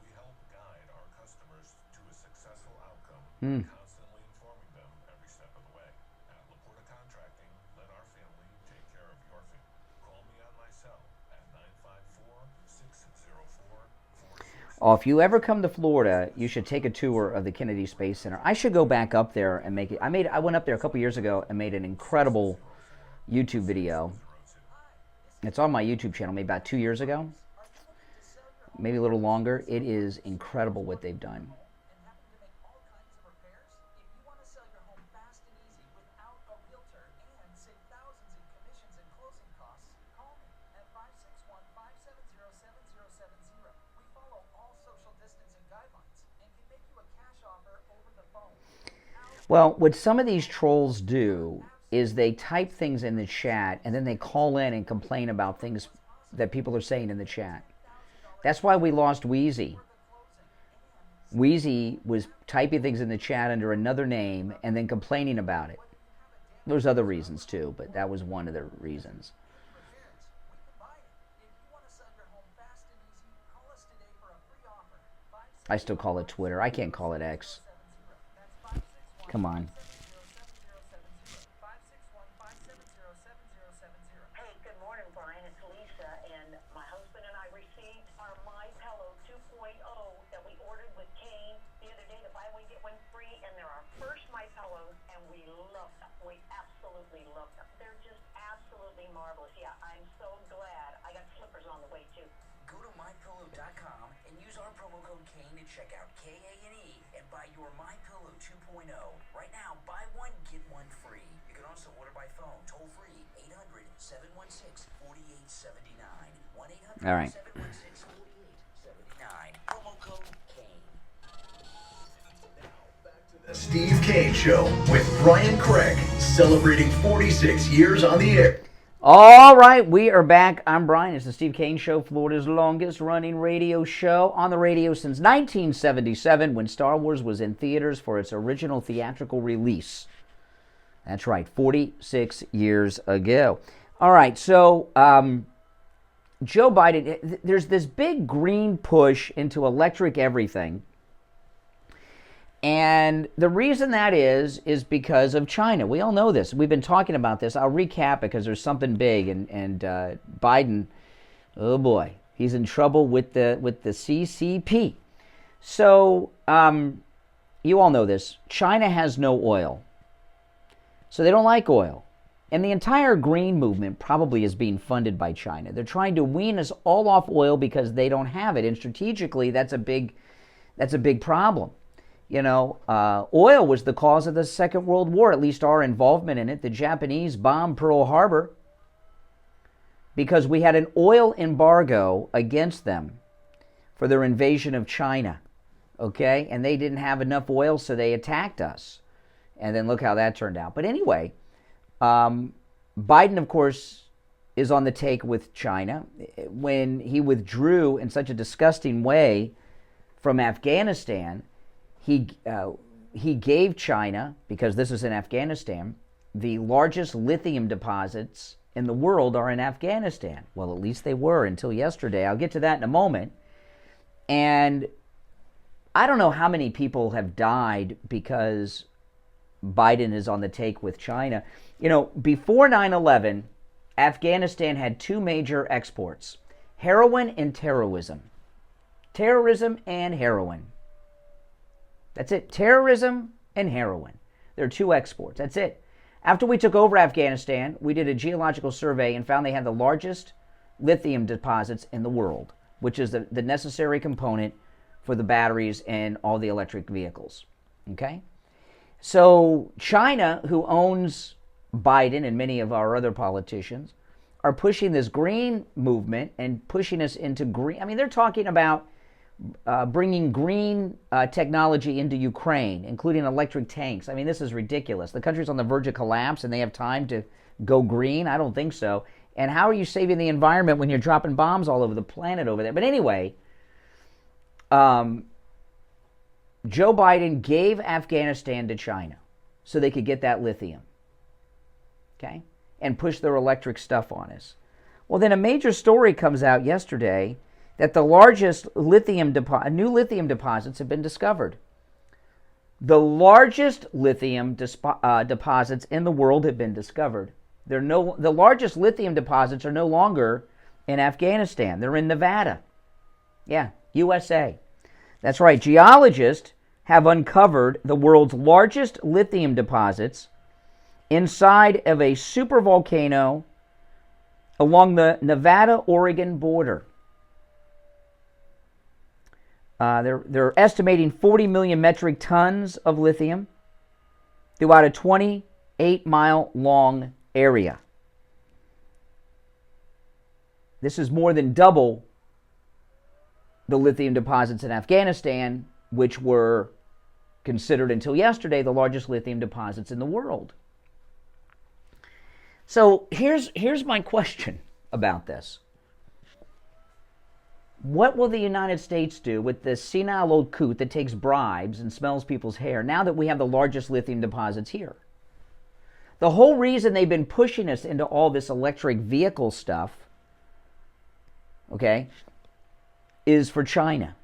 We help guide our customers to a successful outcome, constantly informing them every step of the way. At Laporta Contracting, let our family take care of your family. Call me on my cell at 954-604-46. Oh, if you ever come to Florida, you should take a tour of the Kennedy Space Center. I should go back up there and make it. I went up there a couple years ago and made an incredible YouTube video. It's on my YouTube channel, maybe about 2 years ago, maybe a little longer. It is incredible what they've done. Well, what some of these trolls do is they type things in the chat and then they call in and complain about things that people are saying in the chat. That's why we lost Wheezy. Wheezy was typing things in the chat under another name and then complaining about it. There's other reasons too, but that was one of the reasons. I still call it Twitter. I can't call it X. Come on. Hey, good morning, Brian. It's Lisa, and my husband and I received our My Pillow 2.0 that we ordered with Kane the other day, the buy one get one free, and they're our first My Pillows, and we love them. We absolutely love them. They're just absolutely marvelous. Yeah, I'm so glad. I got slippers on the way too. Go to mypillow.com and use our promo code Kane at checkout, K-A-N-E, and buy your My Pillow 2.0. Right now, buy one, get one free. You can also order by phone, toll free, 800-716-4879. 1-800-716-4879. All right. Promo code Kane. The Steve Kane Show with Brian Craig, celebrating 46 years on the air. All right, we are back. I'm Brian. It's the Steve Kane Show, Florida's longest running radio show on the radio since 1977 when Star Wars was in theaters for its original theatrical release. That's right, 46 years ago. All right, so Joe Biden, there's this big green push into electric everything. And the reason that is because of China. We all know this. We've been talking about this. I'll recap it because there's something big. And Biden, oh boy, he's in trouble with the CCP. So you all know this. China has no oil. So they don't like oil. And the entire green movement probably is being funded by China. They're trying to wean us all off oil because they don't have it. And strategically, that's a big problem. You know, oil was the cause of the Second World War, at least our involvement in it. The Japanese bombed Pearl Harbor because we had an oil embargo against them for their invasion of China, okay? And they didn't have enough oil, so they attacked us. And then look how that turned out. But anyway, Biden, of course, is on the take with China. When he withdrew in such a disgusting way from Afghanistan, he gave China, because this is in Afghanistan, the largest lithium deposits in the world are in Afghanistan. Well, at least they were until yesterday. I'll get to that in a moment. And I don't know how many people have died because Biden is on the take with China. You know, before 9/11, Afghanistan had two major exports, heroin and terrorism. Terrorism and heroin. That's it. Terrorism and heroin. There are two exports. That's it. After we took over Afghanistan, we did a geological survey and found they had the largest lithium deposits in the world, which is the necessary component for the batteries and all the electric vehicles. Okay? So China, who owns Biden and many of our other politicians, are pushing this green movement and pushing us into green. I mean, they're talking about bringing green technology into Ukraine, including electric tanks. I mean, this is ridiculous. The country's on the verge of collapse and they have time to go green? I don't think so. And how are you saving the environment when you're dropping bombs all over the planet over there? But anyway, Joe Biden gave Afghanistan to China so they could get that lithium, okay, and push their electric stuff on us. Well, then a major story comes out yesterday that the largest new lithium deposits have been discovered. The largest lithium deposits in the world have been discovered. The largest lithium deposits are no longer in Afghanistan. They're in Nevada. Yeah, USA. That's right. Geologists have uncovered the world's largest lithium deposits inside of a supervolcano along the Nevada-Oregon border. They're estimating 40 million metric tons of lithium throughout a 28-mile-long area. This is more than double the lithium deposits in Afghanistan, which were considered until yesterday the largest lithium deposits in the world. So here's my question about this. What will the United States do with this senile old coot that takes bribes and smells people's hair now that we have the largest lithium deposits here? The whole reason they've been pushing us into all this electric vehicle stuff, okay, is for China,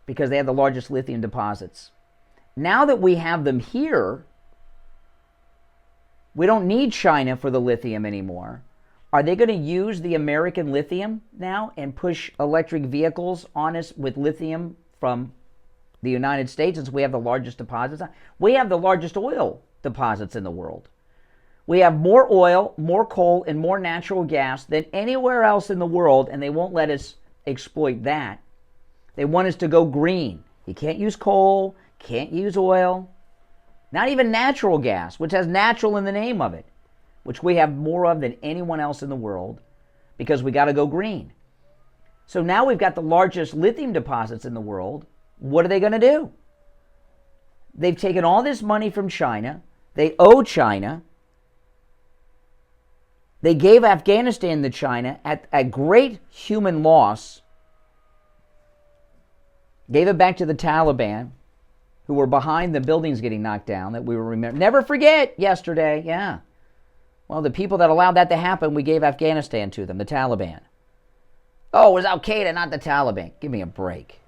because they have the largest lithium deposits. Now that we have them here, we don't need China for the lithium anymore. Are they going to use the American lithium now and push electric vehicles on us with lithium from the United States, since we have the largest deposits? We have the largest oil deposits in the world. We have more oil, more coal, and more natural gas than anywhere else in the world, and they won't let us exploit that. They want us to go green. You can't use coal, can't use oil, not even natural gas, which has natural in the name of it, which we have more of than anyone else in the world, because we got to go green. So now we've got the largest lithium deposits in the world. What are they going to do? They've taken all this money from China. They owe China. They gave Afghanistan to China at great human loss. Gave it back to the Taliban, who were behind the buildings getting knocked down that we were never forget yesterday. Yeah. Well, the people that allowed that to happen, we gave Afghanistan to them, the Taliban. Oh, it was Al-Qaeda, not the Taliban. Give me a break.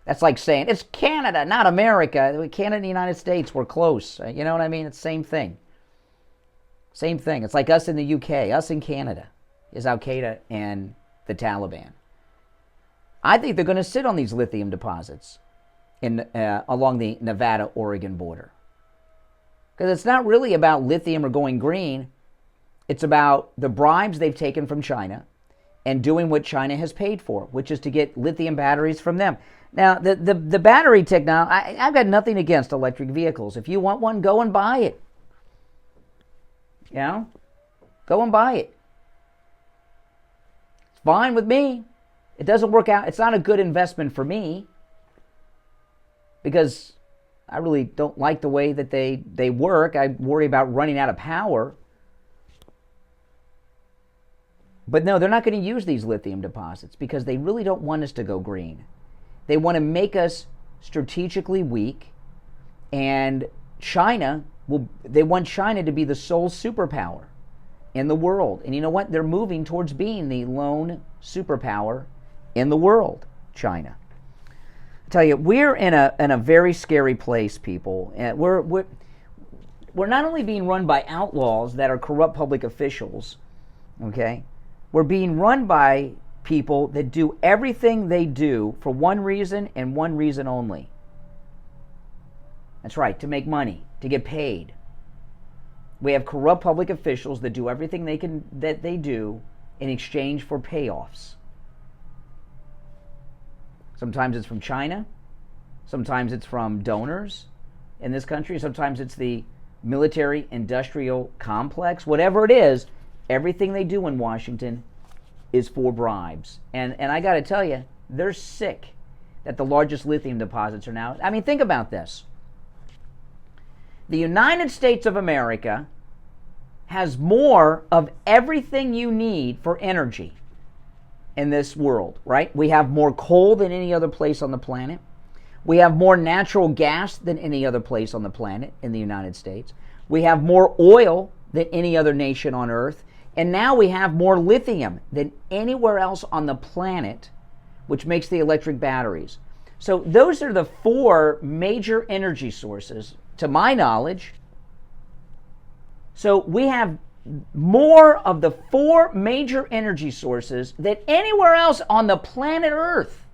That's like saying, it's Canada, not America. Canada and the United States, we're close. You know what I mean? It's the same thing. Same thing. It's like us in the UK, us in Canada, is Al-Qaeda and the Taliban. I think they're going to sit on these lithium deposits along the Nevada-Oregon border. Because it's not really about lithium or going green. It's about the bribes they've taken from China and doing what China has paid for, which is to get lithium batteries from them. Now, the battery technology, I've got nothing against electric vehicles. If you want one, go and buy it. You know? Go and buy it. It's fine with me. It doesn't work out. It's not a good investment for me, because I really don't like the way that they work. I worry about running out of power. But no, they're not going to use these lithium deposits because they really don't want us to go green. They want to make us strategically weak, and they want China to be the sole superpower in the world. And you know what? They're moving towards being the lone superpower in the world, China. I tell you, we're in a very scary place, people. We're not only being run by outlaws that are corrupt public officials, okay? We're being run by people that do everything they do for one reason and one reason only. That's right, to make money, to get paid. We have corrupt public officials that do everything that they do in exchange for payoffs. Sometimes it's from China. Sometimes it's from donors in this country. Sometimes it's the military-industrial complex. Whatever it is, everything they do in Washington is for bribes. And I got to tell you, they're sick that the largest lithium deposits are now. I mean, think about this. The United States of America has more of everything you need for energy in this world, right? We have more coal than any other place on the planet. We have more natural gas than any other place on the planet in the United States. We have more oil than any other nation on earth. And now we have more lithium than anywhere else on the planet, which makes the electric batteries. So those are the four major energy sources, to my knowledge. So we have more of the four major energy sources than anywhere else on the planet Earth.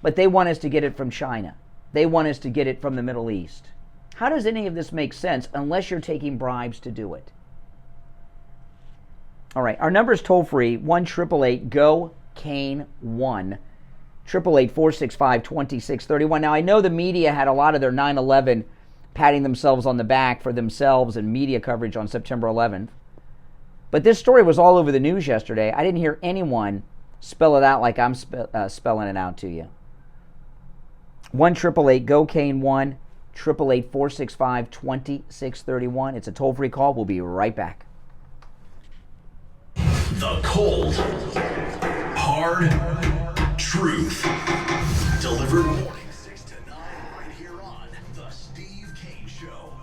But they want us to get it from China. They want us to get it from the Middle East. How does any of this make sense unless you're taking bribes to do it? All right, our number is toll-free, 1-888-GO-CANE-1, 888-465-2631. Now, I know the media had a lot of their 9/11 patting themselves on the back for themselves and media coverage on September 11th. But this story was all over the news yesterday. I didn't hear anyone spell it out like I'm spelling it out to you. 1-888-GO-CANE, 1-888-465-2631. It's a toll-free call. We'll be right back. The cold, hard truth. Delivered mornings 6 to 9 right here on The Steve Kane Show.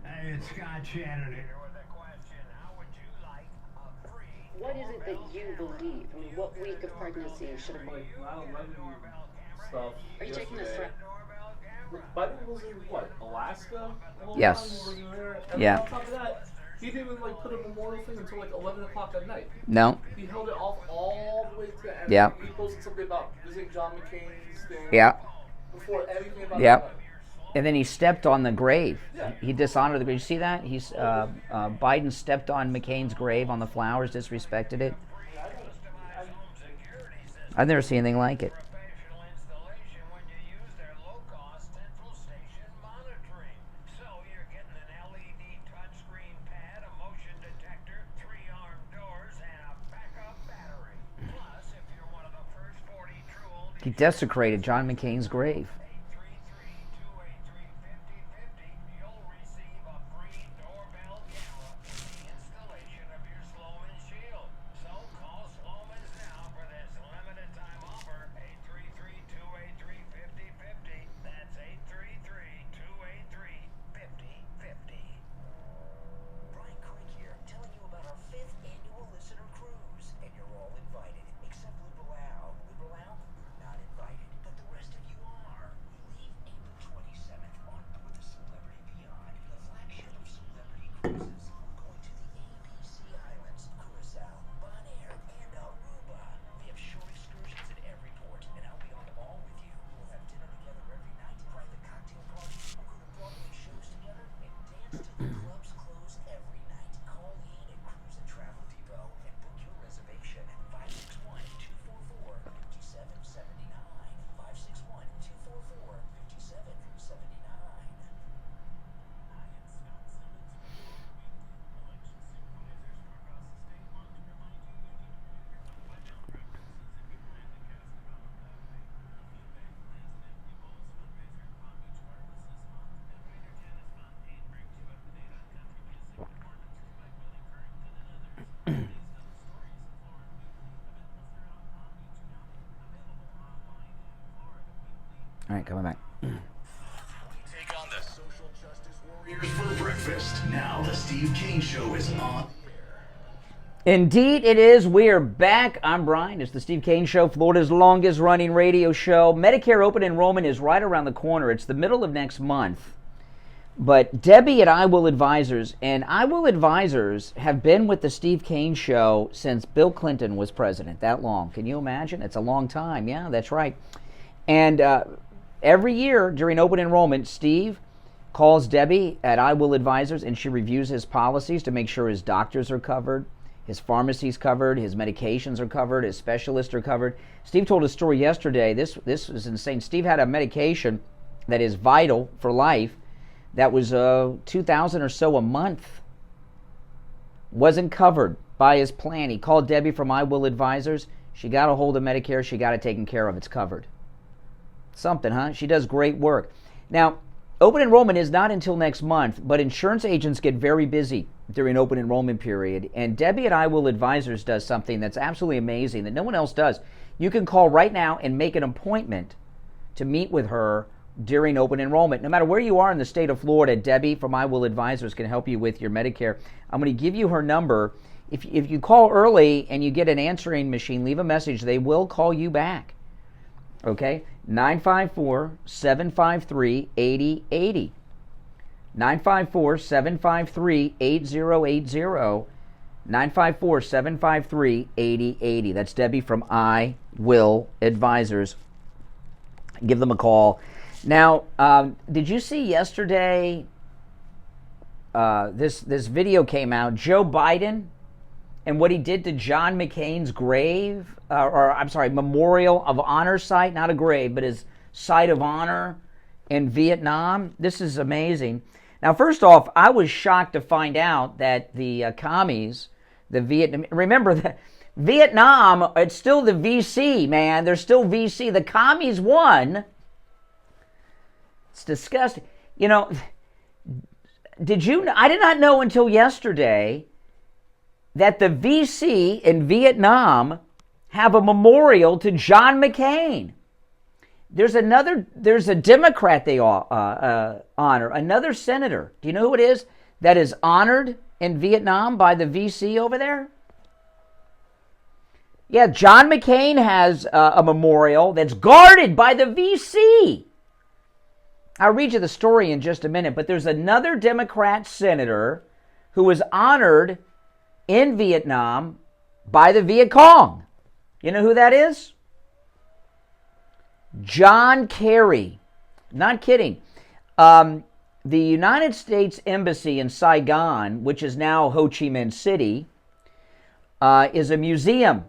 Hey, it's Scott Shannon here with a question. How would you like a free... What is it that you believe? I mean, what week of pregnancy should a boy... Stuff. Are you taking this threat? The Bible was in what? Alaska? Yes. And Yeah. on top of that, he didn't even like put a memorial thing until like 11 o'clock at night. No. He held it off all the way to the end. Yeah. He posted something about visiting John McCain's thing. Yeah. Before anything about Yep. that. And then he stepped on the grave. Yeah. He dishonored the grave. You see that? Biden stepped on McCain's grave on the flowers, disrespected it. I've never seen anything like it. He desecrated John McCain's grave. All right, coming back. Take on the social justice warriors for breakfast. Now the Steve Kane Show is on. Indeed, it is. We are back. I'm Brian. It's the Steve Kane Show, Florida's longest running radio show. Medicare open enrollment is right around the corner. It's the middle of next month. But Debbie at I Will Advisors, and I Will Advisors have been with the Steve Kane Show since Bill Clinton was president. That long. Can you imagine? It's a long time. Yeah, that's right. And every year during open enrollment, Steve calls Debbie at I Will Advisors, and she reviews his policies to make sure his doctors are covered, his pharmacy's covered, his medications are covered, his specialists are covered. Steve told a story yesterday. This was insane. Steve had a medication that is vital for life that was $2,000 or so a month. Wasn't covered by his plan. He called Debbie from I Will Advisors. She got a hold of Medicare. She got it taken care of. It's covered. Something, huh? She does great work. Now, open enrollment is not until next month, but insurance agents get very busy during open enrollment period. And Debbie at I Will Advisors does something that's absolutely amazing that no one else does. You can call right now and make an appointment to meet with her during open enrollment. No matter where you are in the state of Florida, Debbie from I Will Advisors can help you with your Medicare. I'm going to give you her number. If you call early and you get an answering machine, leave a message. They will call you back. Okay? 954-753-8080. 954-753-8080. 954-753-8080. That's Debbie from I Will Advisors. Give them a call. Now, did you see yesterday, this video came out, Joe Biden and what he did to John McCain's grave, Memorial of Honor site, not a grave, but his site of honor in Vietnam? This is amazing. Now, first off, I was shocked to find out that the commies, remember that Vietnam, it's still the VC, man. They're still VC. The commies won It's disgusting. You know, I did not know until yesterday that the VC in Vietnam have a memorial to John McCain. There's a Democrat they honor, another senator. Do you know who it is that is honored in Vietnam by the VC over there? Yeah, John McCain has a memorial that's guarded by the VC. I'll read you the story in just a minute, but there's another Democrat senator who was honored in Vietnam by the Viet Cong. You know who that is? John Kerry. Not kidding. The United States Embassy in Saigon, which is now Ho Chi Minh City, is a museum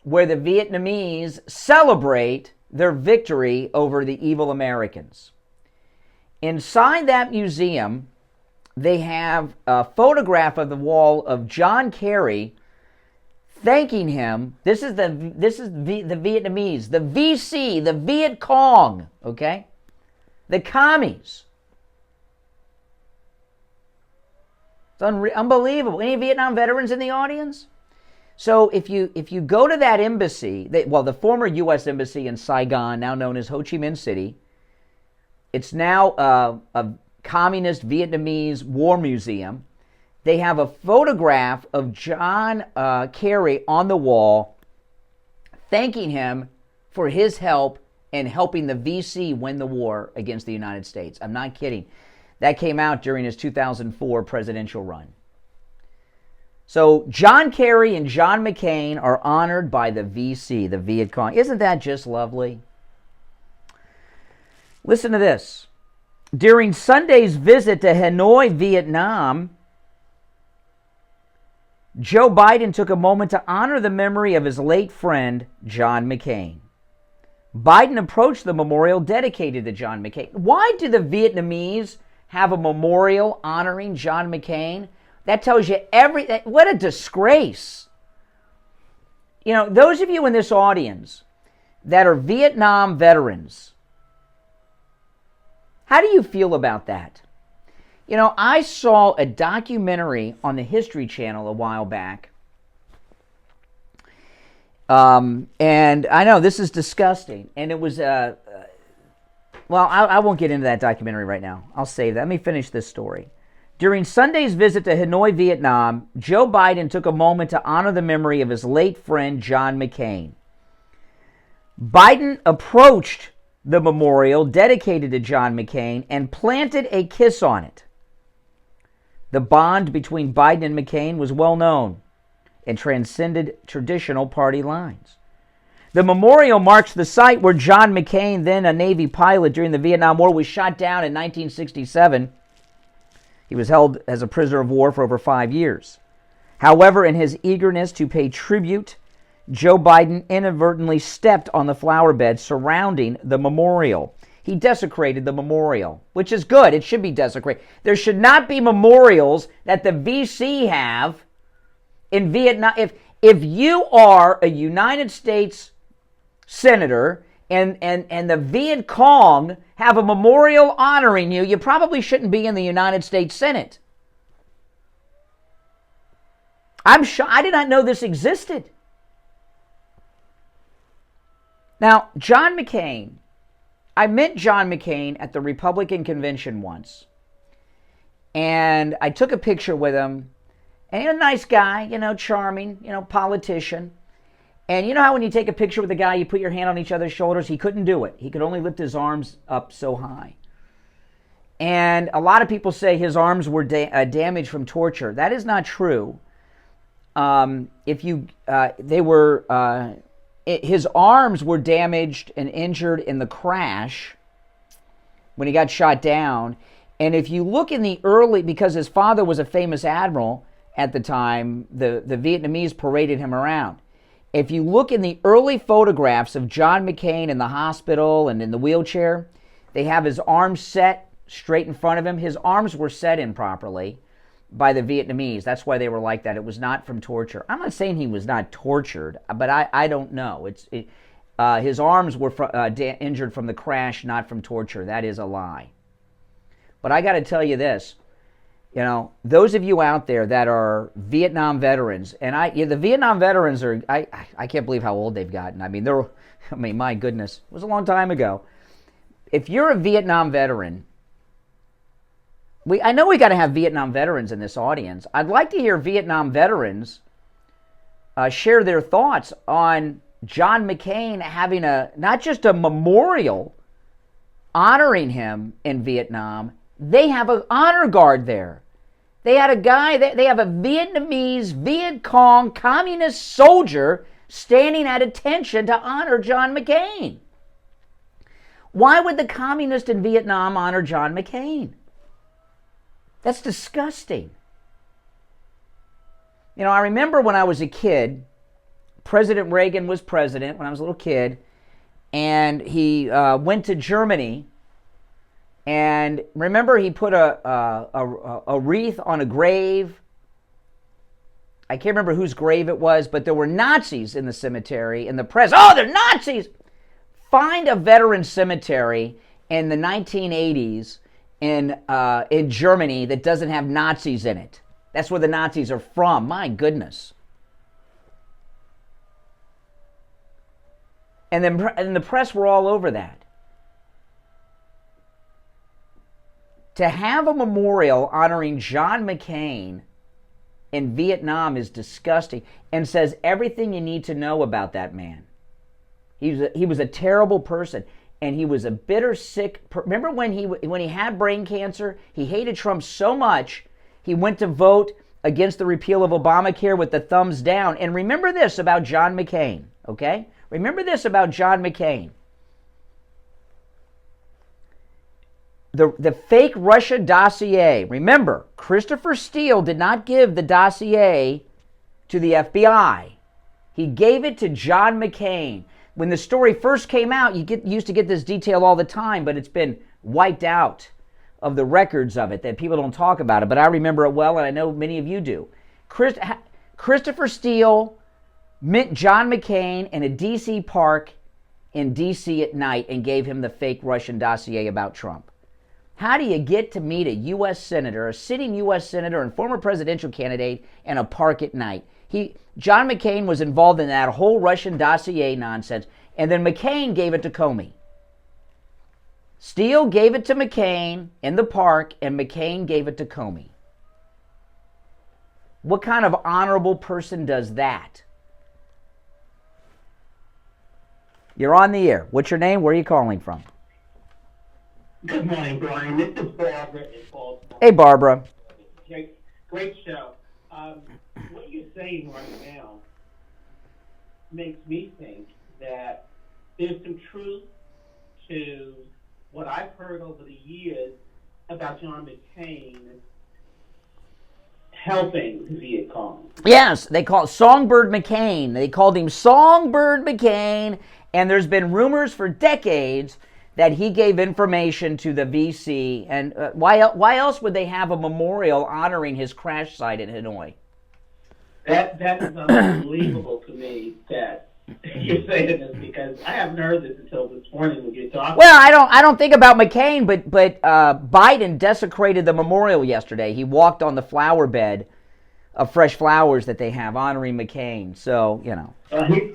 where the Vietnamese celebrate their victory over the evil Americans. Inside that museum, they have a photograph of the wall of John Kerry thanking him. This is the Vietnamese, the VC, the Viet Cong, okay? The commies. It's unbelievable. Any Vietnam veterans in the audience? So if you go to that embassy, the former U.S. embassy in Saigon, now known as Ho Chi Minh City, it's now a communist Vietnamese war museum. They have a photograph of John Kerry on the wall thanking him for his help in helping the VC win the war against the United States. I'm not kidding. That came out during his 2004 presidential run. So John Kerry and John McCain are honored by the VC, the Viet Cong. Isn't that just lovely? Listen to this. During Sunday's visit to Hanoi, Vietnam, Joe Biden took a moment to honor the memory of his late friend, John McCain. Biden approached the memorial dedicated to John McCain. Why do the Vietnamese have a memorial honoring John McCain? That tells you what a disgrace. You know, those of you in this audience that are Vietnam veterans, how do you feel about that? You know, I saw a documentary on the History Channel a while back. And I know this is disgusting. And it was, well, I won't get into that documentary right now. I'll save that. Let me finish this story. During Sunday's visit to Hanoi, Vietnam, Joe Biden took a moment to honor the memory of his late friend, John McCain. Biden approached the memorial dedicated to John McCain and planted a kiss on it. The bond between Biden and McCain was well known and transcended traditional party lines. The memorial marks the site where John McCain, then a Navy pilot during the Vietnam War, was shot down in 1967. He was held as a prisoner of war for over 5 years. However, in his eagerness to pay tribute, Joe Biden inadvertently stepped on the flower bed surrounding the memorial. He desecrated the memorial, which is good. It should be desecrated. There should not be memorials that the VC have in Vietnam. If you are a United States senator and the Viet Cong have a memorial honoring you, you probably shouldn't be in the United States Senate. I'm sure I did not know this existed. Now, John McCain, I met John McCain at the Republican convention once. And I took a picture with him. And he's a nice guy, charming, politician. And you know how when you take a picture with a guy, you put your hand on each other's shoulders? He couldn't do it. He could only lift his arms up so high. And a lot of people say his arms were damaged from torture. That is not true. His arms were damaged and injured in the crash when he got shot down. And if you look in the early, because his father was a famous admiral at the time, the Vietnamese paraded him around. If you look in the early photographs of John McCain in the hospital and in the wheelchair, they have his arms set straight in front of him. His arms were set improperly by the Vietnamese. That's why they were like that. It was not from torture. I'm not saying he was not tortured, but I don't know. his arms were injured from the crash, not from torture. That is a lie. But I got to tell you this. You know, those of you out there that are Vietnam veterans, and the Vietnam veterans are, I can't believe how old they've gotten. I mean, my goodness, it was a long time ago. If you're a Vietnam veteran, I know we got to have Vietnam veterans in this audience. I'd like to hear Vietnam veterans share their thoughts on John McCain having not just a memorial honoring him in Vietnam. They have an honor guard there. They had a guy, they have a Vietnamese Viet Cong communist soldier standing at attention to honor John McCain. Why would the communist in Vietnam honor John McCain? That's disgusting. You know, I remember when I was a kid, President Reagan was president when I was a little kid, and he went to Germany. And remember, he put a wreath on a grave. I can't remember whose grave it was, but there were Nazis in the cemetery. In the press, oh, they're Nazis! Find a veteran cemetery in the 1980s in Germany that doesn't have Nazis in it. That's where the Nazis are from. My goodness. And the press were all over that. To have a memorial honoring John McCain in Vietnam is disgusting and says everything you need to know about that man. He was a terrible person, and he was a bitter, sick. Remember when he had brain cancer? He hated Trump so much, he went to vote against the repeal of Obamacare with the thumbs down. And remember this about John McCain, okay? Remember this about John McCain. The fake Russia dossier. Remember, Christopher Steele did not give the dossier to the FBI. He gave it to John McCain. When the story first came out, you used to get this detail all the time, but it's been wiped out of the records of it, that people don't talk about it. But I remember it well, and I know many of you do. Christopher Steele met John McCain in a D.C. park in D.C. at night and gave him the fake Russian dossier about Trump. How do you get to meet a U.S. senator, a sitting U.S. senator and former presidential candidate, in a park at night? John McCain was involved in that whole Russian dossier nonsense, and then McCain gave it to Comey. Steele gave it to McCain in the park, and McCain gave it to Comey. What kind of honorable person does that? You're on the air. What's your name? Where are you calling from? Good morning, Brian. This is Barbara in Baltimore. Hey, Barbara. Great show. What you're saying right now makes me think that there's some truth to what I've heard over the years about John McCain helping the Viet Cong. Yes, they call it Songbird McCain. They called him Songbird McCain, and there's been rumors for decades that he gave information to the VC. And why else would they have a memorial honoring his crash site in Hanoi? That is unbelievable to me that you're saying this, because I haven't heard this until this morning when you're talking. Well, I don't think about McCain, but Biden desecrated the memorial yesterday. He walked on the flower bed of fresh flowers that they have honoring McCain. So, you know.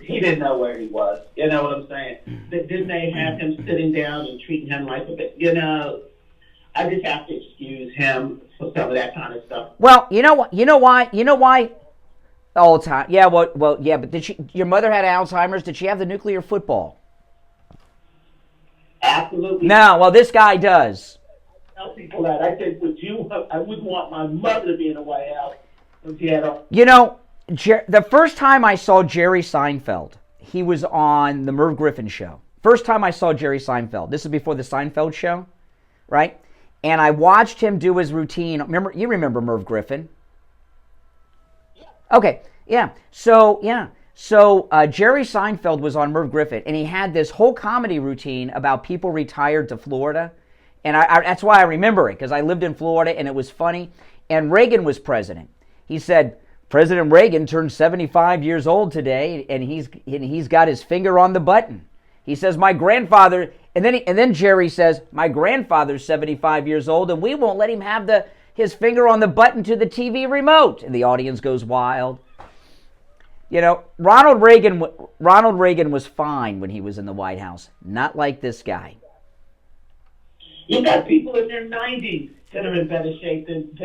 He didn't know where he was. You know what I'm saying? Didn't they have him sitting down and treating him like a bit? You know, I just have to excuse him for some of that kind of stuff. Well, you know what? You know why? All the time. Yeah, well, yeah, but your mother had Alzheimer's. Did she have the nuclear football? Absolutely. No, well, this guy does. I tell people that. I said, I wouldn't want my mother to be in the White House. You know, the first time I saw Jerry Seinfeld, he was on the Merv Griffin show. First time I saw Jerry Seinfeld. This is before the Seinfeld show, right? And I watched him do his routine. You remember Merv Griffin? Okay, yeah. So Jerry Seinfeld was on Merv Griffin, and he had this whole comedy routine about people retired to Florida. And that's why I remember it, because I lived in Florida, and it was funny. And Reagan was president. He said, President Reagan turned 75 years old today, and he's got his finger on the button. He says, my grandfather, and then Jerry says, my grandfather's 75 years old, and we won't let him have his finger on the button to the TV remote. And the audience goes wild. You know, Ronald Reagan was fine when he was in the White House. Not like this guy. You got people in their 90s that are in better shape than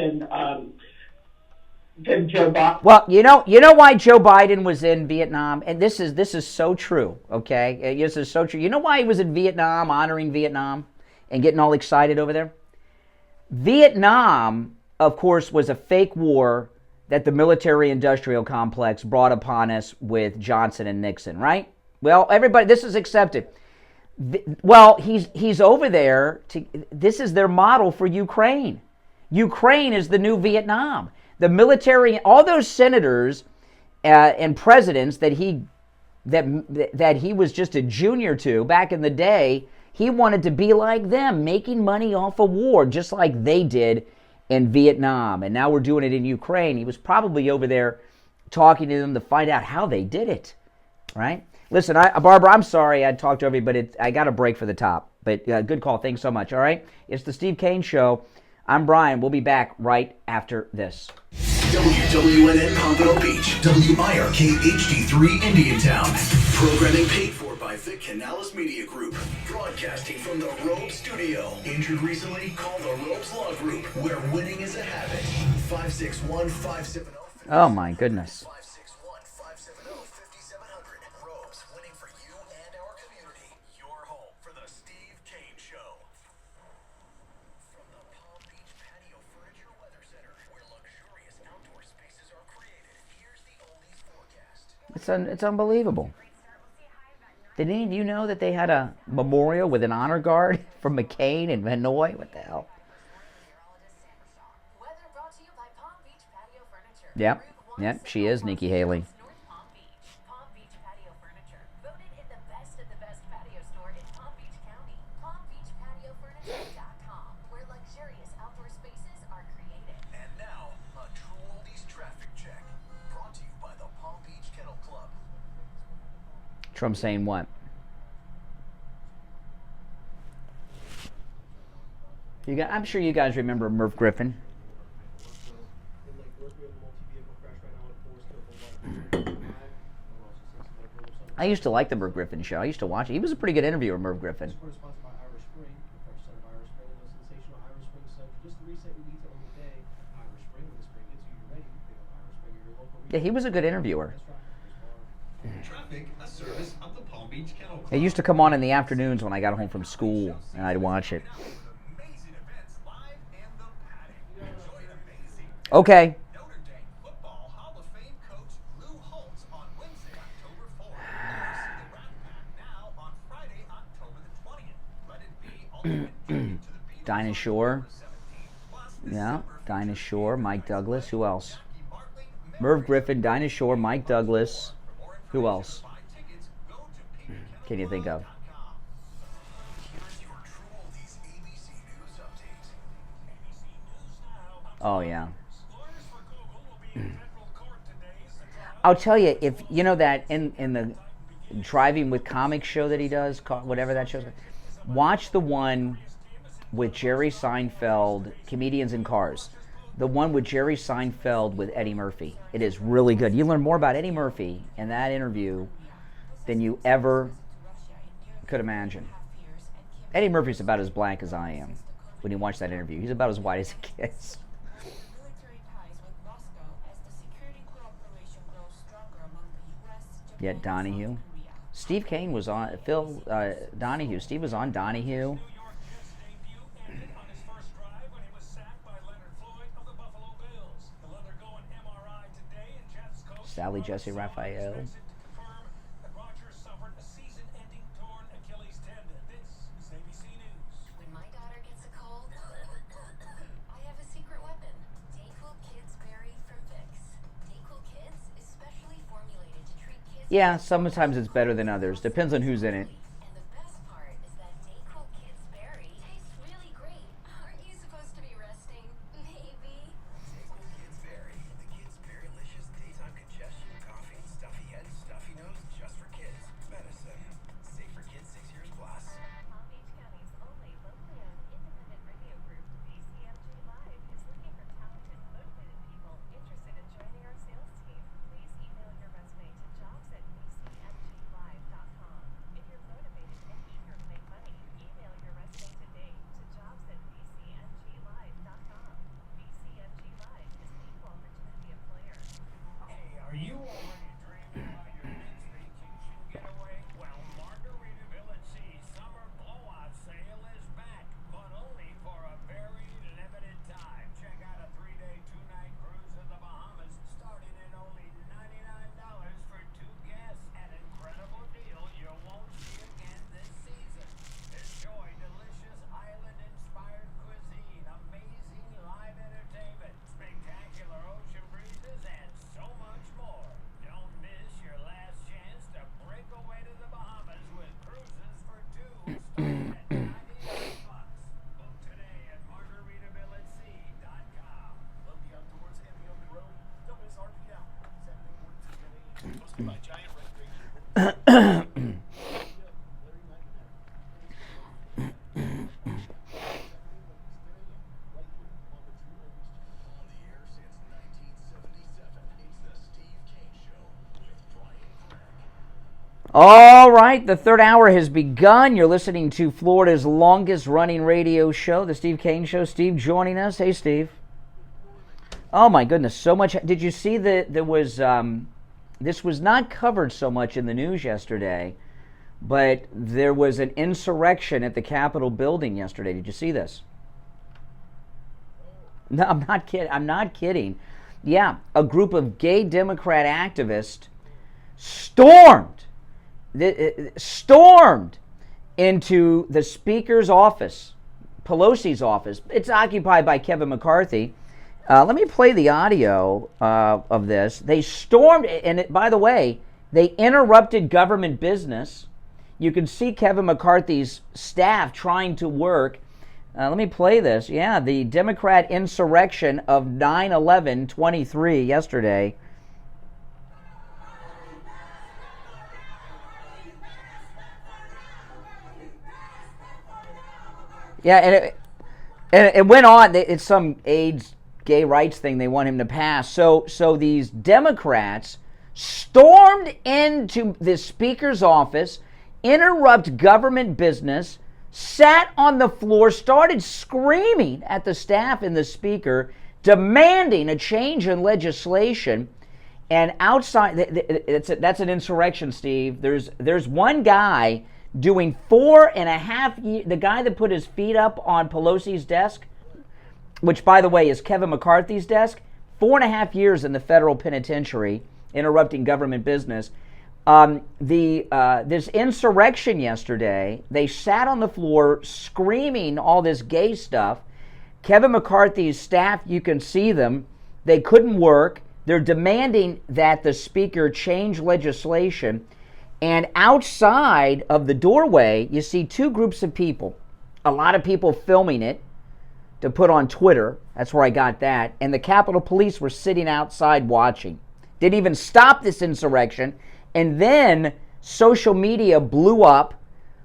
Joe Biden. Well, you know why Joe Biden was in Vietnam, and this is so true. Okay, this is so true. You know why he was in Vietnam, honoring Vietnam, and getting all excited over there? Vietnam, of course, was a fake war that the military-industrial complex brought upon us with Johnson and Nixon, right? Well, everybody, this is accepted. Well, he's over there. This is their model for Ukraine. Ukraine is the new Vietnam. The military, all those senators and presidents that he was just a junior to back in the day, he wanted to be like them, making money off of war, just like they did in Vietnam. And now we're doing it in Ukraine. He was probably over there talking to them to find out how they did it, right? Listen, Barbara, I'm sorry I talked over you, but I got a break for the top. But good call. Thanks so much, all right? It's the Steve Kane Show. I'm Brian. We'll be back right after this. WWNN Pompano Beach, WIRK HD3 Indiantown. Programming paid for by Vic Canales Media Group. Broadcasting from the Robe Studio. Injured recently? Call the Robes Law Group, where winning is a habit. 561-570. Oh, my goodness. 561-570-5700. Robes, winning for you and our community. Your home for the Steve Kane Show. From the Palm Beach Patio Furniture Weather Center, where luxurious outdoor spaces are created, here's the oldies forecast. It's unbelievable. Did any of you know that they had a memorial with an honor guard from McCain in Hanoi? What the hell? Weather brought to you by Palm Beach Patio Furniture. Yep, she is Nikki Haley. North Palm Beach. Palm Beach Patio Furniture. Voted in the best of the best patio store in Palm Beach County. PalmBeachPatioFurniture.com, where luxurious outdoor spaces are created. And now, a True Oldies traffic check. Brought to you by the Palm Beach Kennel Club. Trump saying what? I'm sure you guys remember Merv Griffin. I used to like the Merv Griffin show. I used to watch it. He was a pretty good interviewer, Merv Griffin. Yeah, he was a good interviewer. Traffic, a service of the Palm Beach Kennel Club. It used to come on in the afternoons when I got home from school, and I'd watch it. Okay. Notre Dame Football Hall of Fame coach Lou Holtz on Wednesday, October 4th. The Rat Pack now on Friday, October the 20th. Let it be ultimate tribute to the Beatles. Dinah Shore. Yeah, Dinah Shore, Mike Douglas. Who else? Merv Griffin, Dinah Shore, Mike Douglas. Who else can you think of? Oh, yeah. I'll tell you, if you know that in the Driving with Comics show that he does, whatever that show's, watch the one with Jerry Seinfeld, Comedians in Cars. The one with Jerry Seinfeld with Eddie Murphy. It is really good. You learn more about Eddie Murphy in that interview than you ever could imagine. Eddie Murphy's about as black as I am when you watch that interview. He's about as white as it gets. Yet Donahue. Steve Kane was on, Donahue. Steve was on Donahue. Sally Jesse Raphael. When my daughter gets a cold, I have a secret weapon. Dayquil Kids Berry from Vicks. Dayquil Kids is specially formulated to treat kids. Yeah, sometimes it's better than others. Depends on who's in it. And the best part is that Dayquil Kids Berry tastes really great. Aren't you supposed to be resting? Maybe. Dayquil Kids Berry. The Kids Berry-licious daytime congestion, coughing, stuffy head, stuffy nose, just for kids. Medicine. Safe for kids All right, the third hour has begun. You're listening to Florida's longest running radio show, the Steve Kane Show. Steve joining us. Hey, Steve. Oh, my goodness, so much. Did you see that there was, this was not covered so much in the news yesterday, but there was an insurrection at the Capitol building yesterday. Did you see this? No, I'm not kidding. I'm not kidding. Yeah, a group of gay Democrat activists stormed into the Speaker's office, Pelosi's office. It's occupied by Kevin McCarthy. Let me play the audio of this. They stormed, and by the way, they interrupted government business. You can see Kevin McCarthy's staff trying to work. Let me play this. Yeah, the Democrat insurrection of 9/11/23 yesterday. Yeah, and it went on. It's some AIDS, gay rights thing they want him to pass. So these Democrats stormed into the Speaker's office, interrupt government business, sat on the floor, started screaming at the staff and the Speaker, demanding a change in legislation. And outside, that's an insurrection, Steve. There's one guy doing 4.5 years, the guy that put his feet up on Pelosi's desk, which, by the way, is Kevin McCarthy's desk, 4.5 years in the federal penitentiary, interrupting government business. This insurrection yesterday, they sat on the floor screaming all this gay stuff. Kevin McCarthy's staff, you can see them, they couldn't work. They're demanding that the Speaker change legislation. And outside of the doorway, you see two groups of people. A lot of people filming it to put on Twitter. That's where I got that. And the Capitol Police were sitting outside watching. Didn't even stop this insurrection. And then social media blew up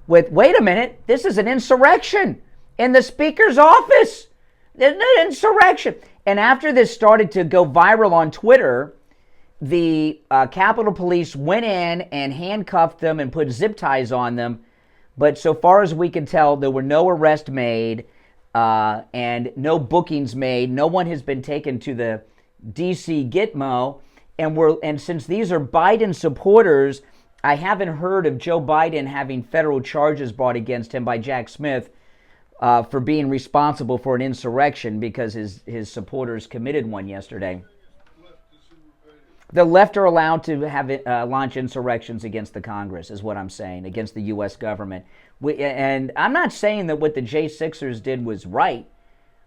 with, wait a minute, this is an insurrection in the Speaker's office. There's an insurrection. And after this started to go viral on Twitter, the Capitol Police went in and handcuffed them and put zip ties on them. But so far as we can tell, there were no arrests made and no bookings made. No one has been taken to the D.C. Gitmo. And since these are Biden supporters, I haven't heard of Joe Biden having federal charges brought against him by Jack Smith for being responsible for an insurrection because his supporters committed one yesterday. The left are allowed to have launch insurrections against the Congress, is what I'm saying, against the U.S. government. And I'm not saying that what the J6ers did was right,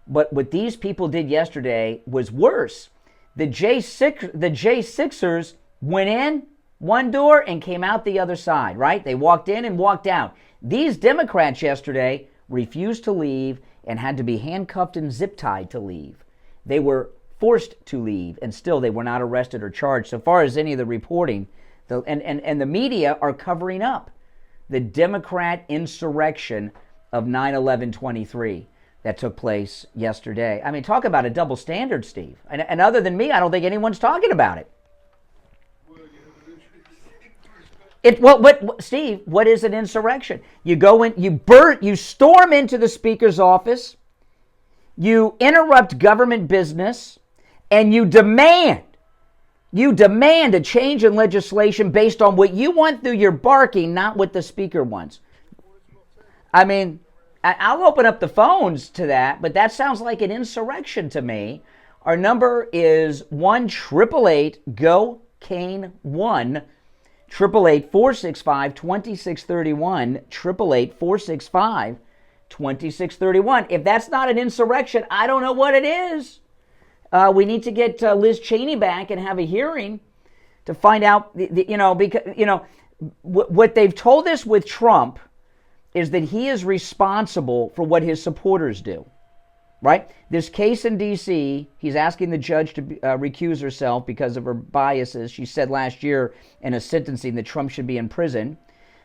but what these people did yesterday was worse. The J6ers went in one door and came out the other side, right? They walked in and walked out. These Democrats yesterday refused to leave and had to be handcuffed and zip-tied to leave. They were forced to leave, and still they were not arrested or charged. So far as any of the reporting, and the media are covering up the Democrat insurrection of 9/11/23 that took place yesterday. I mean, talk about a double standard, Steve. And other than me, I don't think anyone's talking about it. Steve, what is an insurrection? You go in, you storm into the Speaker's office, you interrupt government business, and you demand a change in legislation based on what you want through your barking, not what the Speaker wants. I mean, I'll open up the phones to that, but that sounds like an insurrection to me. Our number is 1-888-GO-KANE 1, 888-465-2631, 888-465-2631. If that's not an insurrection, I don't know what it is. We need to get Liz Cheney back and have a hearing to find out, because what they've told us with Trump is that he is responsible for what his supporters do, right? This case in D.C., he's asking the judge to recuse herself because of her biases. She said last year in a sentencing that Trump should be in prison.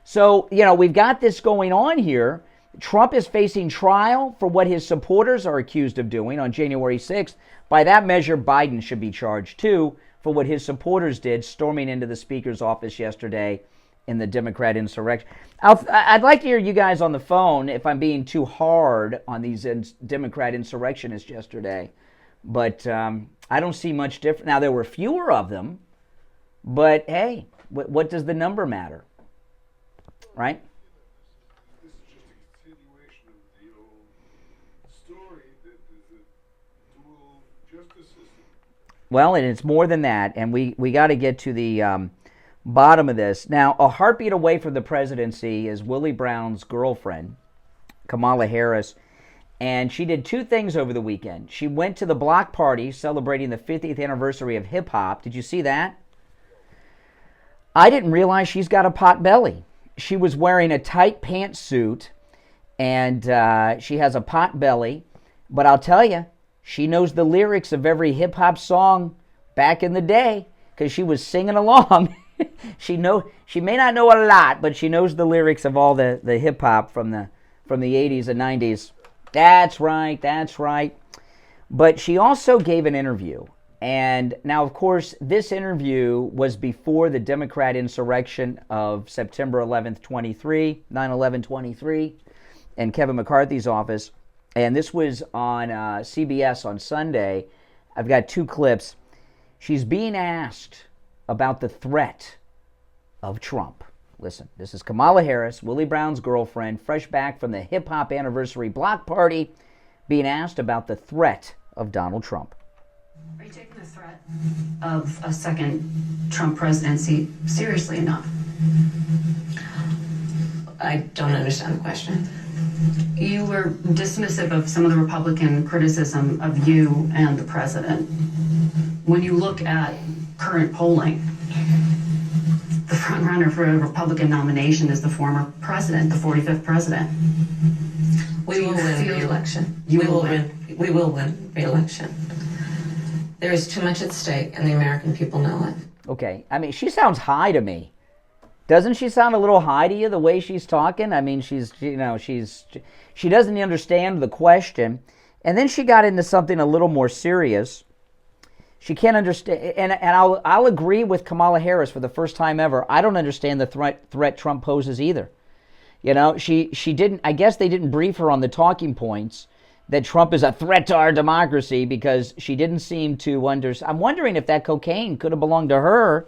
So, we've got this going on here. Trump is facing trial for what his supporters are accused of doing on January 6th. By that measure, Biden should be charged too for what his supporters did, storming into the Speaker's office yesterday in the Democrat insurrection. I'd like to hear you guys on the phone if I'm being too hard on these Democrat insurrectionists yesterday. But I don't see much different. Now, there were fewer of them, but hey, what does the number matter? Right? This is just a continuation of the old story that there's a dual justice system. Well, and it's more than that, and we got to get to the bottom of this. Now, a heartbeat away from the presidency is Willie Brown's girlfriend, Kamala Harris, and she did two things over the weekend. She went to the block party celebrating the 50th anniversary of hip-hop. Did you see that? I didn't realize she's got a pot belly. She was wearing a tight pantsuit, and she has a pot belly, but I'll tell you, she knows the lyrics of every hip-hop song back in the day because she was singing along. She may not know a lot, but she knows the lyrics of all the hip hop from the 80s and 90s. That's right, that's right. But she also gave an interview. And now, of course, this interview was before the Democrat insurrection of September 11th, 9/11/23, and Kevin McCarthy's office. And this was on CBS on Sunday. I've got two clips. She's being asked about the threat of Trump. Listen, this is Kamala Harris, Willie Brown's girlfriend, fresh back from the hip-hop anniversary block party, being asked about the threat of Donald Trump. Are you taking the threat of a second Trump presidency seriously enough? I don't understand the question. You were dismissive of some of the Republican criticism of you and the president. When you look at current polling, the front runner for a Republican nomination is the former president, the 45th president. We will win re-election. We will win re-election. There is too much at stake, and the American people know it. Okay, I mean, she sounds high to me. Doesn't she sound a little high to you the way she's talking? I mean, she doesn't understand the question. And then she got into something a little more serious. She can't understand, and I'll agree with Kamala Harris for the first time ever. I don't understand the threat Trump poses either. You know, she didn't. I guess they didn't brief her on the talking points that Trump is a threat to our democracy because she didn't seem to understand. I'm wondering if that cocaine could have belonged to her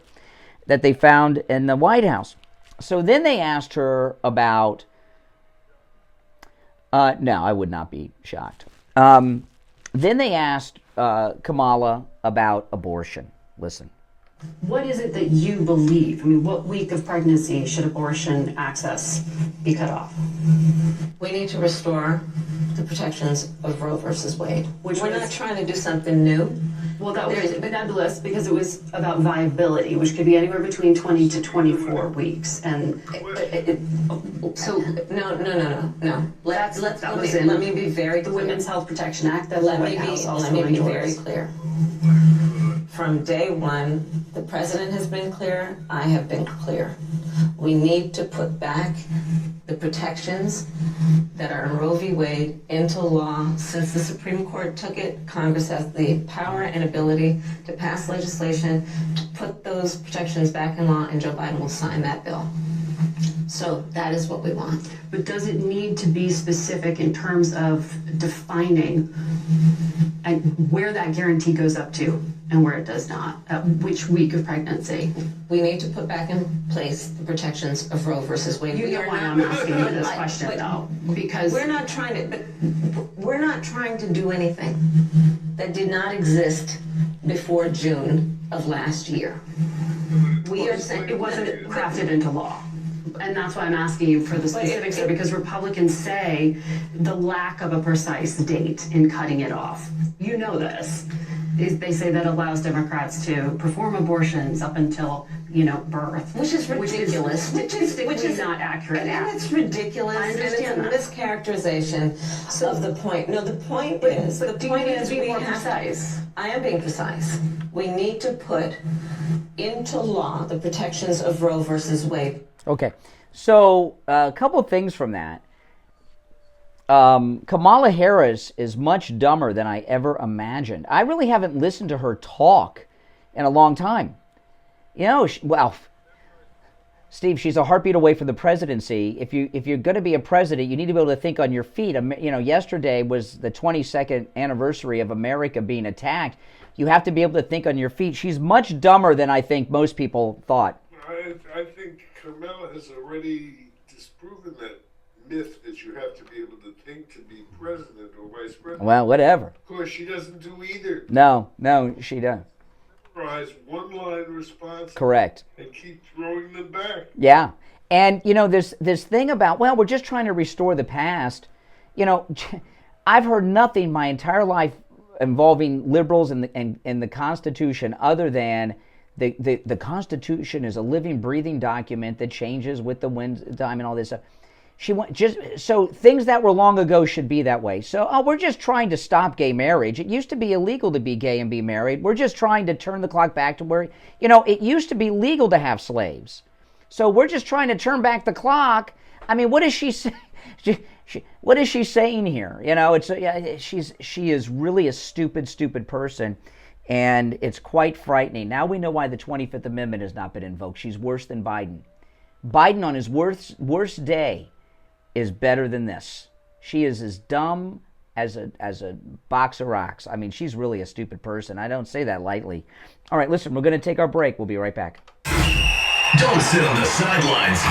that they found in the White House. So then they asked her about. No, I would not be shocked. Then they asked Kamala about abortion. Listen. What is it that you believe? I mean, what week of pregnancy should abortion access be cut off? We need to restore the protections of Roe versus Wade. We're not trying to do something new. Well, that was nebulous because it was about viability, which could be anywhere between 20 to 24 weeks. And so, no. Let me be very clear. The Women's Health Protection Act that the White House also endorsed. Let me be very clear. From day one, the president has been clear, I have been clear. We need to put back the protections that are in Roe v. Wade into law. Since the Supreme Court took it, Congress has the power and ability to pass legislation to put those protections back in law, and Joe Biden will sign that bill. So that is what we want. But does it need to be specific in terms of defining and where that guarantee goes up to and where it does not? At which week of pregnancy? We need to put back in place the protections of Roe versus Wade. You know why I'm asking you this question, though, because we're not trying to do anything that did not exist before June of last year. We are saying it wasn't crafted into law. And that's why I'm asking you for the specifics there, because Republicans say the lack of a precise date in cutting it off. You know this. They say that allows Democrats to perform abortions up until, birth. Which is ridiculous. Which is not accurate. And it's ridiculous. I understand and it's a mischaracterization of the point. No, the point is be more precise. I am being precise. We need to put into law the protections of Roe versus Wade. Okay, so a couple of things from that. Kamala Harris is much dumber than I ever imagined. I really haven't listened to her talk in a long time. Steve, she's a heartbeat away from the presidency. If you're going to be a president, you need to be able to think on your feet. You know, yesterday was the 22nd anniversary of America being attacked. You have to be able to think on your feet. She's much dumber than I think most people thought. I think Kamala has already disproven that myth that you have to be able to think to be president or vice president. Well, whatever. Of course, she doesn't do either. No, she doesn't. Memorize one-line response. Correct. And keep throwing them back. Yeah. And, you know, this thing about, well, we're just trying to restore the past. You know, I've heard nothing my entire life involving liberals and the Constitution other than the Constitution is a living, breathing document that changes with the wind, time, and all this stuff. So things that were long ago should be that way. So, we're just trying to stop gay marriage. It used to be illegal to be gay and be married. We're just trying to turn the clock back to where, you know, it used to be legal to have slaves. So we're just trying to turn back the clock. I mean, what is she saying? What is she saying here? You know, she is really a stupid person, and it's quite frightening. Now we know why the 25th Amendment has not been invoked. She's worse than Biden. Biden on his worst day is better than this. She is as dumb as a box of rocks. I mean, she's really a stupid person. I don't say that lightly. All right, listen, we're going to take our break. We'll be right back. Don't sit on the sidelines.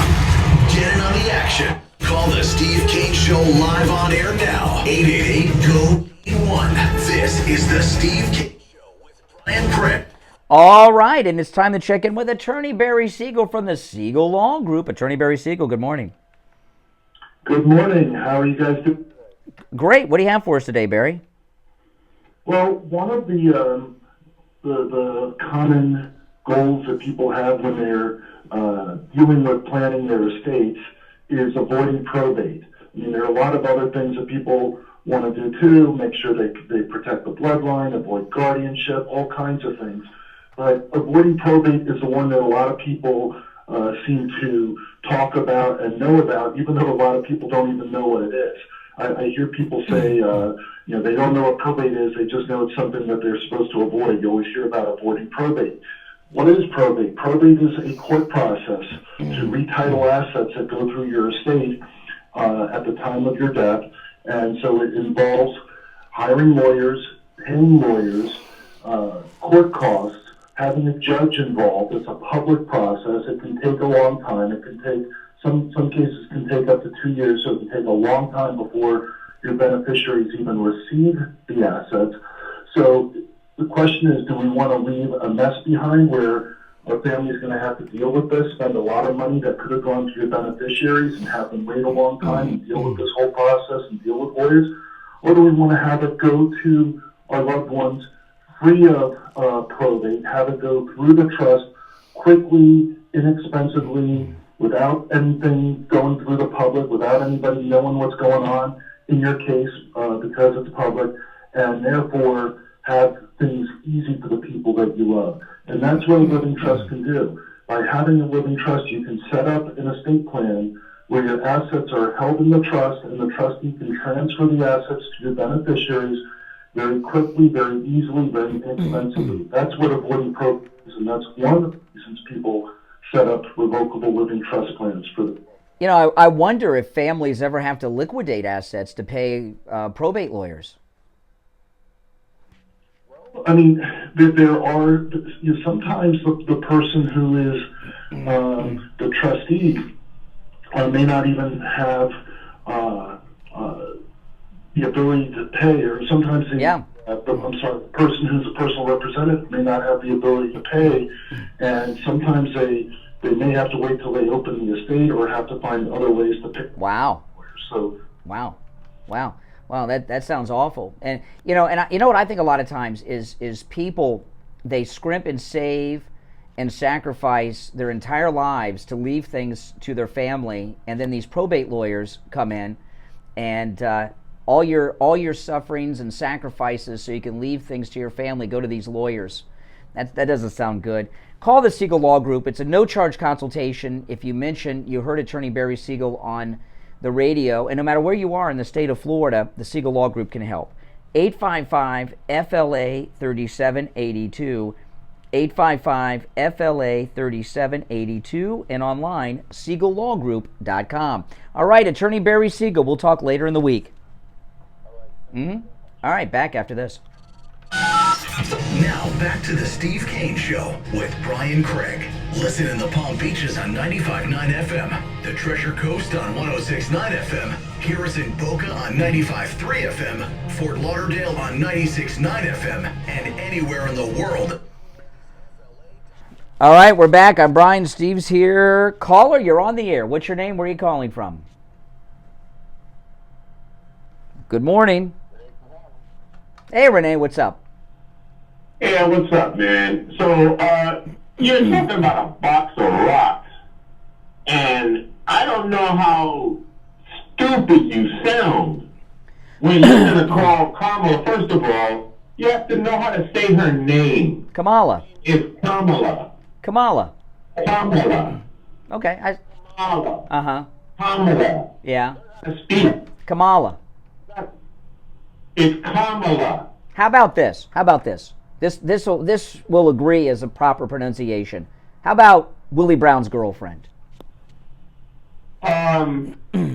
Get in on the action. Call the Steve Kane Show live on air now. 888-GO-1. This is the Steve Kane Show with Brian Pritt. All right, and it's time to check in with Attorney Barry Siegel from the Siegel Law Group. Attorney Barry Siegel, good morning. Good morning. How are you guys doing? Great. What do you have for us today, Barry? Well, one of the common goals that people have when they're dealing with planning their estates is avoiding probate. I mean, there are a lot of other things that people want to do too, make sure they protect the bloodline, avoid guardianship, all kinds of things. But avoiding probate is the one that a lot of people seem to talk about and know about, even though a lot of people don't even know what it is. I hear people say, they don't know what probate is, they just know it's something that they're supposed to avoid. You always hear about avoiding probate. What is probate? Probate is a court process to retitle assets that go through your estate at the time of your death. And so it involves hiring lawyers, paying lawyers, court costs, having a judge involved. It's a public process. It can take a long time. It can take, some cases can take up to 2 years, so it can take a long time before your beneficiaries even receive the assets. So the question is, do we want to leave a mess behind where our family is going to have to deal with this, spend a lot of money that could have gone to your beneficiaries and have them wait a long time and deal with this whole process and deal with lawyers? Or do we want to have it go to our loved ones free of probate, have it go through the trust quickly, inexpensively, without anything going through the public, without anybody knowing what's going on in your case because it's public, and therefore have things easy for the people that you love. And that's what a living trust can do. By having a living trust, you can set up an estate plan where your assets are held in the trust, and the trustee can transfer the assets to your beneficiaries very quickly, very easily, very inexpensively. That's what avoiding probate is, and that's one of the reasons people set up revocable living trust plans for them. You know, I wonder if families ever have to liquidate assets to pay probate lawyers. I mean, there are, sometimes the person who is the trustee may not even have the ability to pay, or sometimes the person who's a personal representative may not have the ability to pay, and sometimes they may have to wait till they open the estate or have to find other ways to pay. Wow. So. Wow. That sounds awful. And you know what I think a lot of times is people, they scrimp and save and sacrifice their entire lives to leave things to their family, and then these probate lawyers come in and all your sufferings and sacrifices so you can leave things to your family go to these lawyers. That doesn't sound good. Call the Siegel Law Group. It's a no-charge consultation. If you mention you heard Attorney Barry Siegel on the radio, and no matter where you are in the state of Florida, the Siegel Law Group can help. 855-FLA-3782, 855-FLA-3782, and online, SiegelLawGroup.com. All right, Attorney Barry Siegel. We'll talk later in the week. All right, back after this. Now back to the Steve Kane Show with Brian Craig. Listen in the Palm Beaches on 95.9 FM, the Treasure Coast on 106.9 FM, Harrison Boca on 95.3 FM, Fort Lauderdale on 96.9 FM, and anywhere in the world. All right, we're back. I'm Brian. Steve's here. Caller, you're on the air. What's your name? Where are you calling from? Good morning. Hey, Renee, what's up? Yeah, what's up, man? So, you're talking about a box of rocks, and I don't know how stupid you sound when you're going to call Kamala. First of all, you have to know how to say her name. Kamala. It's Kamala. Kamala. Kamala. Okay. Kamala. Uh-huh. Kamala. Yeah. Speak. Kamala. It's Kamala. How about this? This will agree as a proper pronunciation. How about Willie Brown's girlfriend? How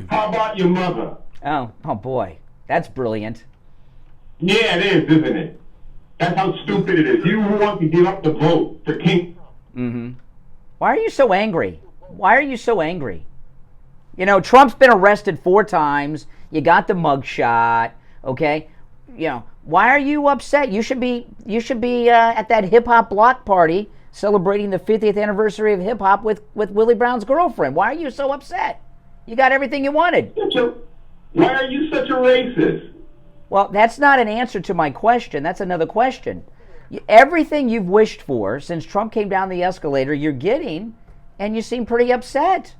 about your mother? Oh boy, that's brilliant. Yeah, it is, isn't it? That's how stupid it is. You want to give up the vote for King. Mm-hmm. Why are you so angry? You know, Trump's been arrested 4 times. You got the mugshot. Okay, you know, why are you upset? You should be at that hip hop block party celebrating the 50th anniversary of hip hop with Willie Brown's girlfriend. Why are you so upset? You got everything you wanted. Why are you such a racist? Well, that's not an answer to my question. That's another question. Everything you've wished for since Trump came down the escalator, you're getting, and you seem pretty upset.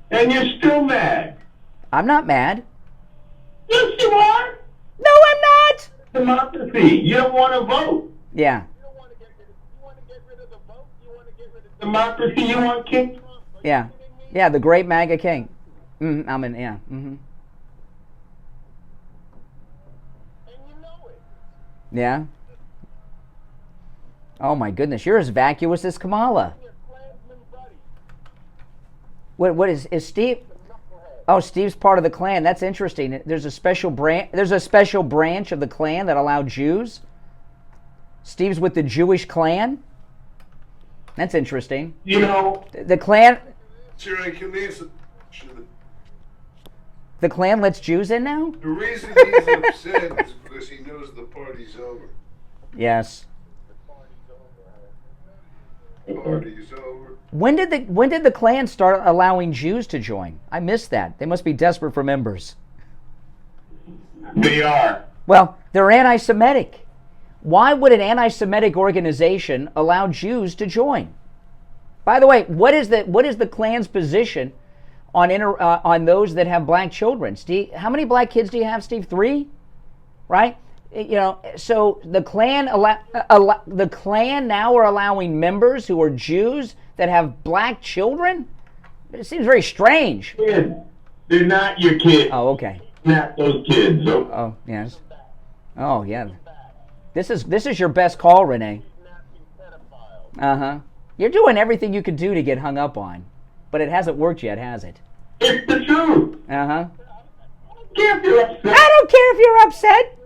And you're still mad. I'm not mad. Yes, you are. No, I'm not. Democracy. You don't want to vote. Yeah. Democracy. You want King Trump. Yeah. Yeah, the great MAGA king. I'm in, yeah. Mm-hmm. Yeah. Oh my goodness, you're as vacuous as Kamala. What is Steve? Oh, Steve's part of the Klan. That's interesting. There's a special branch. There's a special branch of the Klan that allowed Jews. Steve's with the Jewish Klan. That's interesting. You know, the Klan. Sure, I can answer. The Klan lets Jews in now? The reason he's upset is because he knows the party's over. Yes. The party's over. When did the Klan start allowing Jews to join? I missed that. They must be desperate for members. They are. Well, they're anti-Semitic. Why would an anti-Semitic organization allow Jews to join? By the way, what is the Klan's position on those that have black children? Steve, how many black kids do you have, Steve? 3, right? You know, so the Klan now are allowing members who are Jews that have black children. It seems very strange. Kids. They're not your kids. Oh, okay. Not those kids. Oh, yes. Oh, yeah. This is your best call, Renee. Uh-huh. You're doing everything you could do to get hung up on, but it hasn't worked yet, has it? It's the truth. Uh-huh. I don't care if you're upset.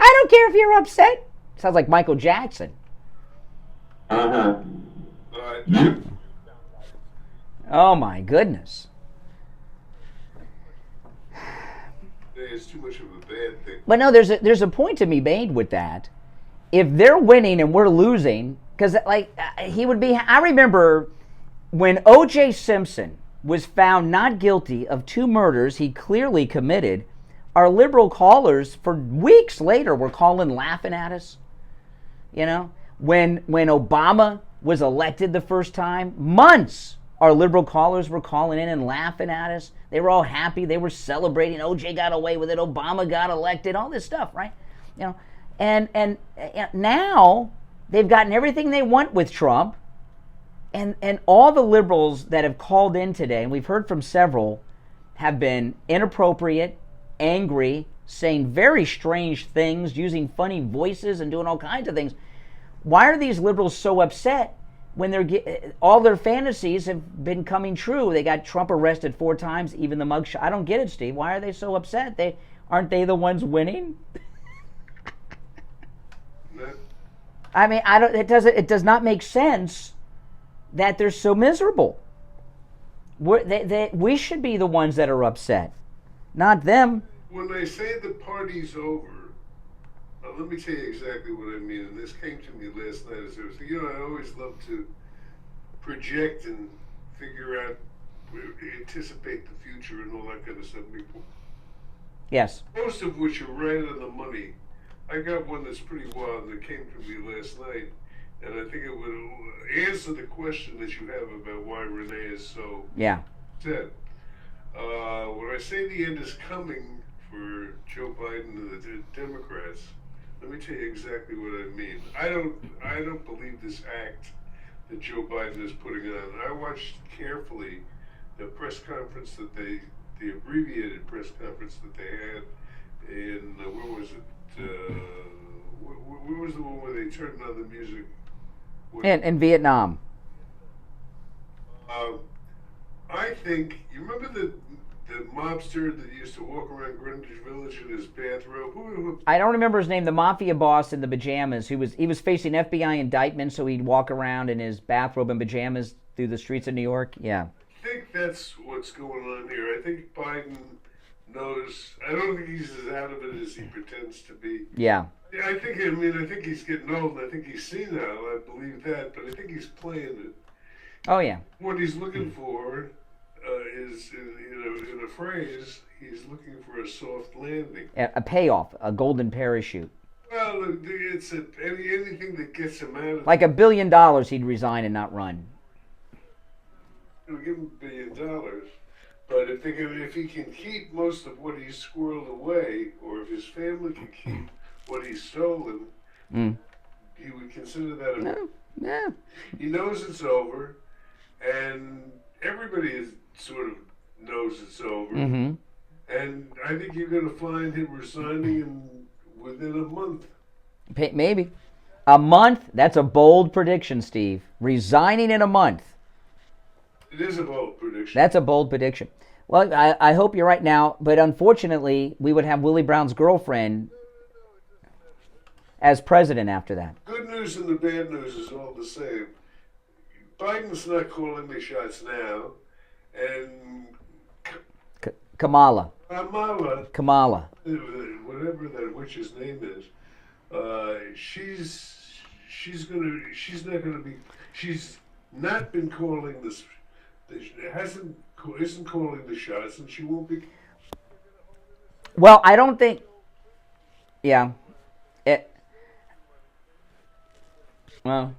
I don't care if you're upset. Sounds like Michael Jackson. Uh-huh. Oh, my goodness. It's too much of a bad thing. But no, there's a point to be made with that. If they're winning and we're losing, because he would be. I remember when O.J. Simpson was found not guilty of 2 murders he clearly committed. Our liberal callers for weeks later were calling, laughing at us. You know, when Obama was elected the first time, months our liberal callers were calling in and laughing at us. They were all happy. They were celebrating. OJ got away with it. Obama got elected. All this stuff, right? You know, and now they've gotten everything they want with Trump, and all the liberals that have called in today, and we've heard from several, have been inappropriate, angry, saying very strange things, using funny voices and doing all kinds of things. Why are these liberals so upset when all their fantasies have been coming true? They got Trump arrested 4 times, even the mugshot. I don't get it, Steve. Why are they so upset? Aren't they the ones winning? I mean, it does not make sense that they're so miserable. We should be the ones that are upset, not them. When they say the party's over, let me tell you exactly what I mean. And this came to me last night as I was, I always love to project and figure out, anticipate the future and all that kind of stuff. Yes. Most of which are right on the money. I got one that's pretty wild that came to me last night, and I think it would answer the question that you have about why Renee is so upset. When I say the end is coming for Joe Biden and the Democrats, let me tell you exactly what I mean. I don't believe this act that Joe Biden is putting on. I watched carefully the press conference the abbreviated press conference that they had in where was it? Where was the one where they turned on the music? In Vietnam. I think you remember the mobster that used to walk around Greenwich Village in his bathrobe. I don't remember his name. The mafia boss in the pajamas. He was facing FBI indictment, so he'd walk around in his bathrobe and pajamas through the streets of New York. Yeah. I think that's what's going on here. I think Biden knows. I don't think he's as out of it as he pretends to be. Yeah. I think he's getting old. I think he's senile. I believe that, but I think he's playing it. Oh yeah. What he's looking for is, in a phrase, he's looking for a soft landing. A payoff, a golden parachute. Well, it's anything that gets him out of like $1 billion, he'd resign and not run. We'll give him $1 billion. But if he can keep most of what he's squirreled away, or if his family can keep what he's stolen, he would consider that a... He knows it's over, and everybody sort of knows it's over. Mm-hmm. And I think you're going to find him resigning within a month. Maybe. A month? That's a bold prediction, Steve. Resigning in a month. It is a bold prediction. That's a bold prediction. Well, I hope you're right now, but unfortunately, we would have Willie Brown's girlfriend as president after that. Good news and the bad news is all the same. Biden's not calling the shots now, and Kamala, whatever that witch's name is, she's not been calling this. Isn't calling the shots, and she won't be. Well, I don't think. Yeah. Well.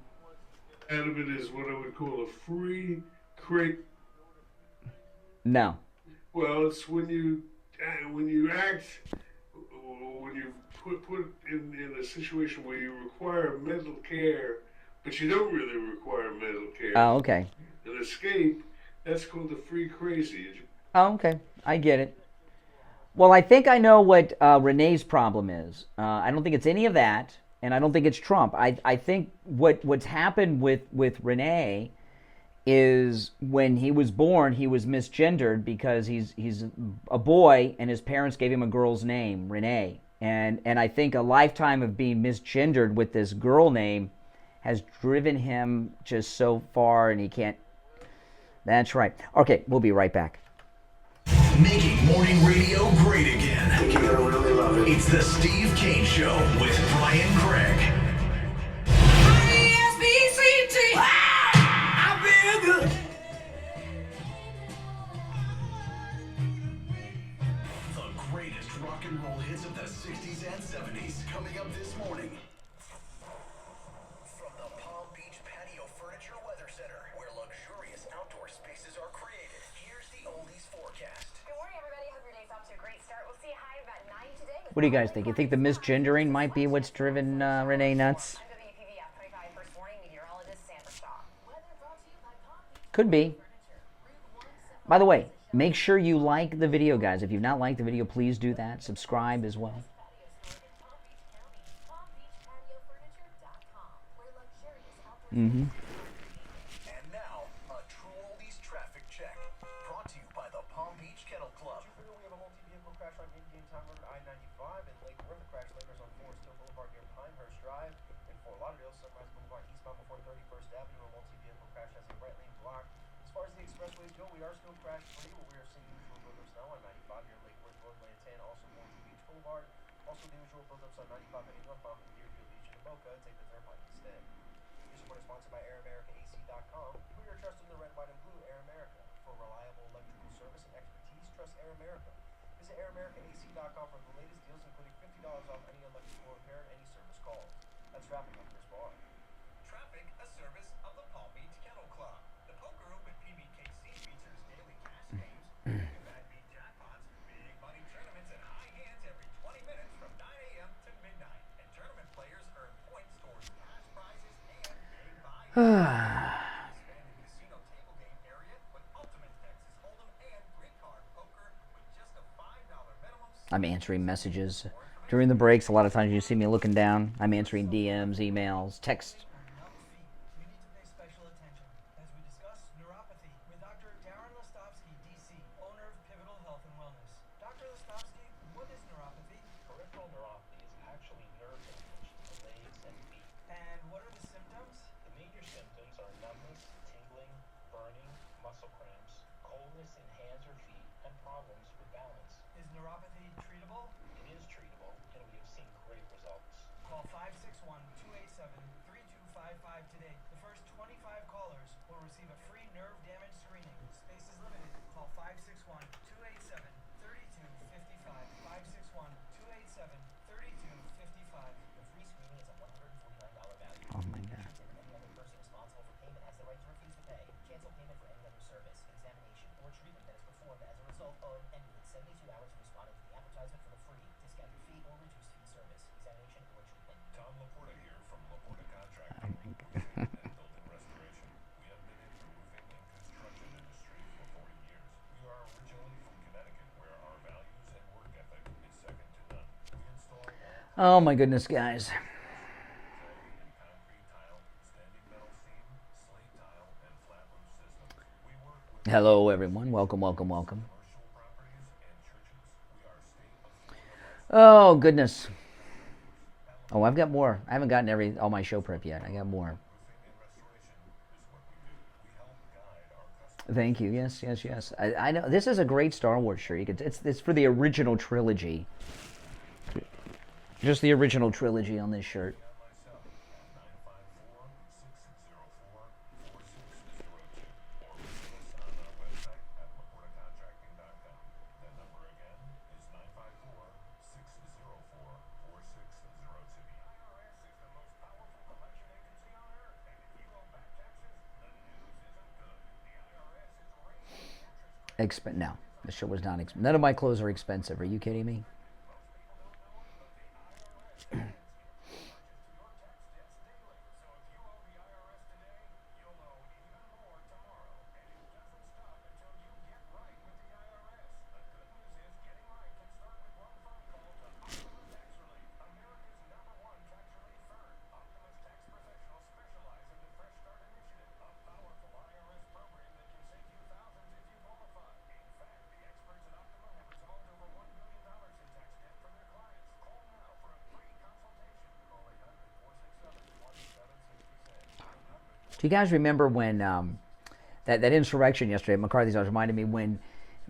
Out of it is what I would call a free crate. No. Well, it's when you act, when you put in a situation where you require mental care, but you don't really require mental care. Oh, okay. An escape. That's called the free crazy. Oh, okay. I get it. Well, I think I know what Renee's problem is. I don't think it's any of that, and I don't think it's Trump. I think what's happened with Renee is when he was born, he was misgendered because he's a boy, and his parents gave him a girl's name, Renee. And I think a lifetime of being misgendered with this girl name has driven him just so far, and he can't. That's right. Okay, we'll be right back. Making morning radio great again. I think you're gonna really love it. It's the Steve Kane Show with Brian Craig. R-E-S-B-C-T. I feel good. The greatest rock and roll hits of the 60s and 70s coming up this morning. From the Palm Beach Patio Furniture Weather Center, where luxurious outdoor spaces are created, here's the oldies forecast. Good morning, everybody. Hope your day's off to a great start. We'll see a high of about 9 today. What do you guys think? You think the misgendering might be what's driven Renee nuts? Could be. By the way, make sure you like the video, guys. If you've not liked the video, please do that. Subscribe as well. Mm-hmm. And now, a True Oldies traffic check. Brought to you by the Palm Beach Kennel Club. We have a multi-vehicle crash on Indian Time Road I-95 and Lake Worth. The crash lingers on Forest Hill Boulevard near Pinehurst Drive. In Fort Lauderdale, Sunrise Boulevard eastbound before 31st Avenue. A multi-vehicle crash has a right lane blocked. As far as the expressways go, we are still crash-free, but we are seeing usual buildups now on 95 near Lake Worth Road, Lantan, also Morton Beach Boulevard. Also the usual buildups on 95 heading northbound from Deerfield Beach and Boca. Take the turnpike instead. This report is sponsored by AirAmericaAC.com. Put your trust in the red, white, and blue Air America. For reliable electrical service and expertise, trust Air America. Visit AirAmericaAC.com for the latest deals, including $50 off any electrical repair and any service calls. That's traffic on Chris Barr. Traffic, a service of the Palm Beach Kennel Club. The poker room at PBKC features daily cash games, bad beat jackpots, big money tournaments, and high hands every 20 minutes from 9 a.m. to midnight. And tournament players earn points towards cash prizes and big buy-ins. Expanded casino table game area with ultimate Texas Hold'em and green card poker with just a $5 minimum. I'm answering messages. During the breaks, a lot of times you see me looking down. I'm answering DMs, emails, text. We need to pay special attention as we discuss neuropathy with Dr. Darren Lestovsky, DC, owner of Pivotal Health and Wellness. Dr. Lestovsky, what is neuropathy? Peripheral neuropathy is actually nerve damage to the legs and feet. And what are the symptoms? The major symptoms are numbness, tingling, burning, muscle cramps, coldness in hands or feet, and problems with balance. Is neuropathy treatable? It is treatable, and we have seen great results. Call 561-287-3255 today. The first 25 callers will receive a free nerve damage screening. Space is limited. Call 561-287-3255. 561-287-3255. The free screening is a $149 value. Oh my God. Any other person responsible for payment has the right to refuse to pay. Cancel payment for any other service, examination, or treatment that is performed as a result of and within 72 hours of responding to the advertisement for the free, discounted fee, or reduced fee service, examination, or treatment. Tom Laporta here from Laporta Contracting. Roofing and building restoration. We have been in the roofing and construction industry for 40 years. We are originally from Connecticut, where our values and work ethic is second to none. We install Oh my goodness, guys. Hello, everyone. Welcome, welcome, welcome. Oh, goodness. Oh, I've got more. I haven't gotten all my show prep yet. I got more. Thank you. Yes, yes, yes. I know this is a great Star Wars shirt. You could, it's for the original trilogy. Just the original trilogy on this shirt. No, the shirt was not expensive. None of my clothes are expensive. Are you kidding me? Do you guys remember when that insurrection yesterday at McCarthy's house reminded me when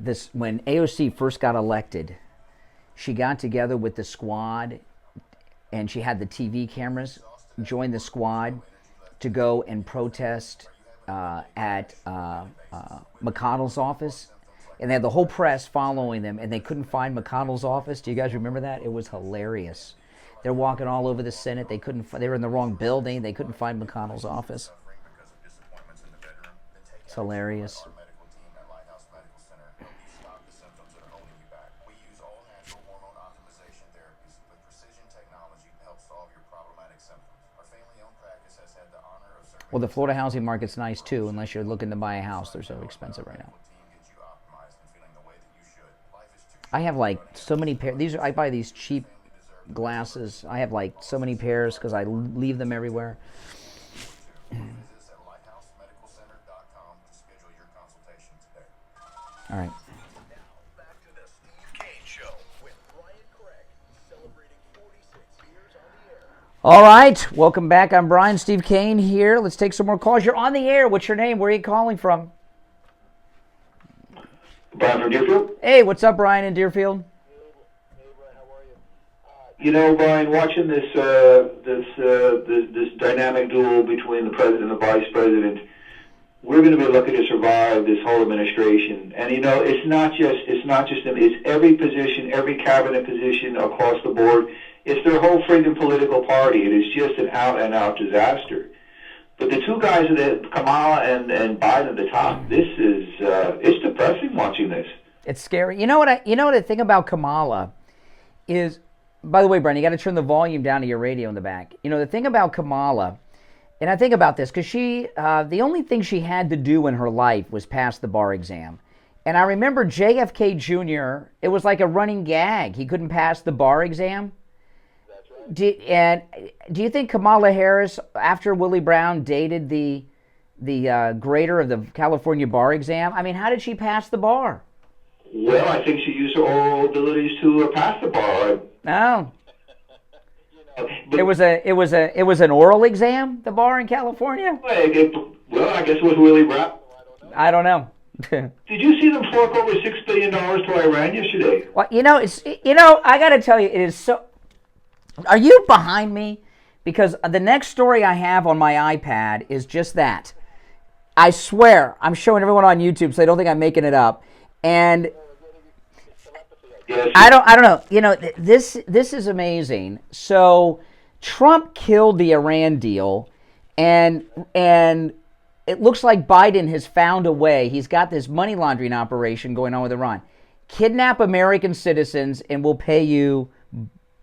AOC first got elected, she got together with the squad and she had the TV cameras join the squad to go and protest at McConnell's office. And they had the whole press following them and they couldn't find McConnell's office. Do you guys remember that? It was hilarious. They're walking all over the Senate. They were in the wrong building. They couldn't find McConnell's office. It's hilarious. Well, the Florida housing market's nice too, unless you're looking to buy a house. They're so expensive right now. I have like so many pairs. I buy these cheap glasses. I have like so many pairs because I leave them everywhere. All right. Back to the Steve Kane Show with Brian Craig, celebrating 46 years on the air. All right, welcome back. I'm Brian, Steve Kane here. Let's take some more calls. You're on the air. What's your name? Where are you calling from? Brian from Deerfield. Hey, what's up, Brian in Deerfield? You know, Brian, watching this dynamic duel between the president and the vice president, we're going to be lucky to survive this whole administration. And you know, it's not just them; it's every position, every cabinet position across the board. It's their whole freaking political party. It is just an out-and-out disaster. But the two guys, Kamala and Biden at the top, this is it's depressing watching this. It's scary. You know what I think about Kamala is. By the way, Brian, you got to turn the volume down to your radio in the back. You know, the thing about Kamala, and I think about this, because she, the only thing she had to do in her life was pass the bar exam. And I remember JFK Jr., it was like a running gag. He couldn't pass the bar exam. That's right. Do you think Kamala Harris, after Willie Brown dated the grader of the California bar exam, I mean, how did she pass the bar? Well, I think she used her oral abilities to pass the bar. Oh. It was an oral exam, the bar in California? Well, I guess it was Willie Brown. I don't know. Did you see them fork over $6 billion to Iran yesterday? Well, I got to tell you, it is so. Are you behind me? Because the next story I have on my iPad is just that. I swear, I'm showing everyone on YouTube, so I don't think I'm making it up. And I don't know. You know, this is amazing. So Trump killed the Iran deal, and it looks like Biden has found a way. He's got this money laundering operation going on with Iran. Kidnap American citizens, and we'll pay you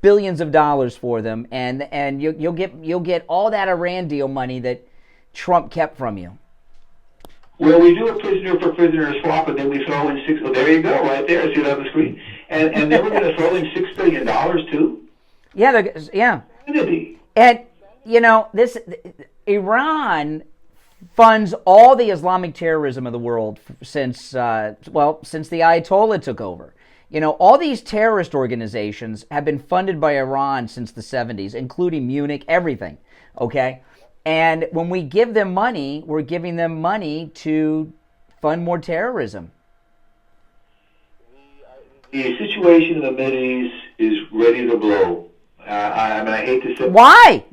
billions of dollars for them, and you'll get all that Iran deal money that Trump kept from you. Well, we do a prisoner for prisoner swap, and then we throw in six. Oh, there you go, right there. See it on the screen. And then we're going to throw in $6 billion too. Yeah, and you know this. Iran funds all the Islamic terrorism of the world since the Ayatollah took over. You know, all these terrorist organizations have been funded by Iran since the 70s, including Munich, everything. Okay. And when we give them money, we're giving them money to fund more terrorism. The situation in the Mideast is ready to blow. I hate to say. Why?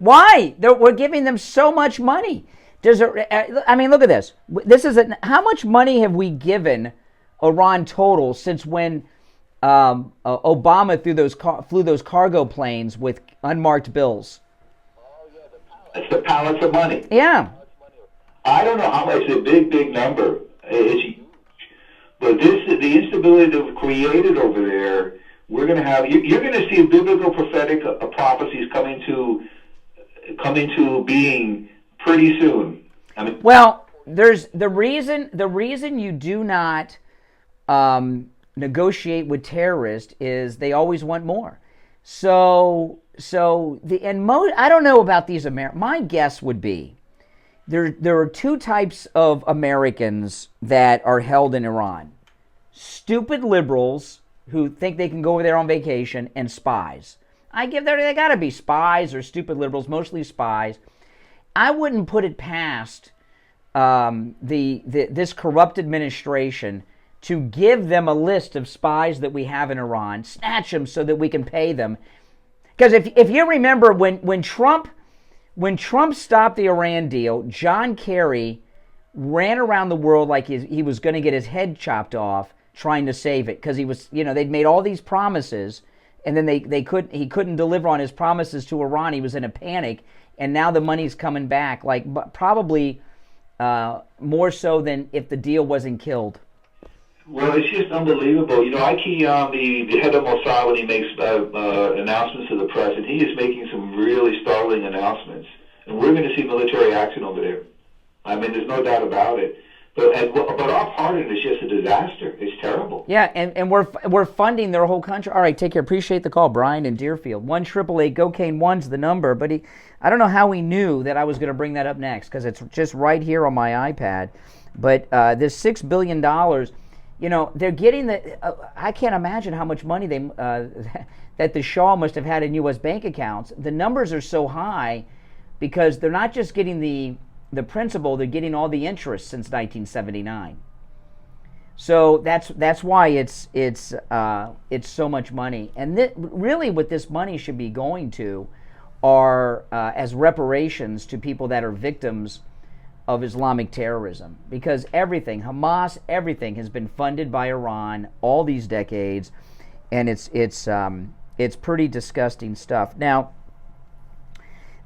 We're giving them so much money. Look at this. How much money have we given Iran total since when Obama flew those cargo planes with unmarked bills? It's the pallets of money. Yeah. I don't know how much. It's a big number. It's huge. But the instability that we've created over there, we're going to have. You're going to see biblical prophetic prophecies come into being pretty soon. I mean, well, there's the reason you do not negotiate with terrorists is they always want more. I don't know about these Americans. My guess would be there are two types of Americans that are held in Iran: stupid liberals who think they can go over there on vacation, and spies. They got to be spies or stupid liberals, mostly spies. I wouldn't put it past this corrupt administration to give them a list of spies that we have in Iran, snatch them so that we can pay them. Because if you remember when Trump stopped the Iran deal, John Kerry ran around the world like he was going to get his head chopped off trying to save it, because he was, they'd made all these promises, and then he couldn't deliver on his promises to Iran. He was in a panic, and now the money's coming back, probably more so than if the deal wasn't killed. Well, it's just unbelievable. I key on the head of Mossad when he makes announcements to the press, and he is making some really startling announcements. And we're going to see military action over there. I mean, there's no doubt about it. But our part in it is just a disaster. It's terrible. Yeah, and we're funding their whole country. All right, take care. Appreciate the call, Brian in Deerfield. 1-888-GO-CANE-1's the number, but I don't know how he knew that I was going to bring that up next, because it's just right here on my iPad. But this $6 billion, You know, they're getting I can't imagine how much money they that the Shah must have had in U.S. bank accounts. The numbers are so high because they're not just getting the principal; they're getting all the interest since 1979. So that's why it's so much money. And really, what this money should be going to are as reparations to people that are victims of Islamic terrorism, because everything, Hamas, everything has been funded by Iran all these decades, and it's pretty disgusting stuff. Now,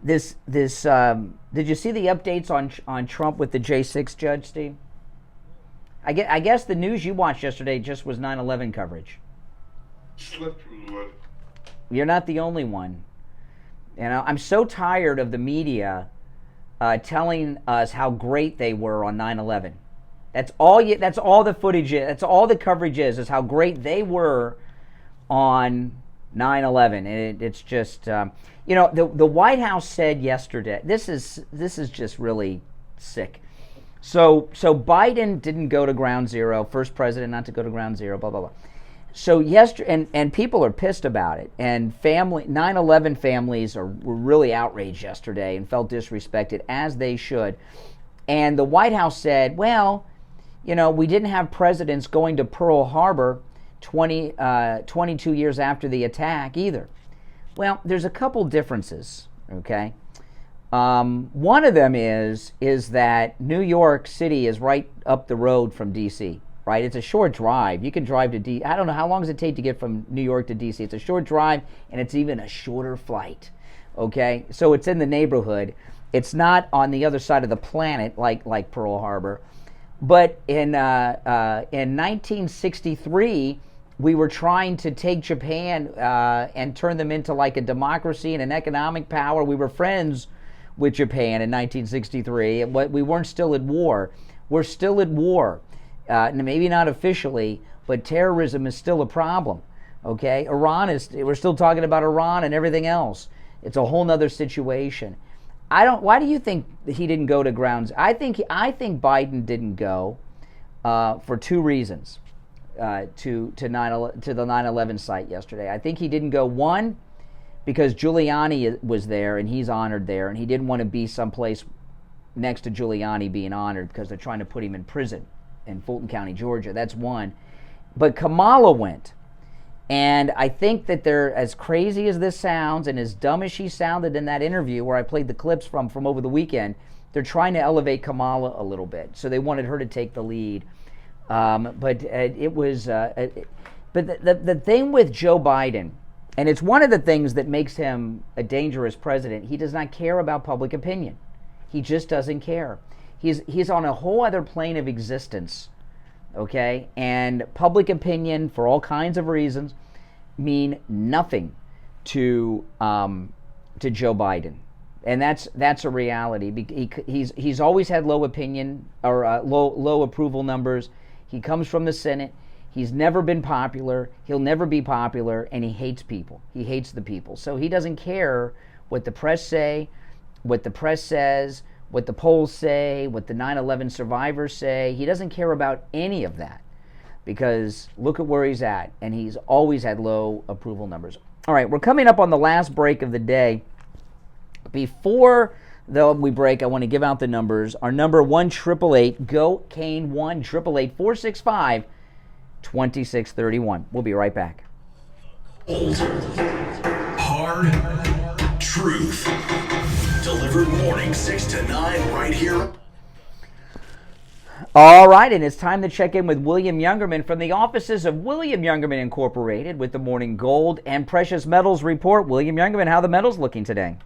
did you see the updates on Trump with the J6 judge, Steve? I guess the news you watched yesterday just was 9/11 coverage. Slept through one. You're not the only one. You know, I'm so tired of the media telling us how great they were on 9/11. That's all the footage is. That's all the coverage is how great they were on 9/11. And it's just, you know, the White House said yesterday. This is just really sick. So Biden didn't go to ground zero, first president not to go to ground zero, blah, blah, blah. So yesterday, and people are pissed about it, and 9/11 families were really outraged yesterday and felt disrespected, as they should. And the White House said, well, you know, we didn't have presidents going to Pearl Harbor 22 years after the attack either. Well, there's a couple differences, okay? One of them is that New York City is right up the road from D.C., right? It's a short drive. You can drive to D.C. I don't know, how long does it take to get from New York to D.C.? It's a short drive, and it's even a shorter flight, okay? So it's in the neighborhood. It's not on the other side of the planet like Pearl Harbor. But in 1963, we were trying to take Japan and turn them into like a democracy and an economic power. We were friends with Japan in 1963. We weren't still at war. We're still at war. Maybe not officially, but terrorism is still a problem. Okay, we're still talking about Iran and everything else. It's a whole nother situation. Why do you think he didn't go to grounds? I think Biden didn't go for two reasons to the 9/11 site yesterday. I think he didn't go, one, because Giuliani was there and he's honored there, and he didn't want to be someplace next to Giuliani being honored because they're trying to put him in prison in Fulton County, Georgia. That's one. But Kamala went. And I think that they're, as crazy as this sounds and as dumb as she sounded in that interview where I played the clips from over the weekend, they're trying to elevate Kamala a little bit. So they wanted her to take the lead. But the thing with Joe Biden, and it's one of the things that makes him a dangerous president, he does not care about public opinion. He just doesn't care. He's on a whole other plane of existence, okay? And public opinion, for all kinds of reasons, mean nothing to Joe Biden, and that's a reality. He's always had low opinion or low approval numbers. He comes from the Senate. He's never been popular. He'll never be popular, and he hates people. He hates the people. So he doesn't care what the press say, what the press says, what the polls say, what the 9/11 survivors say. He doesn't care about any of that because look at where he's at, and he's always had low approval numbers. All right, we're coming up on the last break of the day. Before we break, I want to give out the numbers. Our number 1-888-GO-CANE 1-888-465-2631. We'll be right back. Hard truth. Delivered morning 6 to 9 right here. All right, and it's time to check in with William Youngerman from the offices of William Youngerman Incorporated with the Morning Gold and Precious Metals Report. William Youngerman, how are the metals looking today?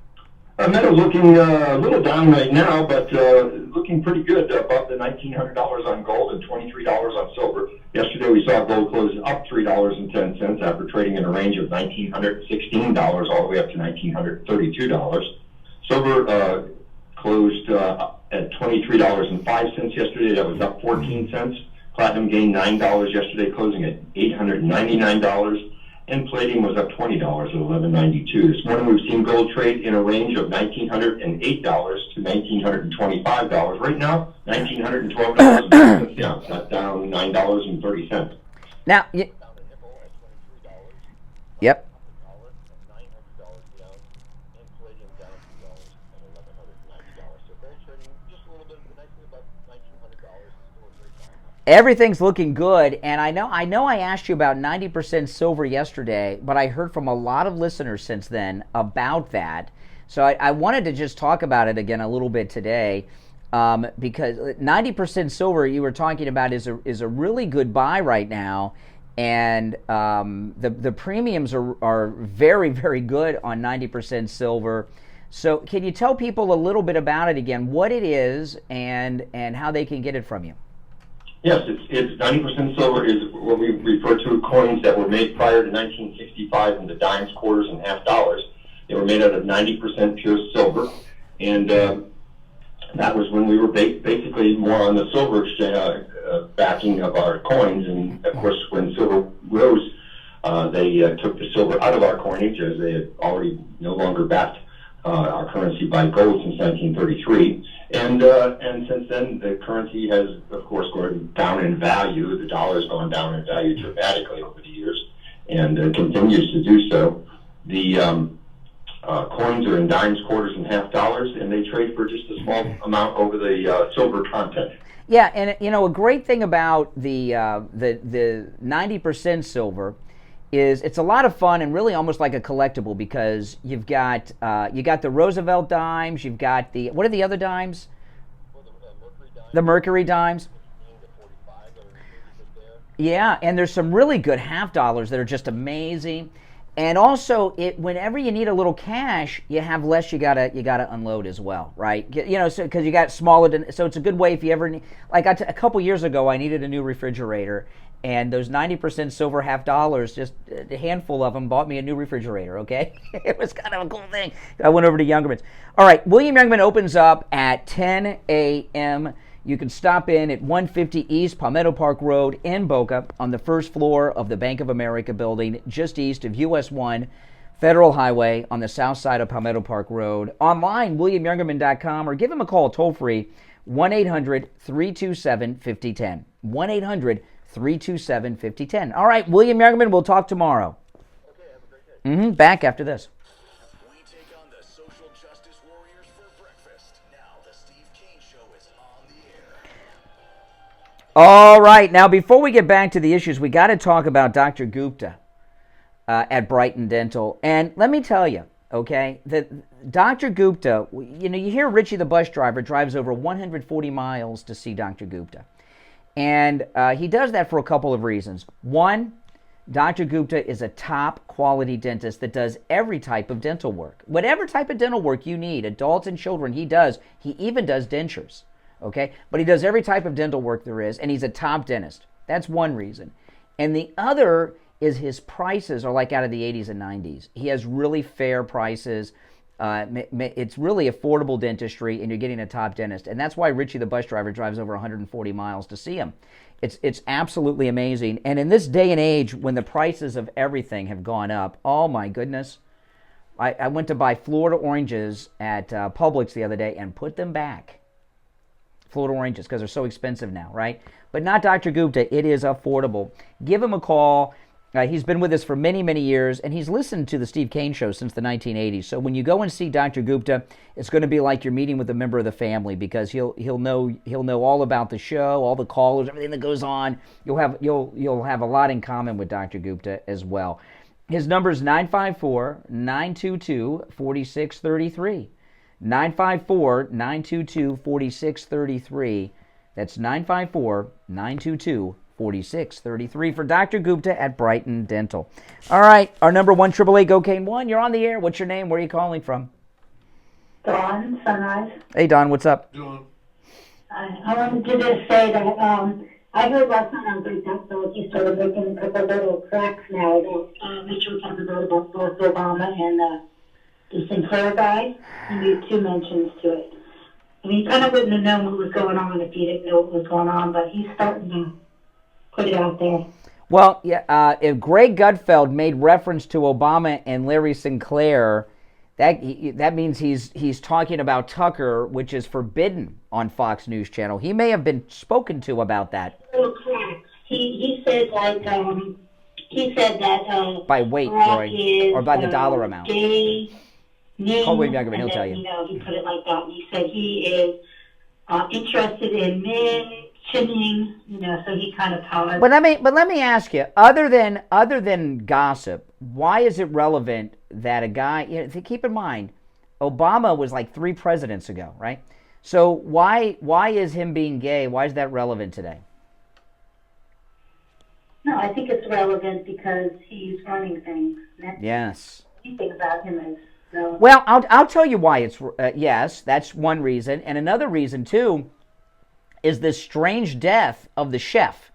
Metals looking a little down right now, but looking pretty good, above the $1,900 on gold and $23 on silver. Yesterday we saw gold close up $3.10 after trading in a range of $1,916 all the way up to $1,932. Silver closed at $23.05 yesterday. That was up 14 cents. Platinum gained $9 yesterday, closing at $899. and palladium was up $20 at $11.92. This morning we've seen gold trade in a range of $1,908 to $1,925. Right now, $1,912 an ounce. That's down $9.30. Now, yep. Everything's looking good, and I know I asked you about 90% silver yesterday, but I heard from a lot of listeners since then about that. So I wanted to just talk about it again a little bit today, because 90% silver you were talking about is a really good buy right now, and the premiums are very, very good on 90% silver. So can you tell people a little bit about it again, what it is and how they can get it from you? Yes, it's 90% silver is what we refer to coins that were made prior to 1965 into dimes, quarters, and half dollars. They were made out of 90% pure silver, and that was when we were basically more on the silver exchange, backing of our coins. And of course, when silver rose, they took the silver out of our coinage, as they had already no longer backed our currency by gold since 1933. And since then, the currency has, of course, gone down in value. The dollar has gone down in value dramatically over the years, and continues to do so. The coins are in dimes, quarters, and half dollars, and they trade for just a small amount over the silver content. Yeah, and a great thing about the 90% silver is it's a lot of fun and really almost like a collectible, because you've got the Roosevelt dimes, you've got what are the other dimes? The Mercury dimes. Yeah, and there's some really good half dollars that are just amazing. And also, whenever you need a little cash, you have less you gotta unload as well, right? So because you got smaller, so it's a good way if you ever need. Like a couple years ago, I needed a new refrigerator, and those 90% silver half dollars, just a handful of them, bought me a new refrigerator. Okay, it was kind of a cool thing. I went over to Youngerman's. All right, William Youngerman opens up at 10 a.m. You can stop in at 150 East Palmetto Park Road in Boca on the first floor of the Bank of America building, just east of US 1 Federal Highway on the south side of Palmetto Park Road. Online, WilliamYoungerman.com, or give him a call toll-free, 1-800-327-5010. 1-800-327-5010. All right, William Youngerman, we'll talk tomorrow. Okay, have a great day. Back after this. We take on the social justice warriors for breakfast. Now the Steve Kane Show is on the air. All right, now before we get back to the issues, we got to talk about Dr. Gupta at Brighton Dental. And let me tell you, okay, that Dr. Gupta, you hear Richie the bus driver drives over 140 miles to see Dr. Gupta. And he does that for a couple of reasons. One, Dr. Gupta is a top quality dentist that does every type of dental work. Whatever type of dental work you need, adults and children, he does. He even does dentures, okay? But he does every type of dental work there is, and he's a top dentist. That's one reason. And the other is his prices are like out of the 80s and 90s. He has really fair prices. It's really affordable dentistry, and you're getting a top dentist. And that's why Richie the bus driver drives over 140 miles to see him. It's absolutely amazing. And in this day and age, when the prices of everything have gone up, oh my goodness. I went to buy Florida oranges at Publix the other day and put them back. Florida oranges, because they're so expensive now, right? But not Dr. Gupta. It is affordable. Give him a call. He's been with us for many, many years, and he's listened to the Steve Kane Show since the 1980s. So when you go and see Dr. Gupta, it's going to be like you're meeting with a member of the family, because he'll know all about the show, all the callers, everything that goes on. You'll have a lot in common with Dr. Gupta as well. His number is 954-922-4633. 954-922-4633. That's 954-922-4633 for Dr. Gupta at Brighton Dental. All right, our number 1-888-GO-CANE-1. You're on the air. What's your name? Where are you calling from? Dawn, Sunrise. Hey, Dawn, what's up? Dawn. I wanted to just say that I heard last night on Great Dental he started making a couple little cracks now that Mitchell talked about both Obama and the Sinclair guy. He made two mentions to it. I mean, you kind of wouldn't have known what was going on if you didn't know what was going on, but he's starting to put it out there. Well, yeah. If Greg Gutfeld made reference to Obama and Larry Sinclair, that means he's talking about Tucker, which is forbidden on Fox News Channel. He may have been spoken to about that. He said that by weight, Roy, or by the dollar amount. Gay, Call William Youngerman, he'll tell you. He put it like that. He said he is interested in men, chinning, so he kind of paused. But let me ask you, other than gossip, why is it relevant that a guy? Keep in mind, Obama was like 3 presidents ago, right? So why is him being gay? Why is that relevant today? No, I think it's relevant because he's running things. Yes. You think about him as so. Well, I'll tell you why it's yes. That's one reason, and another reason too is this strange death of the chef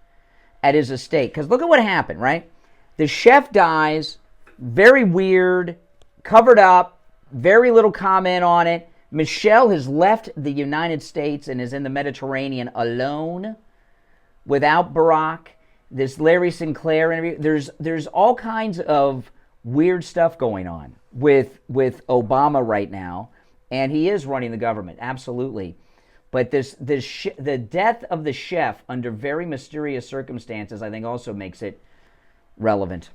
at his estate. Because look at what happened, right? The chef dies, very weird, covered up, very little comment on it. Michelle has left the United States and is in the Mediterranean alone, without Barack. This Larry Sinclair interview. There's all kinds of weird stuff going on with Obama right now, and he is running the government, absolutely. But the death of the chef under very mysterious circumstances, I think, also makes it relevant.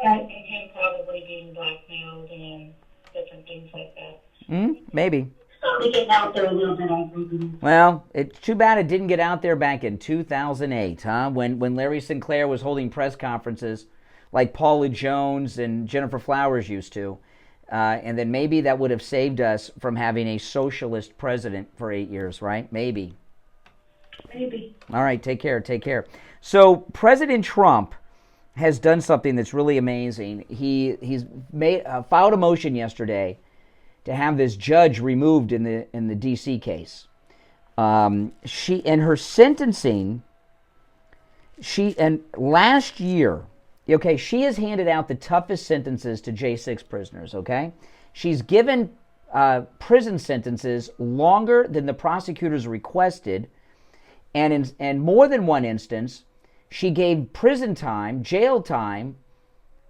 Right, and him probably being blackmailed and different things like that. Maybe. Probably getting out there a little bit, I think. Well, it's too bad it didn't get out there back in 2008, huh? When Larry Sinclair was holding press conferences like Paula Jones and Jennifer Flowers used to. And then maybe that would have saved us from having a socialist president for 8 years, right? Maybe. Maybe. All right, take care. So President Trump has done something that's really amazing. He's filed a motion yesterday to have this judge removed in the D.C. case. She in her sentencing, last year. Okay, she has handed out the toughest sentences to J6 prisoners, okay? She's given prison sentences longer than the prosecutors requested, and in more than one instance, she gave prison time, jail time,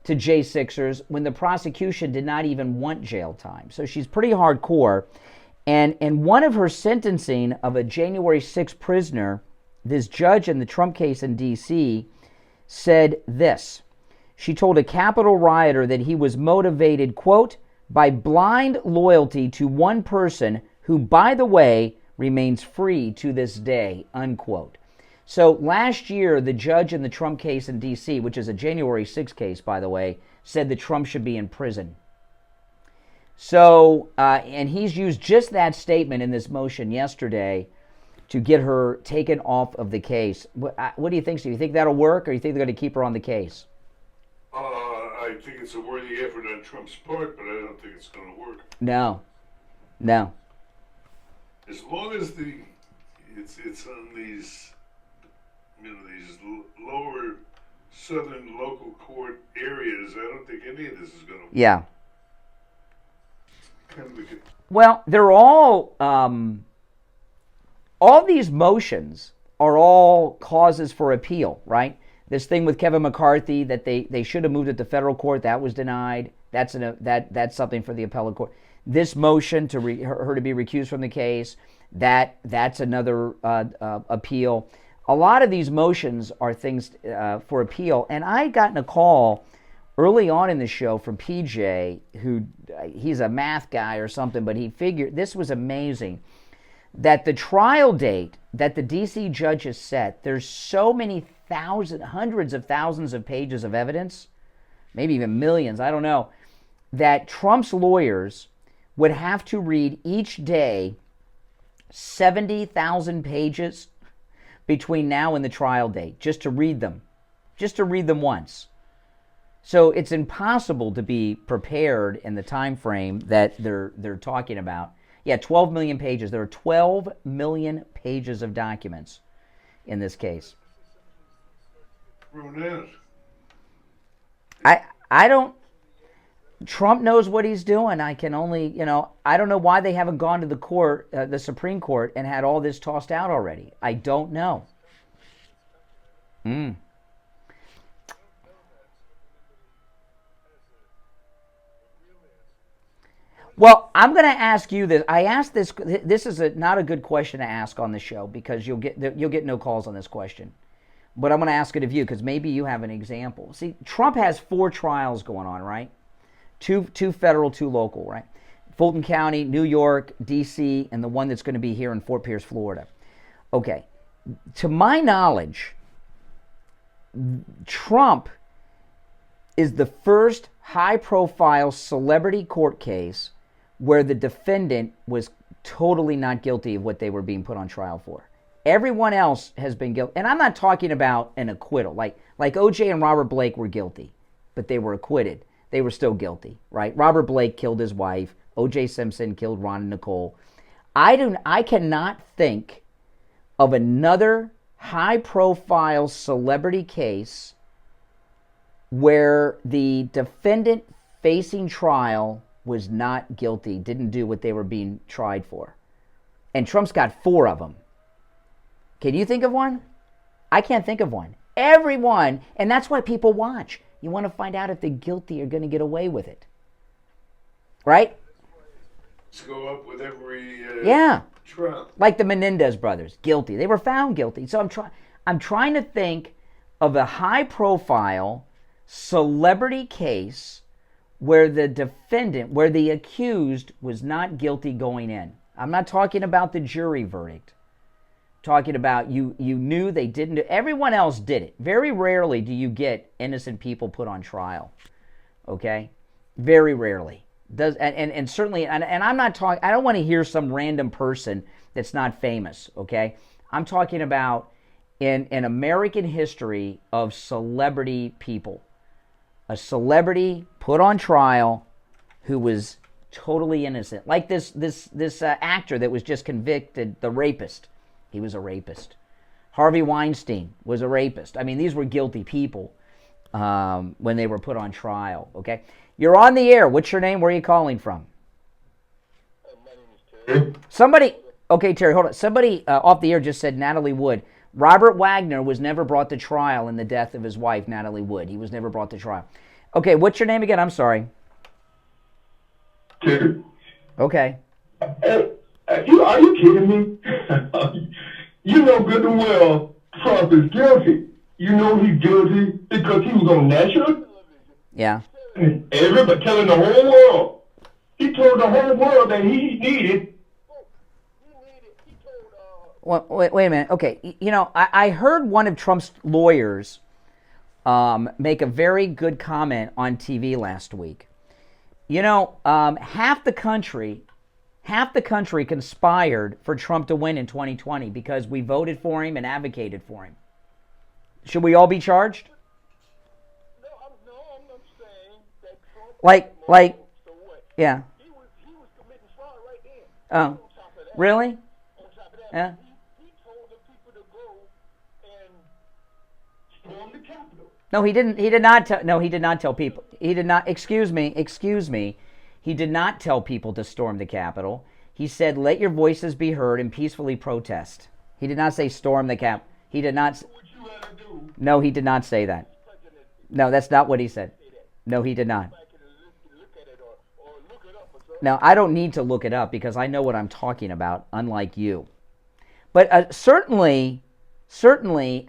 to J6ers when the prosecution did not even want jail time. So she's pretty hardcore. And in one of her sentencing of a January 6th prisoner, this judge in the Trump case in D.C. said this. She told a Capitol rioter that he was motivated, quote, by blind loyalty to one person who, by the way, remains free to this day, unquote. So last year, the judge in the Trump case in D.C., which is a January 6th case, by the way, said that Trump should be in prison. So, and he's used just that statement in this motion yesterday to get her taken off of the case. What do you think, Steve? You think that'll work, or you think they're going to keep her on the case? I think it's a worthy effort on Trump's part, but I don't think it's going to work. No. As long as it's on these, these lower southern local court areas, I don't think any of this is going to work. Yeah. Well, they're all these motions are all causes for appeal, right? This thing with Kevin McCarthy that they should have moved it to federal court, that was denied. That's something for the appellate court. This motion to her to be recused from the case, that's another appeal. A lot of these motions are things for appeal. And I gotten a call early on in the show from PJ, who he's a math guy or something, but he figured this was amazing. That the trial date that the D.C. judge has set, there's so many hundreds of thousands of pages of evidence, maybe even millions, I don't know, that Trump's lawyers would have to read each day 70,000 pages between now and the trial date, just to read them once. So it's impossible to be prepared in the time frame that they're talking about. Yeah, 12 million pages. There are 12 million pages of documents in this case. I don't. Trump knows what he's doing. I can only, I don't know why they haven't gone to the court, the Supreme Court, and had all this tossed out already. I don't know. Well, I'm going to ask you this. I asked this. This is not a good question to ask on the show because you'll get no calls on this question. But I'm going to ask it of you because maybe you have an example. See, Trump has 4 trials going on, right? Two federal, 2 local, right? Fulton County, New York, D.C., and the one that's going to be here in Fort Pierce, Florida. Okay. To my knowledge, Trump is the first high-profile celebrity court case where the defendant was totally not guilty of what they were being put on trial for. Everyone else has been guilty. And I'm not talking about an acquittal. Like O.J. and Robert Blake were guilty, but they were acquitted. They were still guilty, right? Robert Blake killed his wife. O.J. Simpson killed Ron and Nicole. I cannot think of another high-profile celebrity case where the defendant facing trial was not guilty, didn't do what they were being tried for. And Trump's got 4 of them. Can you think of one? I can't think of one. Everyone, and that's why people watch. You want to find out if they're guilty or going to get away with it. Right? Let's go up with every trial. Like the Menendez brothers, guilty. They were found guilty. So I'm trying to think of a high-profile celebrity case where the defendant, where the accused was not guilty going in. I'm not talking about the jury verdict. Talking about you knew they didn't do, everyone else did it. Very rarely do you get innocent people put on trial. Okay? Very rarely. And certainly, and I'm not talking, I don't want to hear some random person that's not famous, okay? I'm talking about in American history of celebrity people. A celebrity put on trial who was totally innocent. Like this actor that was just convicted, the rapist. He was a rapist. Harvey Weinstein was a rapist. I mean, these were guilty people when they were put on trial, okay? You're on the air. What's your name? Where are you calling from? Somebody, okay, Terry, hold on. Somebody off the air just said Natalie Wood. Robert Wagner was never brought to trial in the death of his wife, Natalie Wood. He was never brought to trial. Okay, what's your name again? I'm sorry. Terry. Okay. Are you kidding me? You know good and well Trump is guilty. You know he's guilty because he was on national television. Yeah. Everybody telling the whole world. He told the whole world that he needed. Well, wait a minute. Okay, you know, I heard one of Trump's lawyers make a very good comment on TV last week. You know, half the country conspired for Trump to win in 2020 because we voted for him and advocated for him. Should we all be charged? No, I'm not saying that Trump yeah. He was committing fraud right then. Oh, really? On top of that, Yeah. he told the people to go and storm the Capitol. No, he didn't. He did not. He did not tell people. He did not. Excuse me. He did not tell people to storm the Capitol. He said, "Let your voices be heard and peacefully protest." He did not say storm the Cap. He did not. No, he did not say that. No, that's not what he said. No, he did not. Now, I don't need to look it up because I know what I'm talking about, unlike you. But certainly,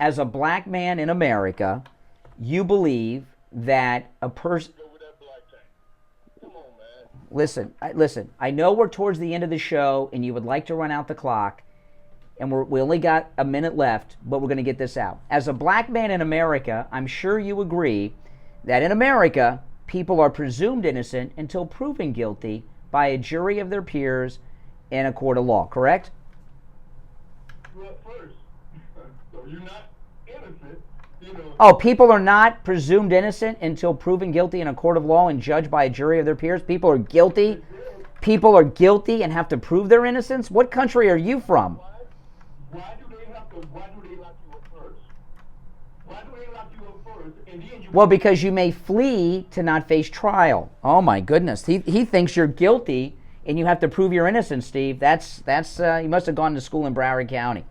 as a black man in America, you believe that a person... Listen, I know we're towards the end of the show and you would like to run out the clock, and we only got a minute left, but we're going to get this out. As a black man in America, I'm sure you agree that in America, people are presumed innocent until proven guilty by a jury of their peers in a court of law, correct? Well, first, so you're not innocent, you know. Oh, people are not presumed innocent until proven guilty in a court of law and judged by a jury of their peers? People are guilty? People are guilty and have to prove their innocence? What country are you from? Why do they lock you up first? Why do they lock you up first? And then you... Well, because you may flee to not face trial. Oh my goodness. He thinks you're guilty and you have to prove your innocence, Steve. That's you must have gone to school in Broward County.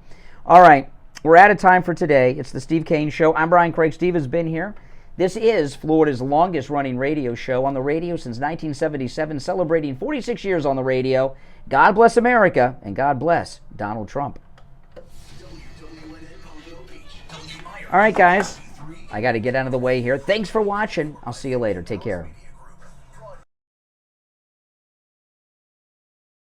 All right. We're out of time for today. It's the Steve Kane Show. I'm Brian Craig. Steve has been here. This is Florida's longest-running radio show, on the radio since 1977, celebrating 46 years on the radio. God bless America, and God bless Donald Trump. All right, guys. I got to get out of the way here. Thanks for watching. I'll see you later. Take care.